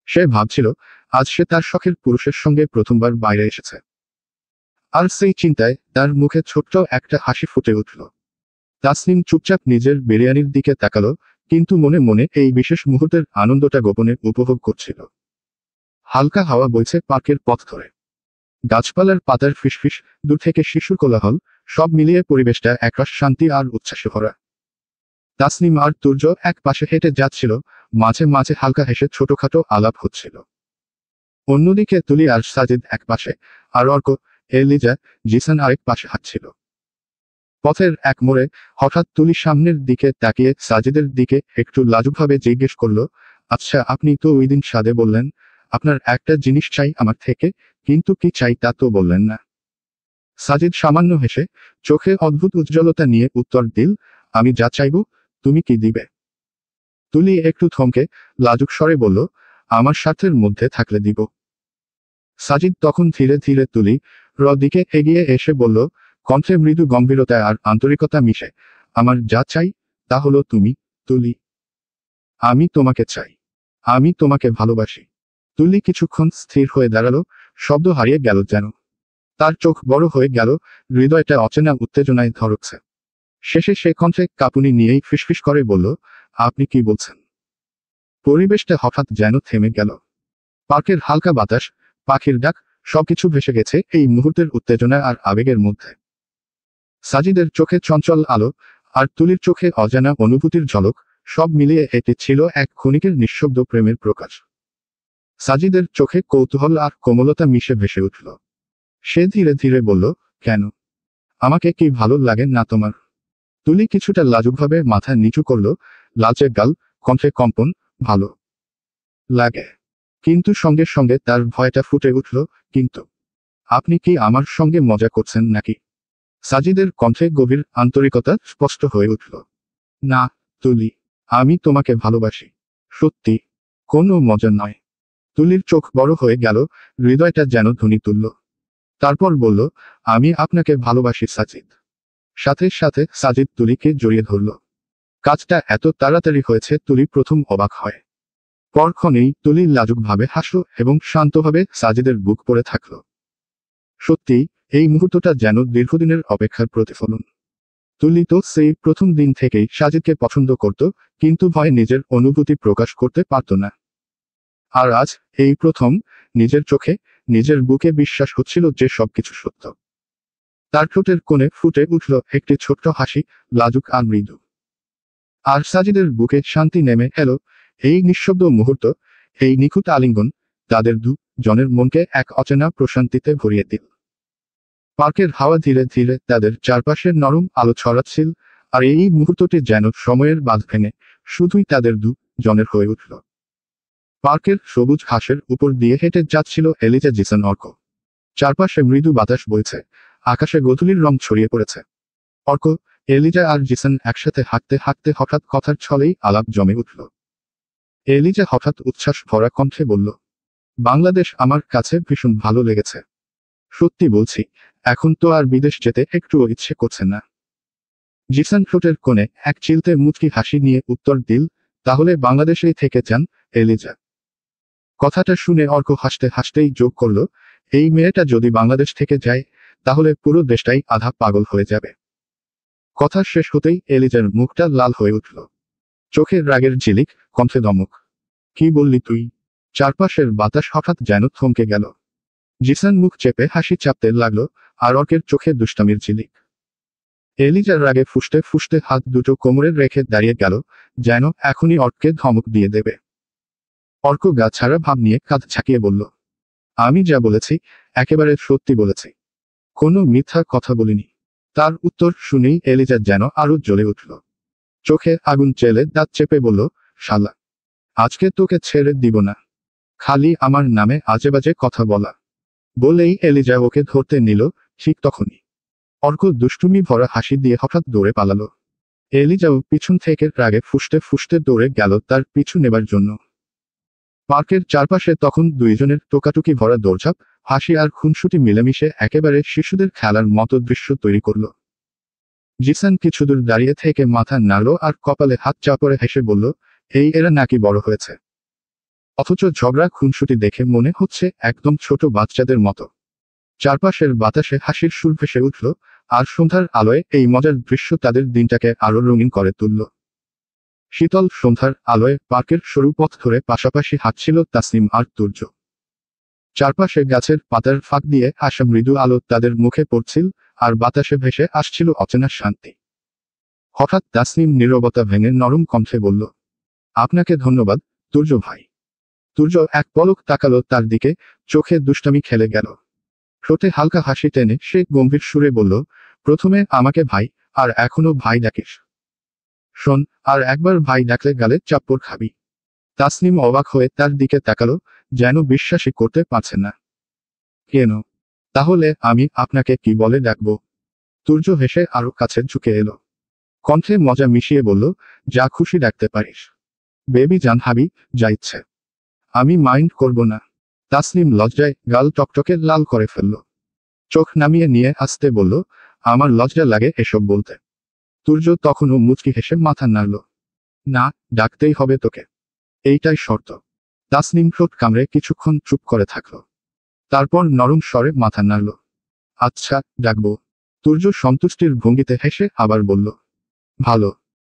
সে ভাবছিল আজ সে তার শখের পুরুষের সঙ্গে প্রথমবার বাইরে এসেছে। আর সেই চিন্তায় তার মুখে ছোট্ট একটা হাসি ফুটে উঠল। তাসলিম চুপচাপ নিজের বিরিয়ানির দিকে তাকালো, কিন্তু মনে মনে এই বিশেষ মুহূর্তের আনন্দটা গোপনে উপভোগ করছিল। হালকা হাওয়া বইছে পার্কের পথ ধরে। গাছপালার পাতার ফিসফিস, দূর থেকে শিশুর কোলাহল, সব মিলিয়ে পরিবেশটা একরাশ শান্তি আর উচ্ছ্বাসে ভরা। তাসলিম আর তুর্য এক পাশে হেঁটে যাচ্ছিল, মাঝে মাঝে হালকা হেসে ছোটখাটো আলাপ হচ্ছিল। অন্যদিকে তুলি আর সাজিদ এক পাশে, আর অর্ক, এলিজা, জিসান আরেক পাশে হাঁটছিল। পথের এক মোড়ে হঠাৎ তুলি সামনের দিকে তাকিয়ে সাজিদের দিকে একটু লাজুকভাবে জিজ্ঞেস করলো, আচ্ছা, আপনি তো ওই দিন সাদে বললেন আপনার একটা জিনিস চাই আমার থেকে, কিন্তু কি চাই তা তো বললেন না। সাজিদ সামান্য হেসে চোখে অদ্ভুত উজ্জ্বলতা নিয়ে উত্তর দিল, আমি যা চাইব তুমি কি দিবে? তুলি একটু থমকে লাজুক স্বরে বলল, আমার স্বার্থের মধ্যে থাকলে দিব। সাজিদ তখন ধীরে ধীরে তুলি র দিকে এগিয়ে এসে বলল, কণ্ঠে মৃদু গম্ভীরতা আর আন্তরিকতা মিশে, আমার যা চাই তা হলো তুমি, তুলি। আমি তোমাকে চাই, আমি তোমাকে ভালোবাসি। তুলি কিছুক্ষণ স্থির হয়ে দাঁড়ালো, শব্দ হারিয়ে গেল যেন। তার চোখ বড় হয়ে গেল, হৃদয়টা অচেনা উত্তেজনায় ধরছে। শেষে সে কণ্ঠে কাঁপুনি নিয়েই ফিসফিস করে বলল, আপনি কি বলছেন? পরিবেশটা হঠাৎ যেন থেমে গেল। পার্কের হালকা বাতাস, পাখির ডাক, সবকিছু ভেসে গেছে এই মুহূর্তের উত্তেজনা আর আবেগের মধ্যে। সাজিদের চোখে চঞ্চল আলো, আর তুলির চোখে অজানা অনুভূতির ঝলক, সব মিলিয়ে এটি ছিল এক ক্ষণিকের নিঃশব্দ প্রেমের প্রকাশ। সাজিদের চোখে কৌতূহল আর কোমলতা মিশে ভেসে উঠল। সে ধীরে ধীরে বলল, কেন? আমাকে কি ভালো লাগে না তোমার? তুলি কিছুটা লাজুকভাবে মাথা নিচু করল, লালচে গাল, কণ্ঠে কম্পন, ভালো লাগে। কিন্তু সঙ্গে সঙ্গে তার ভয়টা ফুটে উঠল, কিন্তু আপনি কি আমার সঙ্গে মজা করছেন নাকি? সাজিদের কণ্ঠে গভীর আন্তরিকতা স্পষ্ট হয়ে উঠল। না, তুলি, আমি তোমাকে ভালোবাসি, সত্যি, কোনো মজা নয়। তুলির চোখ বড় হয়ে গেল, হৃদয়টা যেন ধ্বনি তুলল। তারপর বলল, আমি আপনাকে ভালোবাসি সাজিদ। সাথে সাথে সাজিদ তুলিকে জড়িয়ে ধরল। কাজটা এত তাড়াতাড়ি হয়েছে তুলি প্রথম অবাক হয়। পরক্ষণেই তুলি লাজুকভাবে হাসল এবং শান্তভাবে সাজিদের বুক পড়ে থাকল। সত্যি, এই মুহূর্তটা যেন দীর্ঘদিনের অপেক্ষার প্রতিফলন। তুলি তো সেই প্রথম দিন থেকেই সাজিদকে পছন্দ করত, কিন্তু ভয়ে নিজের অনুভূতি প্রকাশ করতে পারত না। আর আজ এই প্রথম নিজের চোখে, নিজের বুকে বিশ্বাস হচ্ছিল যে সবকিছু সত্য। তার ঠোঁটের কোণে ফুটে উঠল একটি ছোট্ট হাসি, লাজুক আর মৃদু। আর সাজিদের বুকে শান্তি নেমে এলো। এই নিঃশব্দ মুহূর্ত, এই নিখুঁত আলিঙ্গন, তাদের জনের মনকে এক অচেনা প্রশান্তিতে ভরিয়ে দিল। পার্কের হাওয়া ধীরে ধীরে তাদের চারপাশের নরম আলো ছড়াচ্ছিল, আর এই মুহূর্তটি যেন সময়ের বাঁধ ভেঙে শুধুই তাদের জনের হয়ে উঠল। পার্কের সবুজ ঘাসের উপর দিয়ে হেঁটে যাচ্ছিল এলিজা, জিসন, অর্ক। চারপাশে মৃদু বাতাস বইছে, আকাশে গোধূলির রং ছড়িয়ে পড়েছে। অর্ক, এলিজা আর জিসন একসাথে হাঁটতে হাঁটতে হঠাৎ কথার ছলেই আলাপ জমে উঠল। এলিজা হঠাৎ উচ্ছ্বাস ভরা কণ্ঠে বলল, বাংলাদেশ আমার কাছে ভীষণ ভালো লেগেছে। সত্যি বলছি, এখন তো আর বিদেশ যেতে একটুও ইচ্ছে করছে না। জিসন ঠোঁটের কোণে এক চিলতে মুচকি হাসি নিয়ে উত্তর দিল, তাহলে বাংলাদেশেই থেকে যান, এলিজা। কথাটা শুনে অর্ক হাসতে হাসতেই যোগ করল, এই মেয়েটা যদি বাংলাদেশ থেকে যায় তাহলে পুরো দেশটাই আধা পাগল হয়ে যাবে। কথা শেষ হতেই এলিজার মুখটা লাল হয়ে উঠল, চোখে রাগের ঝিলিক, কণ্ঠে ধমক। কি বললি তুই? চারপাশের বাতাস হঠাৎ যেন থমকে গেল। জিসান মুখ চেপে হাসি চাপতে লাগলো, আর অর্কের চোখে দুষ্টামির ঝিলিক। এলিজার রাগে ফুঁসতে ফুঁসতে হাত দুটো কোমরে রেখে দাঁড়িয়ে গেল, যেন এখনই অর্ককে ধমক দিয়ে দেবে। অর্ক গা ছাড়া ভাব নিয়ে কাঁধ ঝাঁকিয়ে বলল, আমি যা বলেছি একেবারে সত্যি বলেছি, কোনো মিথ্যা কথা বলিনি। তার উত্তর শুনেই এলিজা যেন আরো জ্বলে উঠল, চোখে আগুন চেলে দাঁত চেপে বলল, শালা, আজকে তোকে ছেড়ে দিব না, খালি আমার নামে আজেবাজে কথা বলা। বলেই এলিজা ওকে ধরতে নিল। ঠিক তখনই অর্ক দুষ্টুমি ভরা হাসি দিয়ে হঠাৎ দৌড়ে পালালো। এলিজাও পিছন থেকে রাগে ফুঁসতে ফুঁসতে দৌড়ে গেল তার পিছু নেবার জন্য। পার্কের চারপাশে তখন দুইজনের টোকাটুকি ভরা দৌড়ঝাঁপ, হাসি আর খুনসুটি মিলেমিশে একেবারে শিশুদের খেলার মতো দৃশ্য তৈরি করল। জিসান কিছুদূর দাঁড়িয়ে থেকে মাথা নাড়ল আর কপালে হাত চাপড়ে হেসে বলল, এই এরা নাকি বড় হয়েছে, অথচ ঝগড়া খুনসুটি দেখে মনে হচ্ছে একদম ছোট বাচ্চাদের মতো। চারপাশের বাতাসে হাসির সুর ভেসে উঠল, আর সন্ধ্যার আলোয় এই মজার দৃশ্য তাদের দিনটাকে আরো রঙিন করে তুলল। শীতল সন্ধ্যার আলোয় পার্কের সরু পথ ধরে পাশাপাশি হাঁটছিল তাসনিম আর তুর্য। চারপাশে গাছের পাতার ফাঁক দিয়ে আসা মৃদু আলো তাদের মুখে পড়ছিল, আর বাতাসে ভেসে আসছিল অচেনা শান্তি। হঠাৎ তাসনিম নীরবতা ভেঙে নরম কণ্ঠে বলল, আপনাকে ধন্যবাদ, তুর্য ভাই। তুর্য এক পলক তাকালো তার দিকে, চোখে দুষ্টামি খেলে গেল। ঠোঁটে হালকা হাসি টেনে সে গম্ভীর সুরে বলল, প্রথমে আমাকে ভাই, আর এখনো ভাই ডাকিস? শোন, আর একবার ভাই ডাকলে গালে চাপ্পড় খাবি। তাসনিম অবাক হয়ে তার দিকে তাকালো, যেন বিশ্বাসই করতে পারছে না। কেন? তাহলে আমি আপনাকে কি বলে ডাকব? তুর্য হেসে আরো কাছে ঝুঁকে এলো, কণ্ঠে মজা মিশিয়ে বলল, যা খুশি ডাকতে পারিস, বেবি জান, হাবি, যা ইচ্ছে, আমি মাইন্ড করব না। তাসনিম লজ্জায় গাল টকটকে লাল করে ফেলল, চোখ নামিয়ে নিয়ে আসতে বলল, আমার লজ্জা লাগে এসব বলতে। তুর্য তখনও মুচকি হেসে মাথা নাড়ল, না, ডাকতেই হবে তোকে, এইটাই শর্ত। তাসনিম ঠোঁট কামড়ে কিছুক্ষণ চুপ করে থাকল, তারপর নরম স্বরে মাথা নাড়ল, আচ্ছা, ডাকব। তুর্য সন্তুষ্টির ভঙ্গিতে হেসে আবার বলল, ভালো,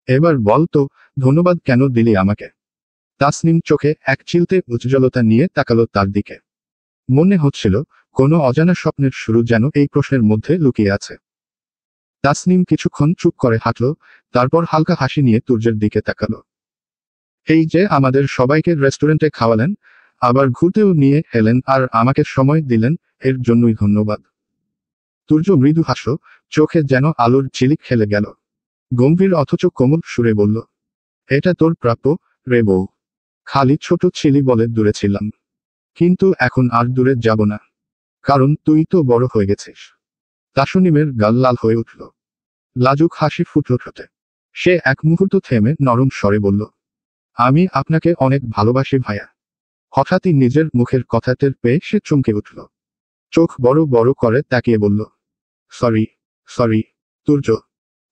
এবার বল তো, ধন্যবাদ কেন দিলি আমাকে? তাসনিম চোখে এক চিলতে উজ্জ্বলতা নিয়ে তাকালো তার দিকে। মনে হচ্ছিল কোনো অজানা স্বপ্নের শুরু যেন এই প্রশ্নের মধ্যে লুকিয়ে আছে। তাসনিম কিছুক্ষণ চুপ করে হাঁটল, তারপর হালকা হাসি নিয়ে তুর্যের দিকে তাকালো। এই যে আমাদের সবাইকে রেস্টুরেন্টে খাওয়ালেন, আবার ঘুরতেও নিয়ে এলেন আর আমাকে সময় দিলেন, এর জন্যই ধন্যবাদ। তুর্য মৃদু হাসল, চোখে যেন আলোর ঝিলিক খেলে গেল। গম্ভীর অথচ কোমল সুরে বলল, এটা তোর প্রাপ্য রে বউ। খালি ছোট ছিলি বলে দূরে ছিলাম, কিন্তু এখন আর দূরে যাব না, কারণ তুই তো বড় হয়ে গেছিস। তাসনিমের গাল লাল হয়ে উঠল, লাজুক হাসি ফুটল ঠোঁটে। সে এক মুহূর্ত থেমে নরম স্বরে বলল, আমি আপনাকে অনেক ভালোবাসি ভাইয়া। হঠাৎই নিজের মুখের কথা টের পেয়ে সে চমকে উঠল, চোখ বড় বড় করে তাকিয়ে বলল, সরি, সরি তুর্য।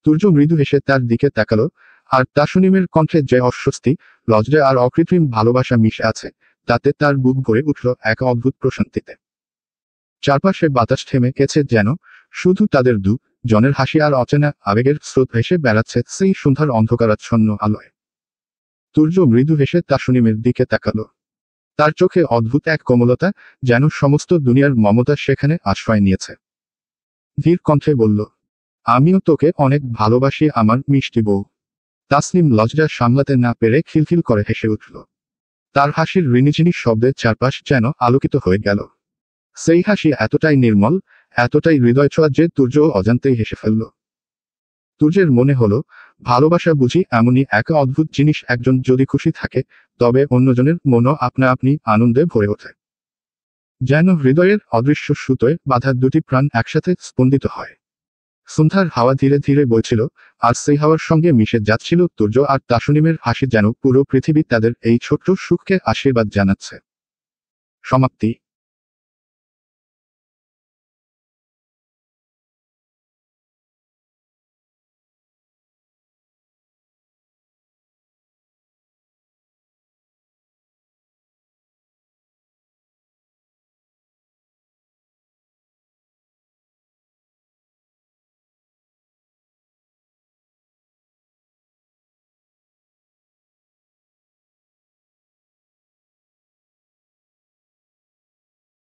তুর্য মৃদু হেসে তার দিকে তাকালো, আর তাসনিমের কণ্ঠে যে অস্বস্তি, লজ্জা আর অকৃত্রিম ভালোবাসা মিশে আছে, তাতে তার বুক ভরে উঠল এক অদ্ভুত প্রশান্তিতে। চারপাশে বাতাস থেমে গেছে যেন, শুধু তাদের জনের হাসি আর অচেনা আবেগের স্রোত ভেসে বেড়াচ্ছে সেই সন্ধ্যার অন্ধকারাচ্ছন্ন আলোয়। তুর্য মৃদু হেসে তাসনিমের দিকে তাকালো, তার চোখে অদ্ভুত এক কোমলতা, যেন সমস্ত দুনিয়ার মমতা সেখানে আশ্রয় নিয়েছে। ধীর কণ্ঠে বলল, আমিও তোকে অনেক ভালোবাসি আমার মিষ্টি বউ। তাসনিম লজ্জা সামলাতে না পেরে খিলখিল করে হেসে উঠল। তার হাসির রিনিঝিনি শব্দে চারপাশ যেন আলোকিত হয়ে গেল। সেই হাসি এতটাই নির্মল, এতটাই হৃদয়ছোঁয়া যে তুর্যও অজান্তেই হেসে ফেলল। তুর্যের মনে হলো, ভালোবাসা বুঝি এমনই এক অদ্ভুত জিনিস, একজন যদি খুশি থাকে তবে অন্যজনের মনও আপনা আপনি আনন্দে ভরে ওঠে। যেন হৃদয়ের অদৃশ্য সুতোয় বাঁধা দুটি প্রাণ একসাথে স্পন্দিত হয়। সন্ধ্যার হাওয়া ধীরে ধীরে বইছিল, আর সেই হাওয়ার সঙ্গে মিশে যাচ্ছিল তুর্য আর তাসনিমের হাসি, যেন পুরো পৃথিবী তাদের এই ছোট্ট সুখকে আশীর্বাদ জানাচ্ছে। সমাপ্তি।